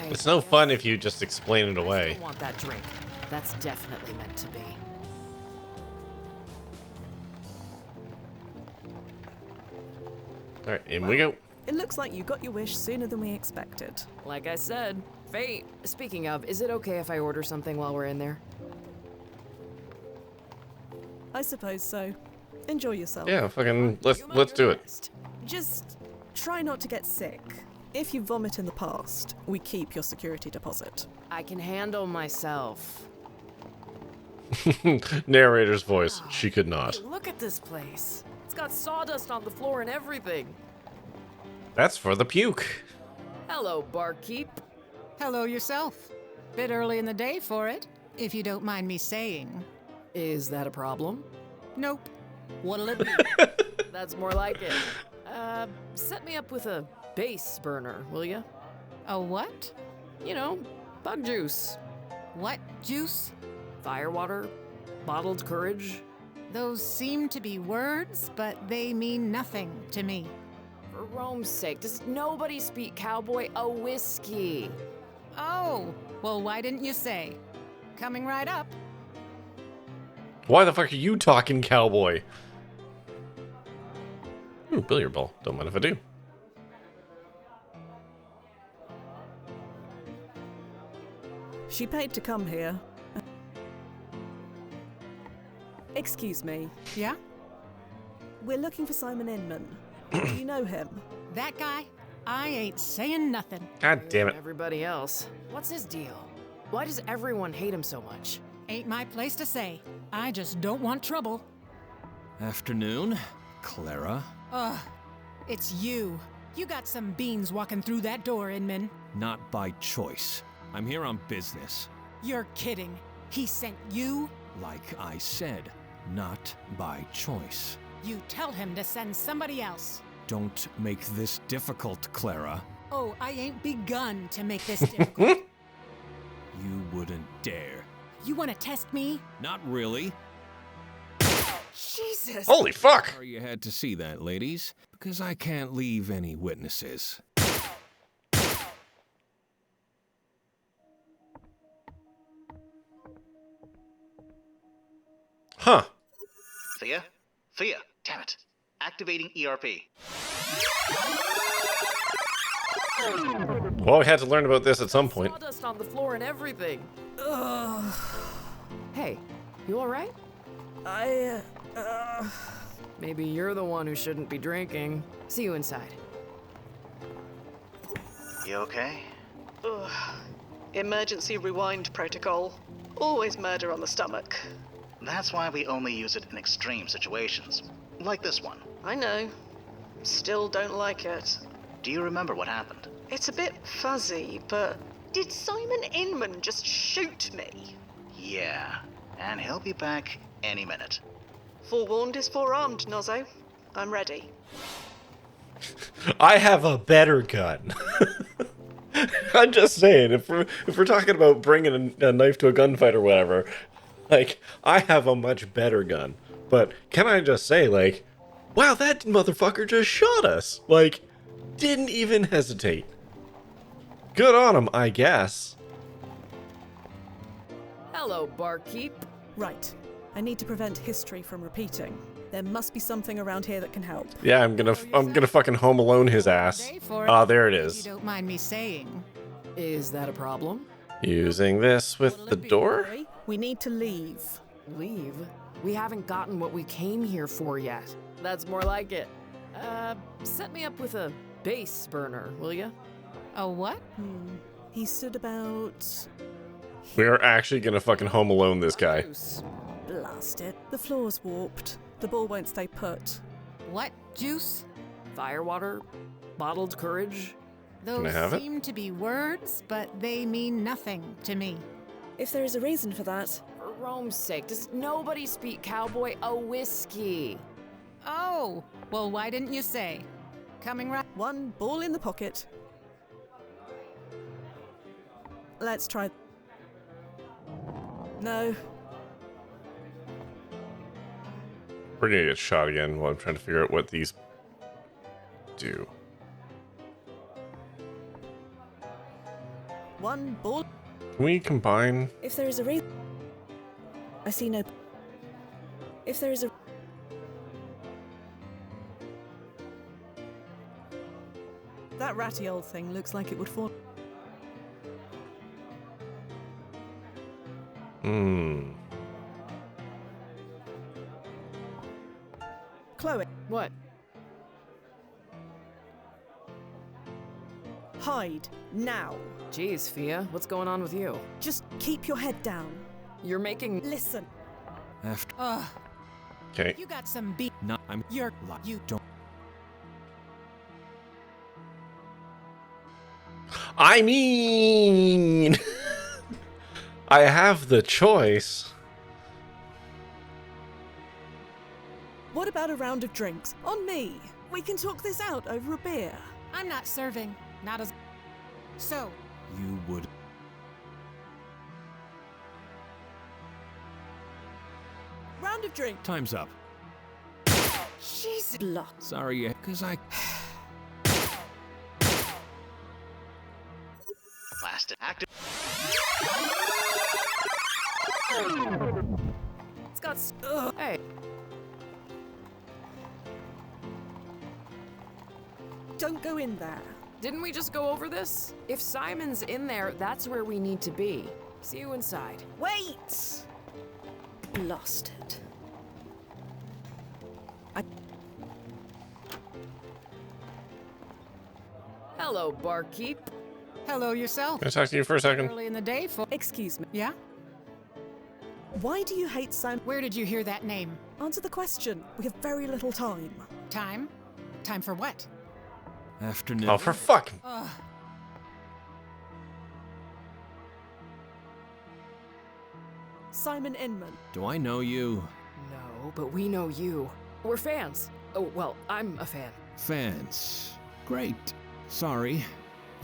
It's no fun if you just explain it away. I don't want that drink. That's definitely meant to be. All right, in we go. It looks like you got your wish sooner than we expected. Like I said, fate. Speaking of, is it okay if I order something while we're in there? I suppose so. Enjoy yourself. Yeah, fucking let's do it. Just try not to get sick. If you vomit in the past, we keep your security deposit. I can handle myself. Narrator's voice. She could not. Hey, look at this place. It's got sawdust on the floor and everything. That's for the puke. Hello, barkeep. Hello yourself. Bit early in the day for it, if you don't mind me saying. Is that a problem? Nope. What'll it be? That's more like it. Set me up with a base burner, will ya? A what? You know, bug juice. What juice? Firewater, bottled courage. Those seem to be words, but they mean nothing to me. For Rome's sake, does nobody speak cowboy? A whiskey. Oh, well, why didn't you say? Coming right up. Why the fuck are you talking cowboy? Ooh, billiard ball. Don't mind if I do. She paid to come here. Excuse me. Yeah? We're looking for Simon Inman. Do you know him? That guy? I ain't saying nothing. God damn it. Everybody else. What's his deal? Why does everyone hate him so much? Ain't my place to say. I just don't want trouble. Afternoon, Clara. Ugh, it's you. You got some beans walking through that door, Inman. Not by choice. I'm here on business. You're kidding. He sent you? Like I said, not by choice. You tell him to send somebody else. Don't make this difficult, Clara. Oh, I ain't begun to make this difficult. You wouldn't dare. You want to test me? Not really. Jesus! Holy fuck! Sorry you had to see that, ladies, because I can't leave any witnesses. Huh. Fia? Fia, damn it. Activating ERP. Well, we had to learn about this at some point. Sawdust on the floor and everything. Ugh. Hey, you alright? Maybe you're the one who shouldn't be drinking. See you inside. You okay? Ugh. Emergency rewind protocol. Always murder on the stomach. That's why we only use it in extreme situations. Like this one. I know. Still don't like it. Do you remember what happened? It's a bit fuzzy, but did Simon Inman just shoot me? Yeah. And he'll be back any minute. Forewarned is forearmed, Nozzo. I'm ready. I have a better gun. I'm just saying, if we're talking about bringing a knife to a gunfight or whatever, like, I have a much better gun. But can I just say, like, wow, that motherfucker just shot us. Like, didn't even hesitate. Good on him, I guess. Hello, barkeep. Right. I need to prevent history from repeating. There must be something around here that can help. Yeah, I'm gonna fucking Home Alone his ass. Ah, there it is. You don't mind me saying. Is that a problem? Using this with the door? We need to leave. Leave? We haven't gotten what we came here for yet. That's more like it. Set me up with a base burner, will ya? A what? He stood about... We're actually gonna fucking Home Alone this guy. Blast it. The floor's warped. The ball won't stay put. What juice? Firewater, bottled courage. Can I have it? seem to be words, but they mean nothing to me. If there is a reason for that. For Rome's sake, does nobody speak cowboy a whiskey? Oh, well, why didn't you say? Coming right. One ball in the pocket. Let's try. No. We're gonna get shot again while I'm trying to figure out what these do. One ball. Can we combine? If there is a reason. I see no. If there is a. That ratty old thing looks like it would fall. Chloe. What? Hide now. Jeez, Fia, what's going on with you? Just keep your head down. You're making. Listen. After. Okay. You got some beat. No, I'm. You're. You don't. I mean, I have the choice. What about a round of drinks? On me. We can talk this out over a beer. I'm not serving. Not as. So. You would. Round of drink. Time's up. She's blocked. Sorry, because I. Blasted. Active. It's got. Hey. Don't go in there. Didn't we just go over this? If Simon's in there, that's where we need to be. See you inside. Wait! Lost it. Hello, barkeep. Hello yourself. Can I talk to you for a second? Early in the day for. Excuse me. Yeah? Why do you hate Simon? Where did you hear that name? Answer the question. We have very little time. Time? Time for what? Afternoon. Oh, for fucking. Simon Inman. Do I know you? No, but we know you. We're fans. Oh, well, I'm a fan. Fans. Great. Sorry,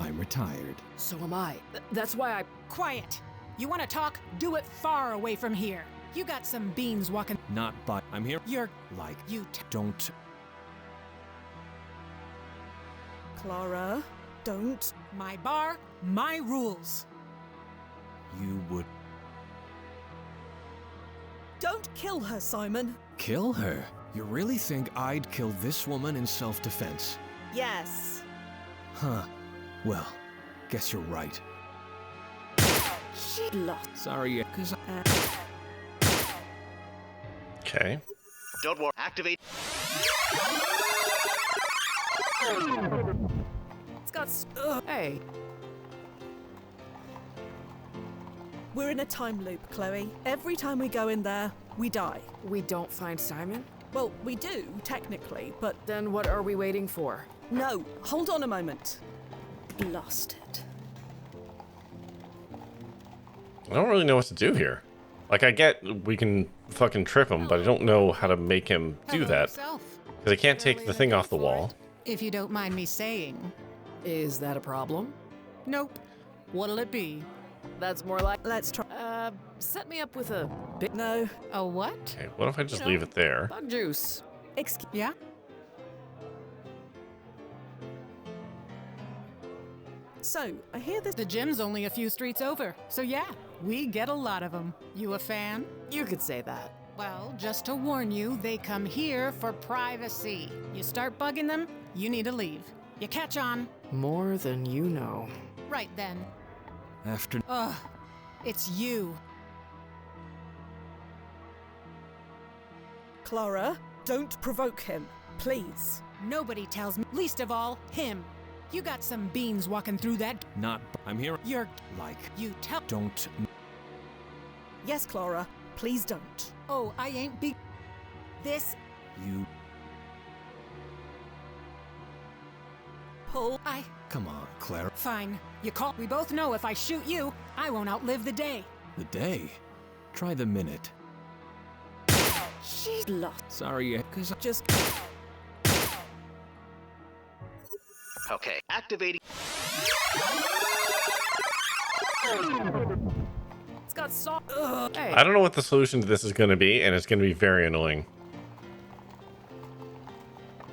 I'm retired. So am I. That's why I. Quiet. You want to talk? Do it far away from here. You got some beans walking. Not but I'm here. You're. Like. You. Don't. Clara, don't. My bar, my rules. You would. Don't kill her, Simon. Kill her? You really think I'd kill this woman in self-defense? Yes. Huh. Well, guess you're right. She lost. Sorry, cause Okay. Don't worry. Activate. It's got. Hey. We're in a time loop, Chloe. Every time we go in there, we die. We don't find Simon? Well, we do, technically, but... Then what are we waiting for? No, hold on a moment. Lost it. I don't really know what to do here. Like, I get we can fucking trip him, but I don't know how to make him do that. Because I can't take the thing off the wall. If you don't mind me saying. Is that a problem? Nope. What'll it be? That's more like. Let's try. Set me up with a bit. No. A what? Okay, what if I just leave it there? Bug juice. Excuse. Yeah? So, I hear this. The gym's only a few streets over. So yeah, we get a lot of them. You a fan? You could say that. Well, just to warn you, they come here for privacy. You start bugging them, you need to leave. You catch on? More than you know. Right then. After. Ugh, it's you. Clara, don't provoke him, please. Nobody tells me, least of all, him. You got some beans walking through that. Not. I'm here. You're. Like. You tell. Don't. Yes, Clara, please don't. Oh, I ain't be. This. You. Pull. I Come on, Clara. Fine. You call. We both know if I shoot you, I won't outlive the day. The day? Try the minute. She's lost. Sorry, cause Just. Okay, activating. It's got soft. Hey. I don't know what the solution to this is going to be, and it's going to be very annoying.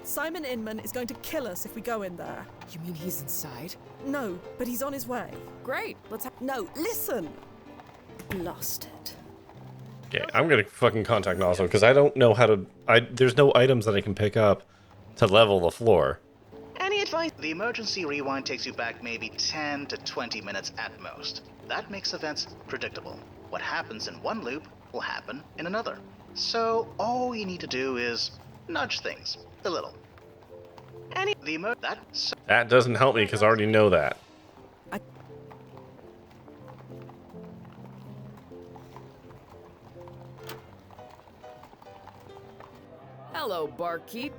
Simon Inman is going to kill us if we go in there. You mean he's inside? No, but he's on his way. Great. Let's have. No, listen. Blasted. Okay, I'm going to fucking contact Nozzle because I don't know how to... There's no items that I can pick up to level the floor. Any advice? The emergency rewind takes you back maybe 10 to 20 minutes at most. That makes events predictable. What happens in one loop will happen in another. So all you need to do is nudge things a little. That doesn't help me because I already know that. Hello, barkeep.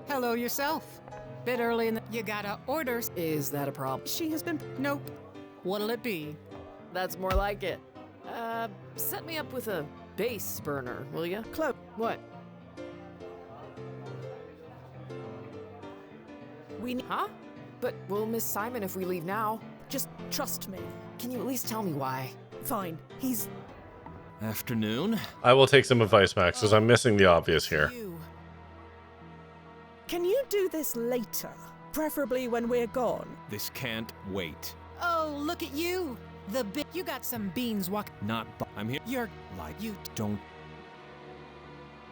Hello yourself. Bit early in the. You gotta orders. Is that a problem? She has been. Nope. What'll it be? That's more like it. Set me up with a base burner, will ya? Chloe. What? Huh? But we'll miss Simon if we leave now. Just trust me. Can you at least tell me why? Fine. He's. Afternoon. I will take some advice, Max, because I'm missing the obvious here. Can you do this later? Preferably when we're gone. This can't wait. Oh, look at you. The bit. You got some beans walk. Not. I'm here. You're. Like. You. Don't.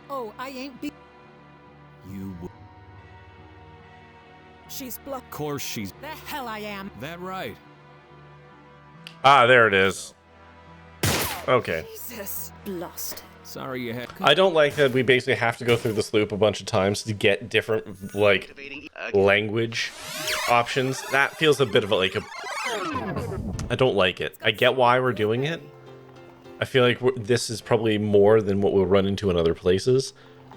Oh, I ain't be. You. She's bluff. Of course she's. The hell I am. That right. Ah, there it is. Okay. Jesus. Blasted. Sorry you had. I don't like that we basically have to go through this loop a bunch of times to get different, like, language options. That feels a bit of a, I don't like it. I get why we're doing it. I feel like this is probably more than what we'll run into in other places,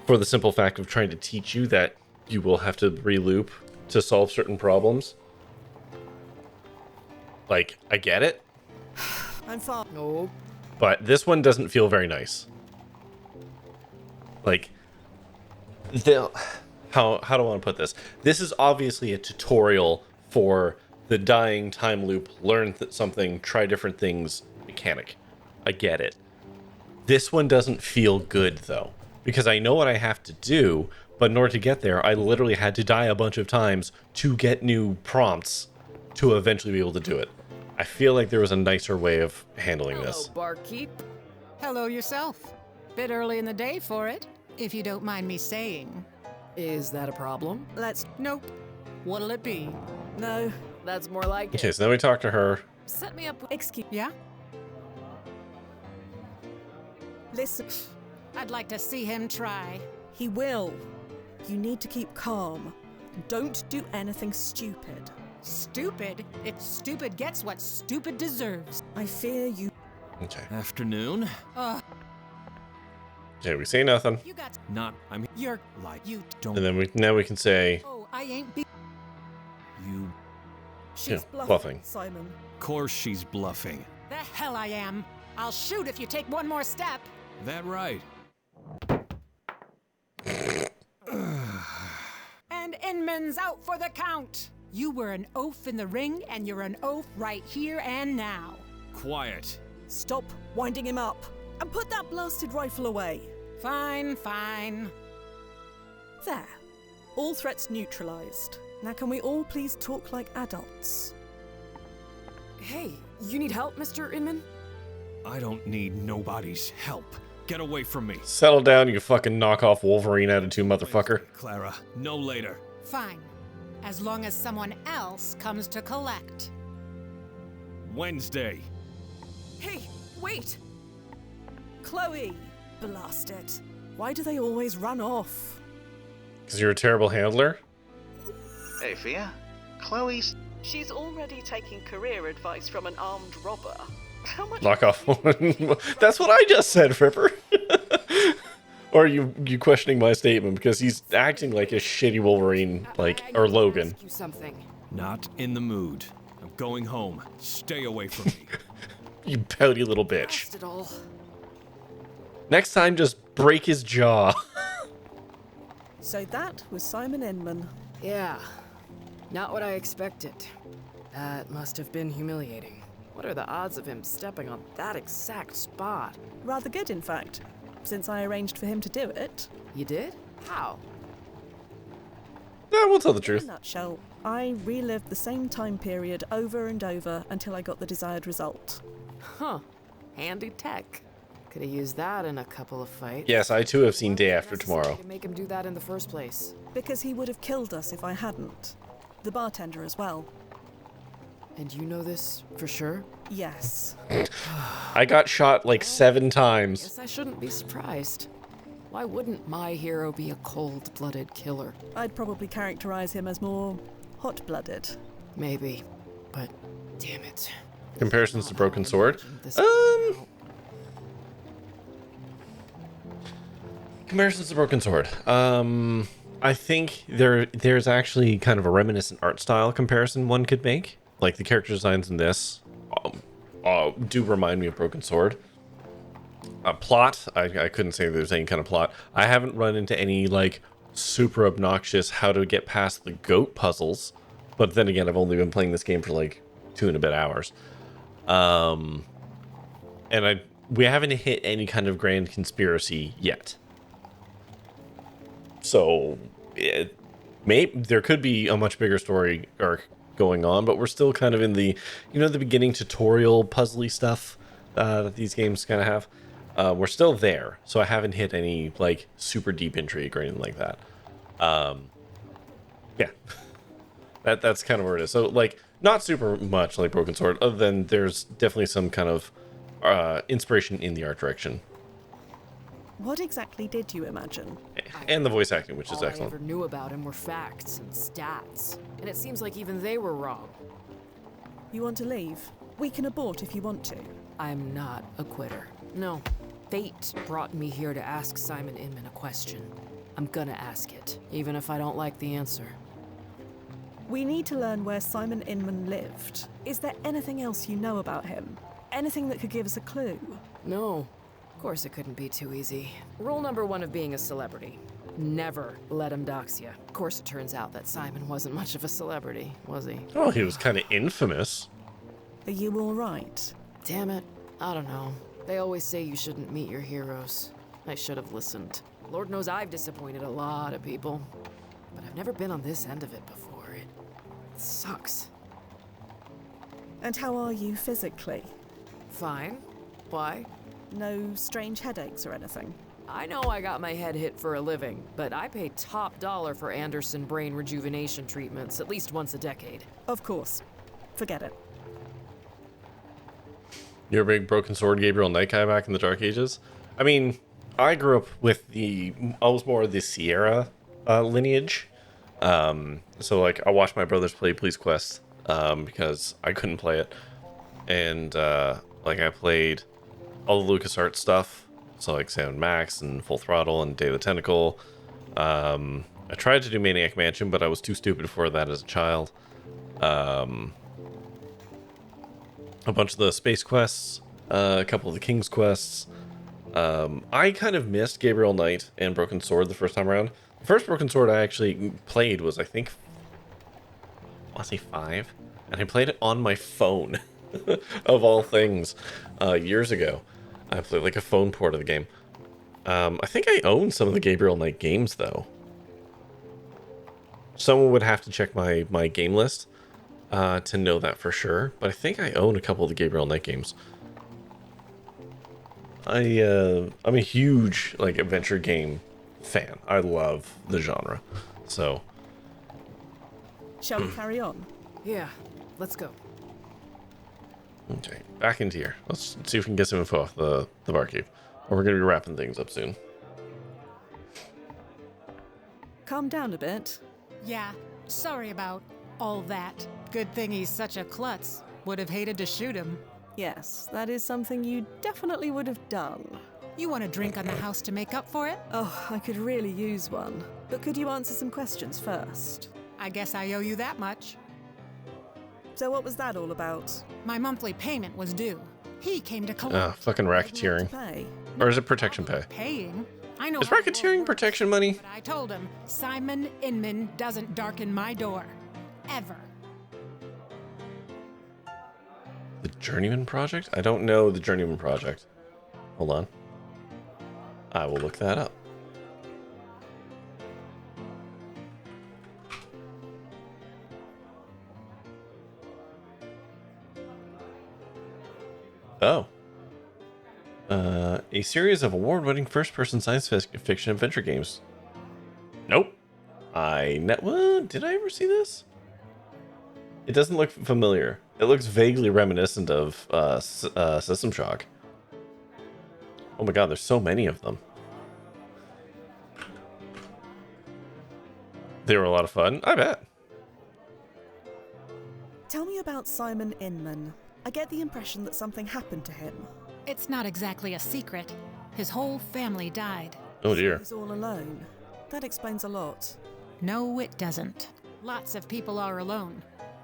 for the simple fact of trying to teach you that you will have to re-loop to solve certain problems. Like, I get it. I'm fine. No. But this one doesn't feel very nice. Like, how do I want to put this? This is obviously a tutorial for the dying time loop, learn something, try different things mechanic. I get it. This one doesn't feel good, though, because I know what I have to do, but in order to get there, I literally had to die a bunch of times to get new prompts to eventually be able to do it. I feel like there was a nicer way of handling this. Hello, barkeep. Hello yourself. Bit early in the day for it, if you don't mind me saying. Is that a problem? Let's. Nope. What'll it be? No. That's more like it. Okay, so then we talk to her. Set me up with. Excuse. Yeah? Listen. I'd like to see him try. He will. You need to keep calm. Don't do anything stupid. Stupid? If stupid gets what stupid deserves. I fear you. Okay. Afternoon. Okay, we say nothing. You got. Not. I'm. You're. Like. You. Don't. And then now we can say. Oh, I ain't be. You. She's bluffing. Simon. Of course she's bluffing. The hell I am. I'll shoot if you take one more step. That right. And Inman's out for the count. You were an oaf in the ring, and you're an oaf right here and now. Quiet. Stop winding him up. And put that blasted rifle away. Fine, fine. There. All threats neutralized. Now can we all please talk like adults? Hey, you need help, Mr. Inman? I don't need nobody's help. Get away from me. Settle down, you fucking knockoff Wolverine attitude motherfucker. Clara, no later. Fine. As long as someone else comes to collect. Wednesday. Hey, wait! Chloe! Blast it. Why do they always run off? Because you're a terrible handler? Hey, Fia. Chloe's. She's already taking career advice from an armed robber. How much? Knock off. That's what I just said, Ripper. Or you questioning my statement because he's acting like a shitty Wolverine, like, or Logan. Ask you something. Not in the mood. I'm going home. Stay away from me. You pouty little bitch. It all. Next time, just break his jaw. So that was Simon Inman. Yeah, not what I expected. That must have been humiliating. What are the odds of him stepping on that exact spot? Rather good, in fact, since I arranged for him to do it. You did? How? Yeah, we'll tell the In truth. a nutshell, I relived the same time period over and over until I got the desired result. Huh. Handy tech. Could have used that in a couple of fights. Yes, I too have seen Day After Tomorrow. To make him do that in the first place. Because he would have killed us if I hadn't. The bartender as well. And you know this for sure? Yes. I got shot like 7 times. Guess I shouldn't be surprised. Why wouldn't my hero be a cold-blooded killer? I'd probably characterize him as more hot-blooded. Maybe, but damn it. Comparisons to Broken Sword? Comparisons to Broken Sword. I think there's actually kind of a reminiscent art style comparison one could make. Like the character designs in this do remind me of Broken Sword. Plot, I couldn't say there's any kind of plot. I haven't run into any like super obnoxious how to get past the goat puzzles. But then again, I've only been playing this game for like 2 and a bit hours. And we haven't hit any kind of grand conspiracy yet. So there could be a much bigger story arc going on, but we're still kind of in the, the beginning tutorial puzzly stuff that these games kind of have. We're still there, so I haven't hit any like super deep intrigue or anything like that. Yeah, that's kind of where it is. So like not super much like Broken Sword, other than there's definitely some kind of inspiration in the art direction. What exactly did you imagine? And the voice acting, which is All excellent. I ever knew about him were facts and stats, and it seems like even they were wrong. You want to leave? We can abort if you want to. I'm not a quitter. No. Fate brought me here to ask Simon Inman a question. I'm gonna ask it, even if I don't like the answer. We need to learn where Simon Inman lived. Is there anything else you know about him? Anything that could give us a clue? No. Of course it couldn't be too easy. Rule number 1 of being a celebrity. Never let him dox you. Of course it turns out that Simon wasn't much of a celebrity, was he? Oh, he was kind of infamous. Are you all right? Damn it. I don't know. They always say you shouldn't meet your heroes. I should have listened. Lord knows I've disappointed a lot of people. But I've never been on this end of it before. It sucks. And how are you physically? Fine. Why? No strange headaches or anything? I know I got my head hit for a living, but I pay top dollar for Anderson brain rejuvenation treatments at least once a decade. Of course. Forget it. You're a big Broken Sword Gabriel Knight guy back in the Dark Ages? I mean, I grew up with I was more of the Sierra lineage. So like I watched my brothers play Police Quest because I couldn't play it. And like I played all the LucasArts stuff. So like Sam Max and Full Throttle and Day of the Tentacle. I tried to do Maniac Mansion, but I was too stupid for that as a child. A bunch of the Space Quests, a couple of the King's Quests. I kind of missed Gabriel Knight and Broken Sword the first time around. The first Broken Sword I actually played was, I think, I want to say 5. And I played it on my phone, of all things, years ago. I played like a phone port of the game. I think I own some of the Gabriel Knight games, though. Someone would have to check my game list to know that for sure. But I think I own a couple of the Gabriel Knight games. I'm a huge like adventure game fan. I love the genre. So shall we carry on? Yeah, let's go. Okay, back into here. Let's see if we can get some info off the barkeep. Or we're gonna be wrapping things up soon. Calm down a bit. Yeah, sorry about all that. Good thing he's such a klutz. Would have hated to shoot him. Yes, that is something you definitely would have done. You want a drink on the house to make up for it? Oh, I could really use one. But could you answer some questions first? I guess I owe you that much. So what was that all about? My monthly payment was due. He came to collect. Fucking racketeering. Pay. Or is it protection pay? Paying? I know Is how the world racketeering works, protection money? But I told him, Simon Inman doesn't darken my door. Ever. The Journeyman Project? I don't know the Journeyman Project. Hold on. I will look that up. Oh. A series of award-winning first-person science fiction adventure games. Nope. Did I ever see this? It doesn't look familiar. It looks vaguely reminiscent of System Shock. Oh my god, there's so many of them. They were a lot of fun, I bet. Tell me about Simon Inman. I get the impression that something happened to him. It's not exactly a secret. His whole family died. Oh dear. He's all alone. That explains a lot. No, it doesn't. Lots of people are alone.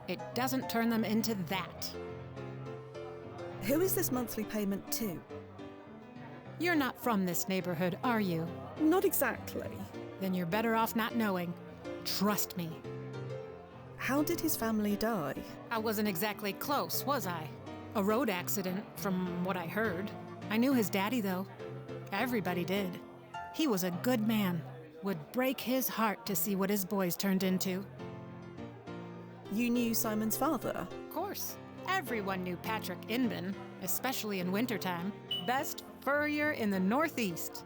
It doesn't turn them into that. Who is this monthly payment to? You're not from this neighborhood, are you? Not exactly. Then you're better off not knowing. Trust me. How did his family die? I wasn't exactly close, was I? A road accident, from what I heard. I knew his daddy, though. Everybody did. He was a good man. Would break his heart to see what his boys turned into. You knew Simon's father? Of course. Everyone knew Patrick Inman, especially in wintertime. Best furrier in the Northeast.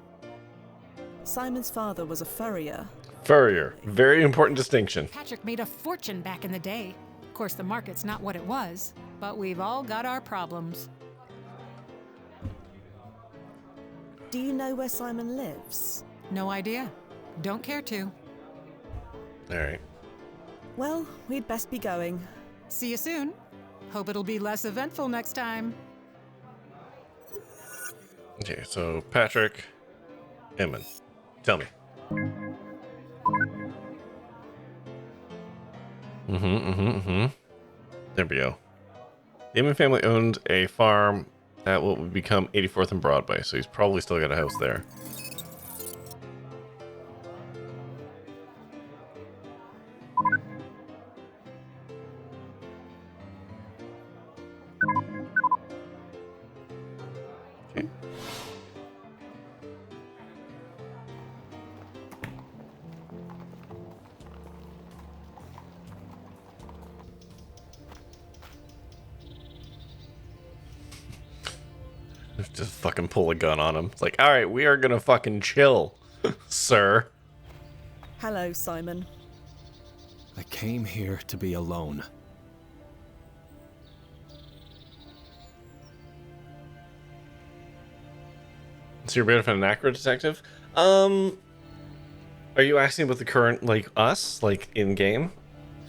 Simon's father was a furrier. Furrier. Very important distinction. Patrick made a fortune back in the day. Of course, the market's not what it was, but we've all got our problems. Do you know where Simon lives? No idea. Don't care to. Alright. Well, we'd best be going. See you soon. Hope it'll be less eventful next time. Okay, so Patrick Inman. Tell me. There we go. The Inman family owned a farm at what would become 84th and Broadway, so he's probably still got a house there. Okay. Just fucking pull a gun on him. It's like, alright, we are gonna fucking chill, sir. Hello, Simon. I came here to be alone. So you're a bit of an anachro detective? Are you asking about the current, like, us? Like, in-game?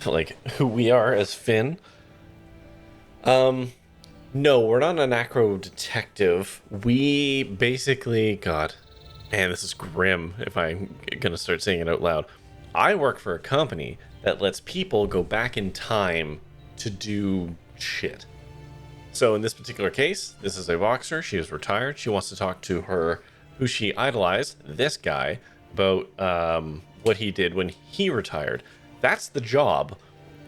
Like, who we are as Finn? No, we're not an anachro detective. We basically... God. Man, this is grim if I'm gonna start saying it out loud. I work for a company that lets people go back in time to do shit. So in this particular case, this is a Voxer. She is retired. She wants to talk to her, who she idolized, this guy, about what he did when he retired. That's the job.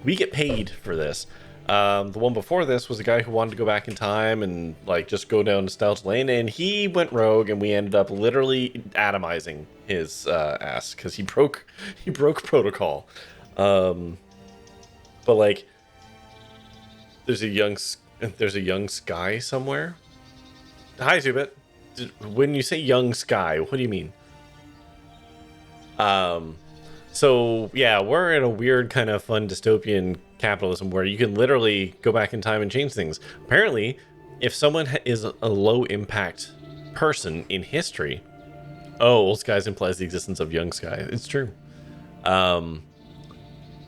We get paid for this. The one before this was a guy who wanted to go back in time and like just go down nostalgia lane, and he went rogue, and we ended up literally atomizing his ass because he broke protocol. But like, there's a young Sky somewhere. Hi, Zubit. When you say young Sky, what do you mean? So yeah, we're in a weird kind of fun dystopian capitalism where you can literally go back in time and change things. Apparently, if someone is a low impact person in history, old skies implies the existence of young Sky. It's true.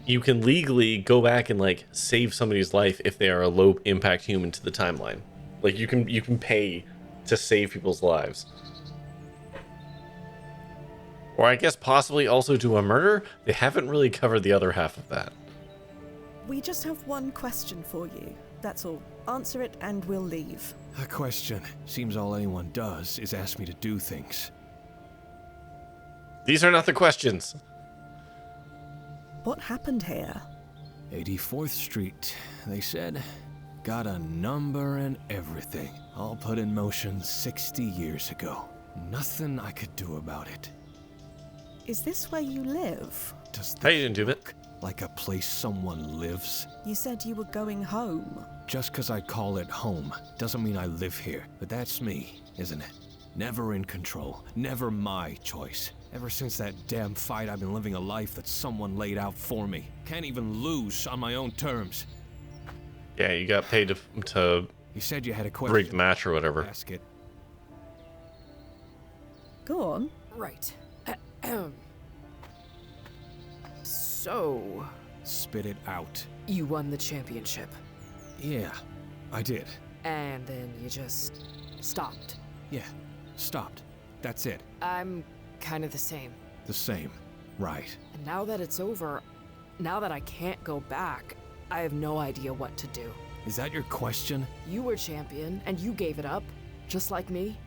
You can legally go back and like save somebody's life if they are a low impact human to the timeline. Like you can pay to save people's lives. Or I guess possibly also do a murder. They haven't really covered the other half of that. We just have one question for you. That's all. Answer it and we'll leave. A question. Seems all anyone does is ask me to do things. These are not the questions. What happened here? 84th Street, they said. Got a number and everything. All put in motion 60 years ago. Nothing I could do about it. Is this where you live? Does Hey, you didn't do that. Like a place someone lives? You said you were going home. Just 'cause I call it home doesn't mean I live here. But that's me, isn't it? Never in control. Never my choice. Ever since that damn fight, I've been living a life that someone laid out for me. Can't even lose on my own terms. Yeah, you got paid to You said you had a question. rig the match or whatever. Ask it. Go on. Right. So, Spit it out. you won the championship, Yeah, I did. and then you just stopped. Yeah, stopped. That's it. I'm kind of the same. The same. Right. And now that it's over, now that I can't go back, I have no idea what to do. Is that your question? You were champion, and you gave it up, just like me.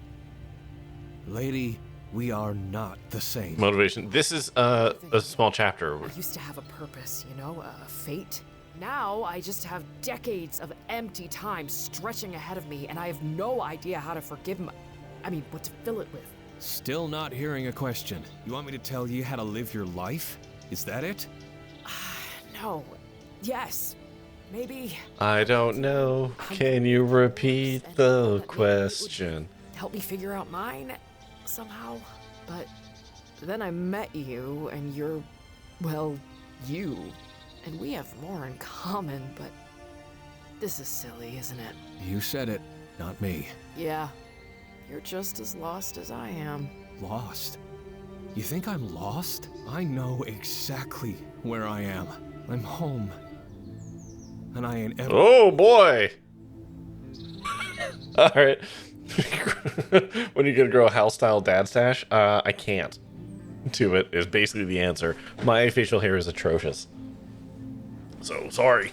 Lady, we are not the same. Motivation. This is a small chapter. I used to have a purpose, you know, a fate. Now I just have decades of empty time stretching ahead of me, and I have no idea how to forgive what to fill it with. Still not hearing a question. You want me to tell you how to live your life? Is that it? No. Yes. Maybe. I don't know. Can you repeat the question? Help me figure out mine somehow. But then I met you, and you're, well, you. And we have more in common, but this is silly, isn't it? You said it, not me. Yeah. You're just as lost as I am. Lost? You think I'm lost? I know exactly where I am. I'm home. And I ain't ever... Oh, boy! Alright. When you gonna grow a house-style dad stash? I can't. To it is basically the answer. My facial hair is atrocious. So, sorry.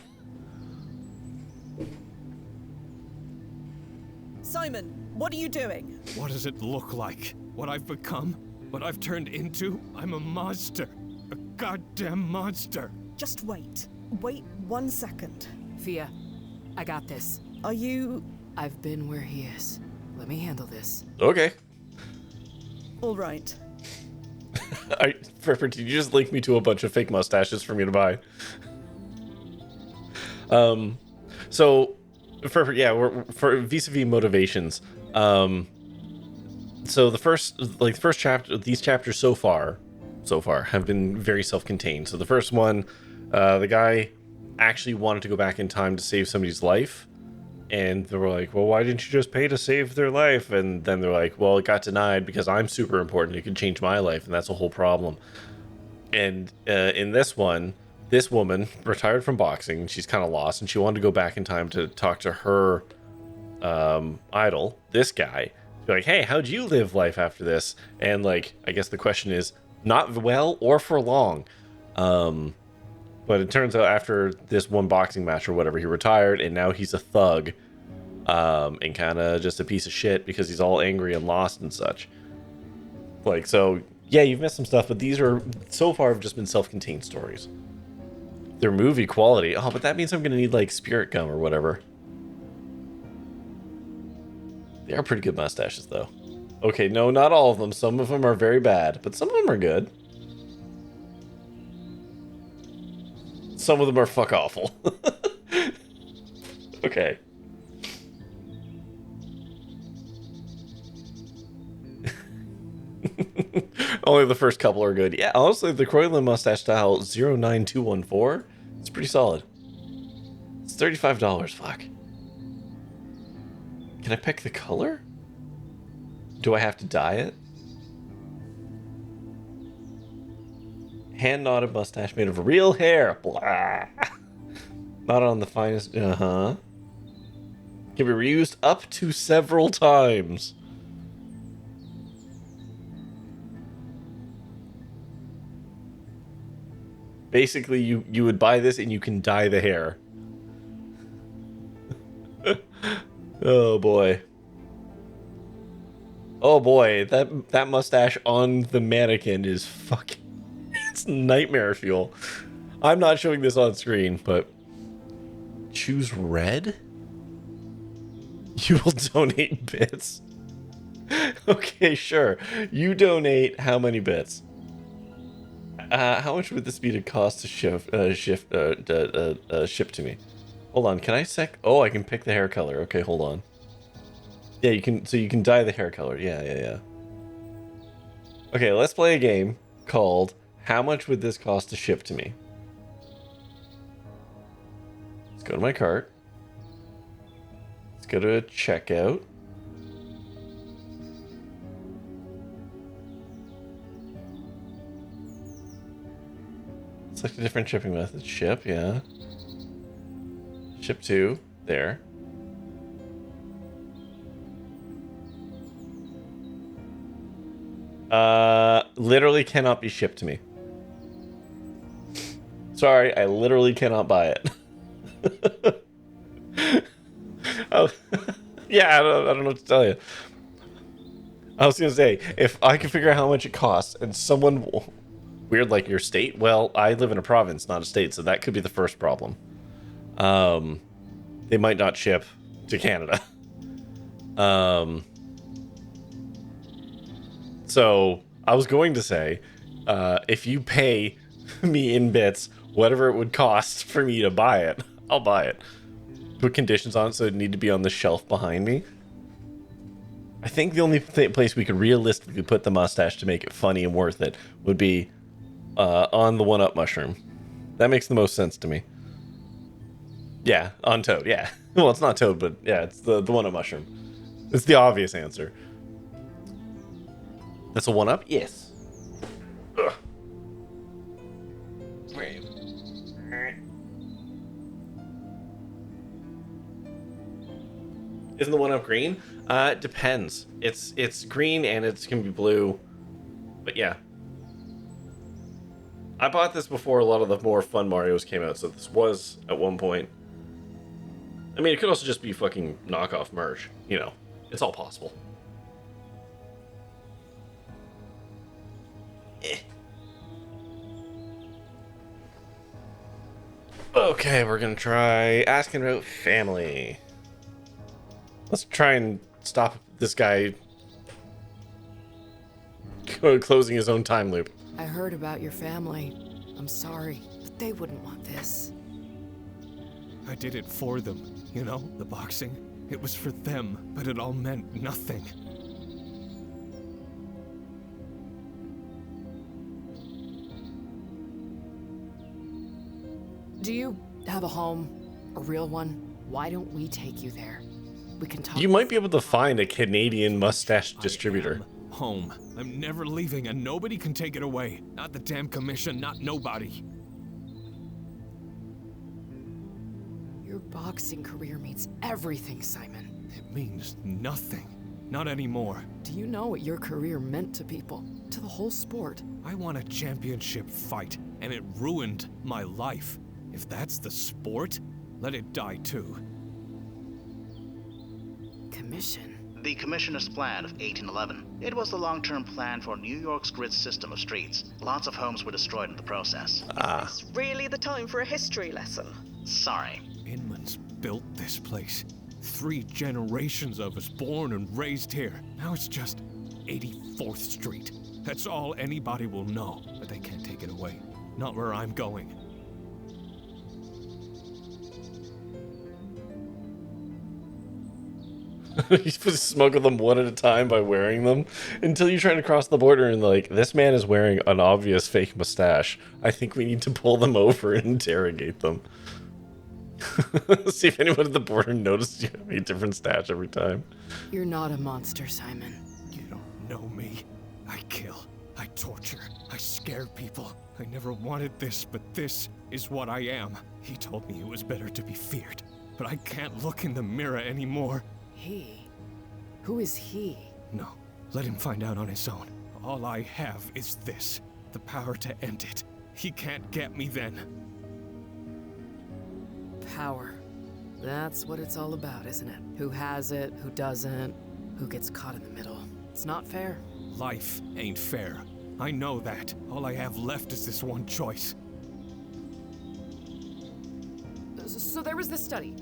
Simon, what are you doing? What does it look like? What I've become? What I've turned into? I'm a monster. A goddamn monster. Just wait. Wait 1 second. Fia, I got this. Are you... I've been where he is. Let me handle this. Okay. All right. Did you just link me to a bunch of fake mustaches for me to buy? So, for vis-a-vis motivations. So the first chapter, these chapters so far have been very self-contained. So the first one, the guy actually wanted to go back in time to save somebody's life, and they were like, well, why didn't you just pay to save their life? And then they're like, well, it got denied because I'm super important. It could change my life, and that's a whole problem. And in this one, this woman retired from boxing. She's kind of lost, and she wanted to go back in time to talk to her idol, this guy. Be like, hey, how'd you live life after this? And like, I guess the question is not well or for long. But it turns out after this one boxing match or whatever, he retired, and now he's a thug, and kind of just a piece of shit because he's all angry and lost and such. Like, so yeah, you've missed some stuff, but these are so far have just been self-contained stories. They're movie quality. Oh, but that means I'm gonna need like spirit gum or whatever. They are pretty good mustaches, though. Okay, no, not all of them. Some of them are very bad, but some of them are good. Some of them are fuck awful. Okay. Only the first couple are good. Yeah, honestly, the Croyland mustache style 09214, it's pretty solid. It's $35, fuck. Can I pick the color? Do I have to dye it? Hand-knotted mustache made of real hair. Blah. Not on the finest. Can be reused up to several times. Basically, you would buy this and you can dye the hair. Oh boy. Oh boy, that mustache on the mannequin is fucking... It's nightmare fuel. I'm not showing this on screen, but... Choose red? You will donate bits. Okay, sure. You donate how many bits? How much would this be to cost to ship to me? Hold on, can I Oh, I can pick the hair color. Okay, hold on. Yeah, you can. So you can dye the hair color. Yeah. Okay, let's play a game called How much would this cost to ship to me? Let's go to my cart. Let's go to checkout. Select a different shipping method. Ship, yeah. Ship to. There. Literally cannot be shipped to me. Sorry, I literally cannot buy it. Oh, yeah, I don't know what to tell you. I was gonna say, if I could figure out how much it costs, and someone weird like your state, well, I live in a province, not a state, so that could be the first problem. They might not ship to Canada. So I was going to say, if you pay me in bits, whatever it would cost for me to buy it, I'll buy it. Put conditions on it, so it'd need to be on the shelf behind me. I think the only place we could realistically put the mustache to make it funny and worth it would be on the 1-Up mushroom. That makes the most sense to me. Yeah, on Toad, yeah. Well, it's not Toad, but yeah, it's the 1-Up mushroom. It's the obvious answer. That's a 1-Up? Yes. Ugh. Isn't the 1-Up green? It depends. It's green and it can be blue. But yeah. I bought this before a lot of the more fun Marios came out, so this was at one point. I mean, it could also just be fucking knockoff merch. You know, it's all possible. Okay, we're gonna try asking about family. Let's try and stop this guy closing his own time loop. I heard about your family. I'm sorry, but they wouldn't want this. I did it for them, you know, the boxing. It was for them, but it all meant nothing. Do you have a home? A real one? Why don't we take you there? We can talk. You might be able to find a Canadian mustache distributor. Home. I'm never leaving, and nobody can take it away. Not the damn commission, not nobody. Your boxing career means everything, Simon. It means nothing. Not anymore. Do you know what your career meant to people? To the whole sport? I won a championship fight, and it ruined my life. If that's the sport, let it die too. Commission? The Commissioner's Plan of 1811. It was the long-term plan for New York's grid system of streets. Lots of homes were destroyed in the process. It's really the time for a history lesson. Sorry. Inman's built this place. 3 generations of us born and raised here. Now it's just 84th Street. That's all anybody will know, but they can't take it away. Not where I'm going. You're supposed to smuggle them one at a time by wearing them until you're trying to cross the border and like, this man is wearing an obvious fake mustache. I think we need to pull them over and interrogate them. See if anyone at the border noticed you have a different stash every time. You're not a monster, Simon. You don't know me. I kill. I torture. I scare people. I never wanted this, but this is what I am. He told me it was better to be feared, but I can't look in the mirror anymore. He? Who is he? No, let him find out on his own. All I have is this. The power to end it. He can't get me then. Power. That's what it's all about, isn't it? Who has it, who doesn't, who gets caught in the middle. It's not fair. Life ain't fair. I know that. All I have left is this one choice. So there was this study.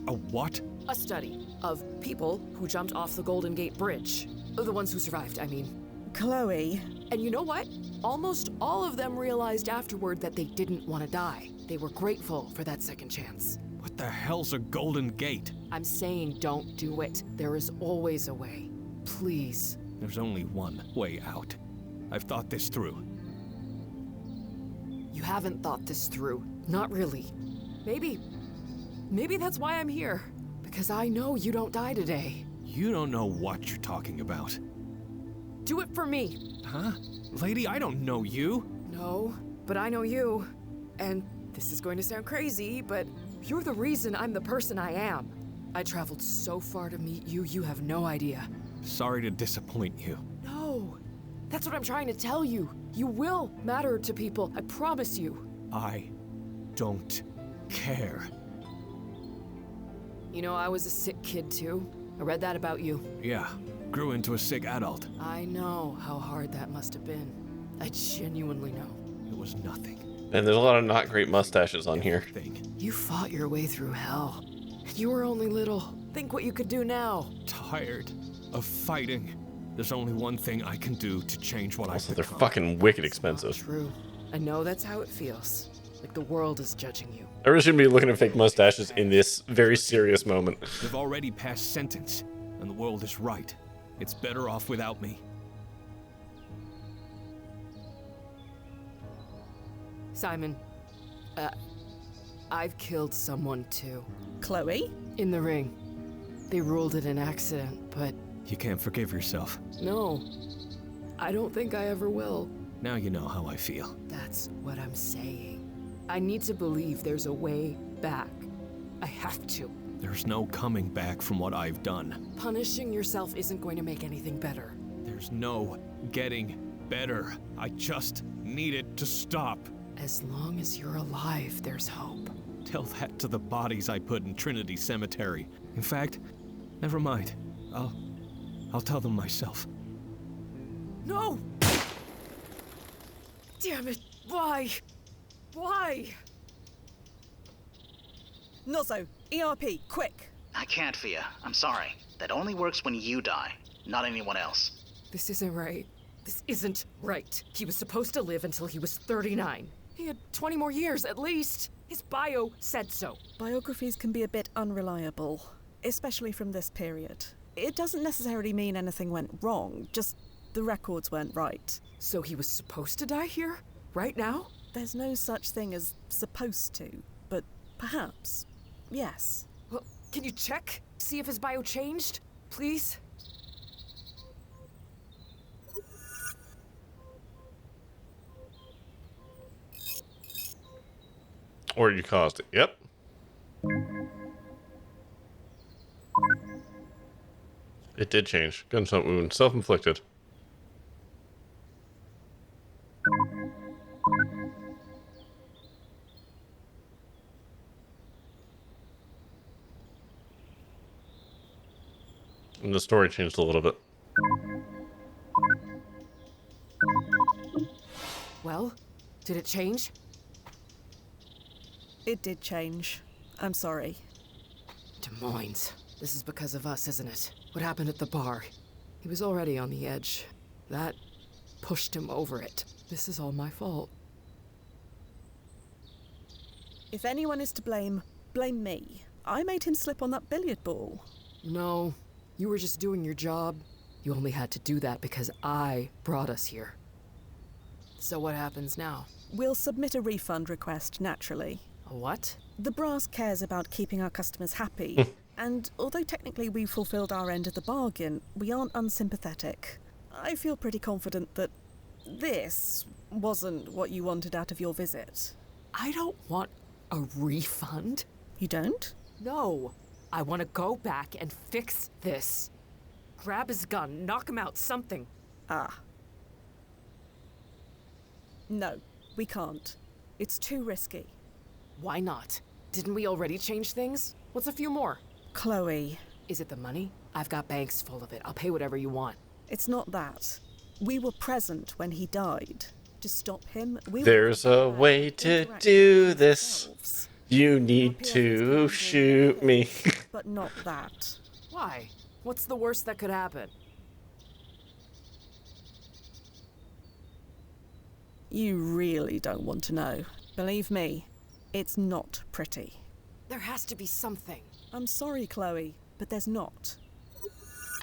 A what? A study of people who jumped off the Golden Gate Bridge. The ones who survived, I mean. Chloe. And you know what? Almost all of them realized afterward that they didn't want to die. They were grateful for that second chance. What the hell's a Golden Gate? I'm saying don't do it. There is always a way. Please. There's only one way out. I've thought this through. You haven't thought this through. Not really. Maybe that's why I'm here. Because I know you don't die today. You don't know what you're talking about. Do it for me. Huh? Lady, I don't know you. No, but I know you. And this is going to sound crazy, but you're the reason I'm the person I am. I traveled so far to meet you, you have no idea. Sorry to disappoint you. No, that's what I'm trying to tell you. You will matter to people, I promise you. I don't care. You know, I was a sick kid too. I read that about you. Yeah, grew into a sick adult. I know how hard that must have been. I genuinely know. It was nothing. And there's a lot of not great mustaches on here. You fought your way through hell. You were only little. Think what you could do now. Tired of fighting. There's only one thing I can do to change what Also, I've they're become. fucking wicked expensive. True. I know that's how it feels. Like the world is judging you. I really shouldn't be looking at fake mustaches in this very serious moment. They've already passed sentence, and the world is right. It's better off without me. Simon, I've killed someone too. Chloe? In the ring. They ruled it an accident, but... You can't forgive yourself. No. I don't think I ever will. Now you know how I feel. That's what I'm saying. I need to believe there's a way back. I have to. There's no coming back from what I've done. Punishing yourself isn't going to make anything better. There's no getting better. I just need it to stop. As long as you're alive, there's hope. Tell that to the bodies I put in Trinity Cemetery. In fact, never mind. I'll tell them myself. No! Damn it! Why? Why? Nozzo, ERP, quick! I can't, Fia. I'm sorry. That only works when you die, not anyone else. This isn't right. This isn't right. He was supposed to live until he was 39. He had 20 more years, at least. His bio said so. Biographies can be a bit unreliable, especially from this period. It doesn't necessarily mean anything went wrong, just the records weren't right. So he was supposed to die here? Right now? There's no such thing as supposed to, but perhaps, yes. Well, can you check? See if his bio changed? Please? Or you caused it. Yep. It did change. Gunshot wound. Self-inflicted. And the story changed a little bit. Well, did it change? It did change. I'm sorry. Des Moines. This is because of us, isn't it? What happened at the bar? He was already on the edge. That pushed him over it. This is all my fault. If anyone is to blame, blame me. I made him slip on that billiard ball. No, you were just doing your job. You only had to do that because I brought us here. So what happens now? We'll submit a refund request, naturally. A what? The brass cares about keeping our customers happy. And although technically we fulfilled our end of the bargain, we aren't unsympathetic. I feel pretty confident that this wasn't what you wanted out of your visit. I don't want a refund. You don't? No. I want to go back and fix this. Grab his gun, knock him out, something. Ah. No, we can't. It's too risky. Why not? Didn't we already change things? What's a few more? Chloe. Is it the money? I've got banks full of it. I'll pay whatever you want. It's not that. We were present when he died. To stop him, There's a way to do this. You need to shoot me. But not that. Why? What's the worst that could happen? You really don't want to know. Believe me, it's not pretty. There has to be something. I'm sorry, Chloe, but there's not.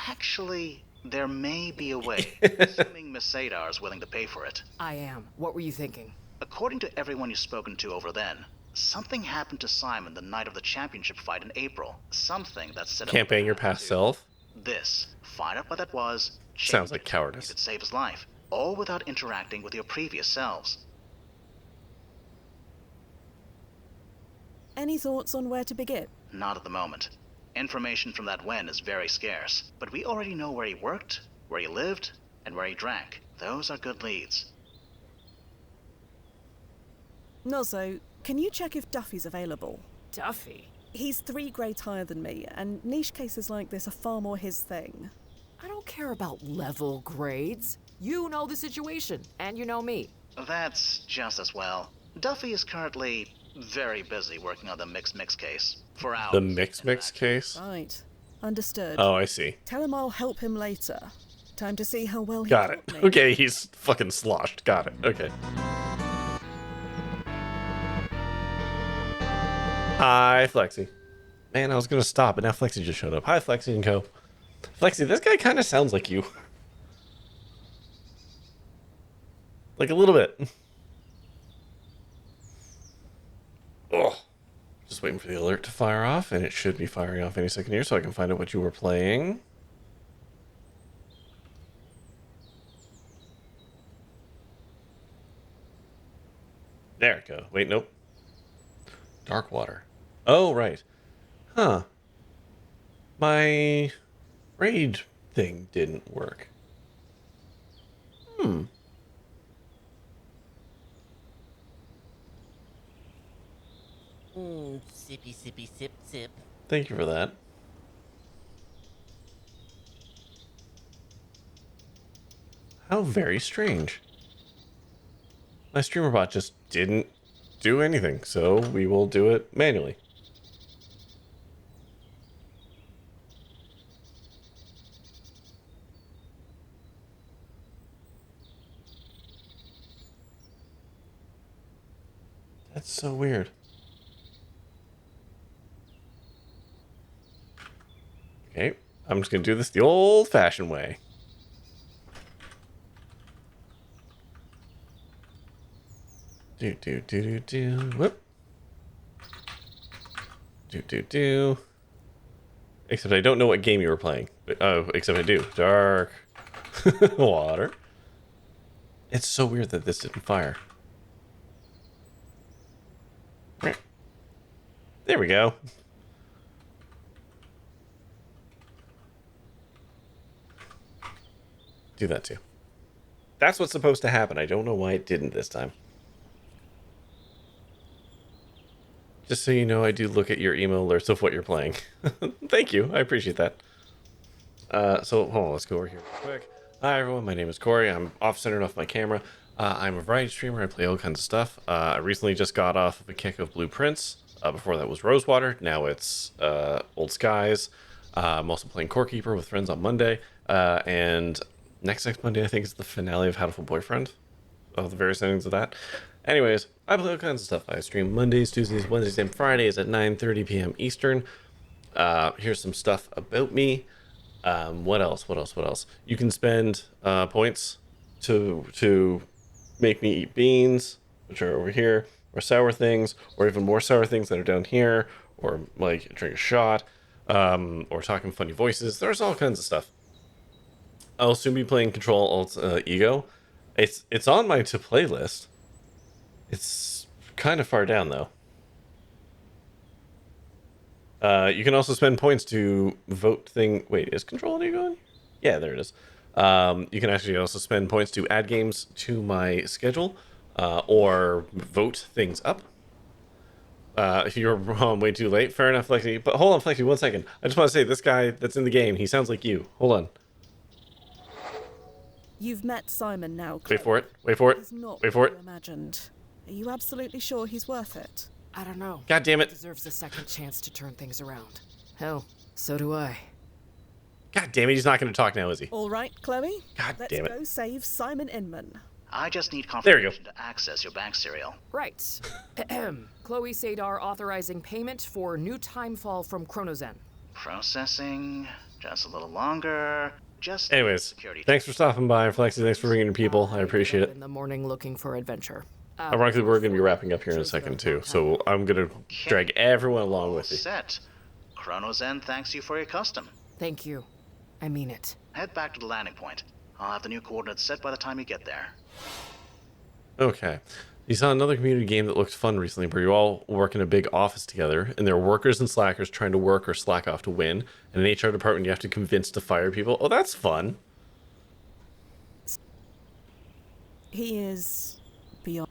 Actually, there may be a way, assuming Miss Sadar is willing to pay for it. I am. What were you thinking? According to everyone you've spoken to over then, something happened to Simon the night of the championship fight in April. Something that set him Can't bang your past self? this. Find out what that was. Sounds like cowardice. Could save his life, all without interacting with your previous selves. Any thoughts on where to begin? Not at the moment. Information from that Wen is very scarce, but we already know where he worked, where he lived, and where he drank. Those are good leads. Also, can you check if Duffy's available? Duffy? He's 3 grades higher than me, and niche cases like this are far more his thing. I don't care about level grades. You know the situation, and you know me. That's just as well. Duffy is currently very busy working on the Mix case. For hours. The Mix case? Right. Understood. Oh, I see. Tell him I'll help him later. Time to see how well he Got it. taught me. Okay, he's fucking sloshed. Got it. Okay. Hi, Flexi. Man, I was gonna stop, but now Flexi just showed up. Hi, Flexi and co. Flexi, this guy kind of sounds like you. Like a little bit. Oh. Just waiting for the alert to fire off, and it should be firing off any second here, so I can find out what you were playing. There it goes. Wait, nope. Dark water. Oh, right. Huh. My raid thing didn't work. Sippy, sippy, sip, sip. Thank you for that. How very strange. My streamer bot just didn't do anything, so we will do it manually. That's so weird. Okay, I'm just gonna do this the old-fashioned way. Whoop. Except I don't know what game you were playing. Oh, except I do. Dark water. It's so weird that this didn't fire. There we go. Do that too. That's what's supposed to happen. I don't know why it didn't this time. Just so you know, I do look at your email alerts of what you're playing. Thank you. I appreciate that. So, hold on. Let's go over here real quick. Hi, everyone. My name is Corey. I'm off-centered off my camera. I'm a variety streamer. I play all kinds of stuff. I recently just got off of a kick of Blueprints. Before that was Rosewater. Now it's Old Skies. I'm also playing Core Keeper with friends on Monday. And next Monday, I think, is the finale of How to Full Boyfriend. Of the various endings of that. Anyways, I play all kinds of stuff. I stream Mondays, Tuesdays, Wednesdays, and Fridays at 9:30 p.m. Eastern. Here's some stuff about me. What else? You can spend points to make me eat beans, which are over here, or sour things, or even more sour things that are down here, or like drink a shot, or talking funny voices. There's all kinds of stuff. I'll soon be playing Control Alt Ego. It's on my to play list. It's kind of far down though. You can also spend points to vote thing. Wait, is Control Alt Ego on here? Yeah, there it is. You can actually also spend points to add games to my schedule. or vote things up. You're wrong, way too late. Fair enough, Flexi. But hold on, Flexi, 1 second. I just want to say, this guy that's in the game, he sounds like you. Hold on. You've met Simon now, Wait for it. Wait for it. He's not Wait for what it. you imagined. Are you absolutely sure he's worth it? I don't know. God damn it. He deserves a second chance to turn things around. Hell, so do I. God damn it, he's not going to talk now, is he? All right, Chloe. God Let's damn it. go save Simon Inman. I just need There you confirmation to access your bank serial. Right. Chloe Sadar authorizing payment for new timefall from Chronozen. Processing. Just a little longer. Just Anyways, security. thanks for stopping by, Flexi. Thanks for bringing your people. I appreciate it. In the morning looking for adventure. Ironically, we're going to be wrapping up here in a second, too. So I'm going to drag everyone along with you. Set. Chronozen thanks you for your custom. Thank you. I mean it. Head back to the landing point. I'll have the new coordinates set by the time you get there. Okay. You saw another community game that looked fun recently where you all work in a big office together, and there are workers and slackers trying to work or slack off to win. In an HR department, you have to convince to fire people. Oh, that's fun. He is beyond.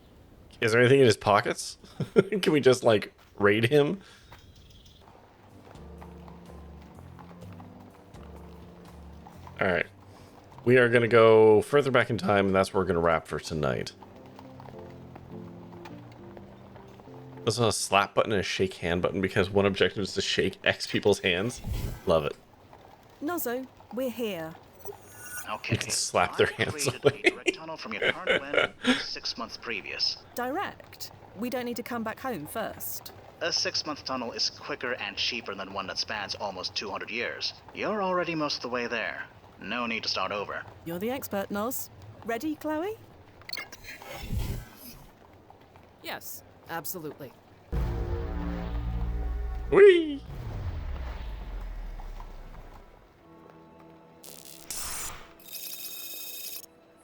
Is there anything in his pockets? Can we just, like, raid him? Alright. We are going to go further back in time, and that's where we're going to wrap for tonight. There's a slap button and a shake hand button because one objective is to shake X people's hands. Love it. Nozzo, we're here. Okay. You can slap their hands away. A direct tunnel from your current win 6 months previous. Direct? We don't need to come back home first. A 6-month tunnel is quicker and cheaper than one that spans almost 200 years. You're already most of the way there. No need to start over. You're the expert, Noz. Ready, Chloe? Yes, absolutely. Whee!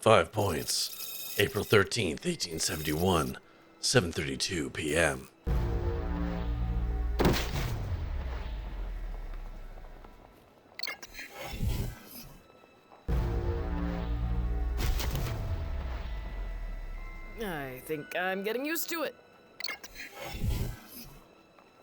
Five points. April 13th, 1871, 7:32 p.m. I think I'm getting used to it.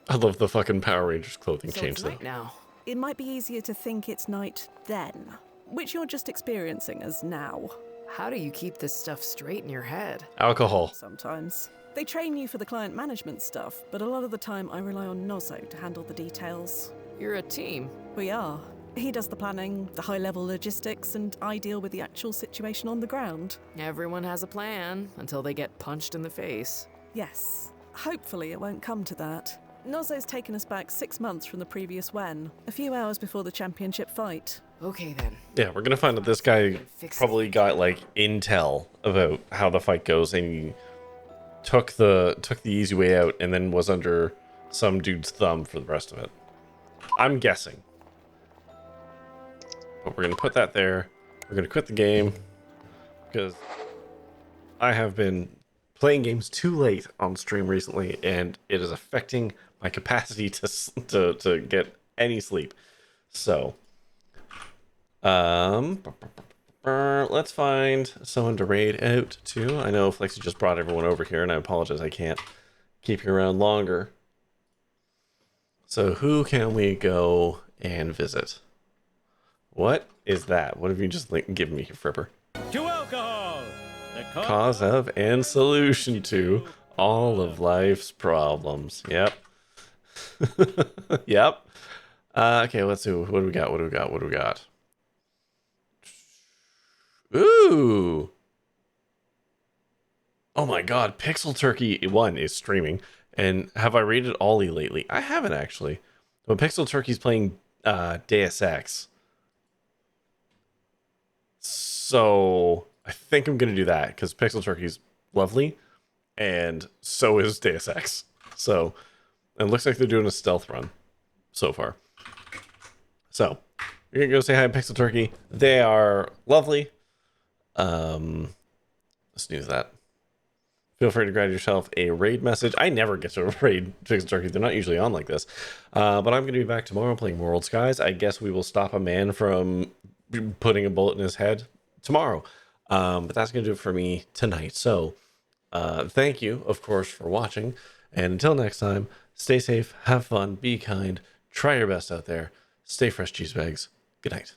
I love the fucking Power Rangers clothing So change it's though. night now. It might be easier to think it's night then, which you're just experiencing as now. How do you keep this stuff straight in your head? Alcohol. Sometimes. They train you for the client management stuff, but a lot of the time I rely on Nozzo to handle the details. You're a team. We are. He does the planning, the high-level logistics, and I deal with the actual situation on the ground. Everyone has a plan until they get punched in the face. Yes. Hopefully it won't come to that. Nozzo's taken us back 6 months from the previous when, a few hours before the championship fight. Okay then. Yeah, we're gonna find that this guy probably got like intel about how the fight goes, and he took the easy way out, and then was under some dude's thumb for the rest of it. I'm guessing. But we're gonna put that there. We're gonna quit the game because I have been playing games too late on stream recently, and it is affecting my capacity to get any sleep. So, let's find someone to raid out to. I know Flexi just brought everyone over here, and I apologize I can't keep you around longer. So who can we go and visit? What is that? What have you just given me, Fripper? To alcohol! The Cause of and solution to all of life's problems. Yep. Yep. Okay, let's see. What do we got? What do we got? What do we got? Ooh. Oh my god, Pixel Turkey 1 is streaming. And have I rated Ollie lately? I haven't actually. But Pixel Turkey's playing Deus Ex. So I think I'm going to do that because Pixel Turkey's lovely. And so is Deus Ex. So it looks like they're doing a stealth run so far. So you're going to go say hi to Pixel Turkey. They are lovely. Let's do that. Feel free to grab yourself a raid message. I never get to raid Pixel Turkey. They're not usually on like this. But I'm going to be back tomorrow playing World Skies. I guess we will stop a man from putting a bullet in his head tomorrow. But that's going to do it for me tonight. So Thank you, of course, for watching. And until next time, stay safe, have fun, be kind, try your best out there, stay fresh, cheese bags. Good night.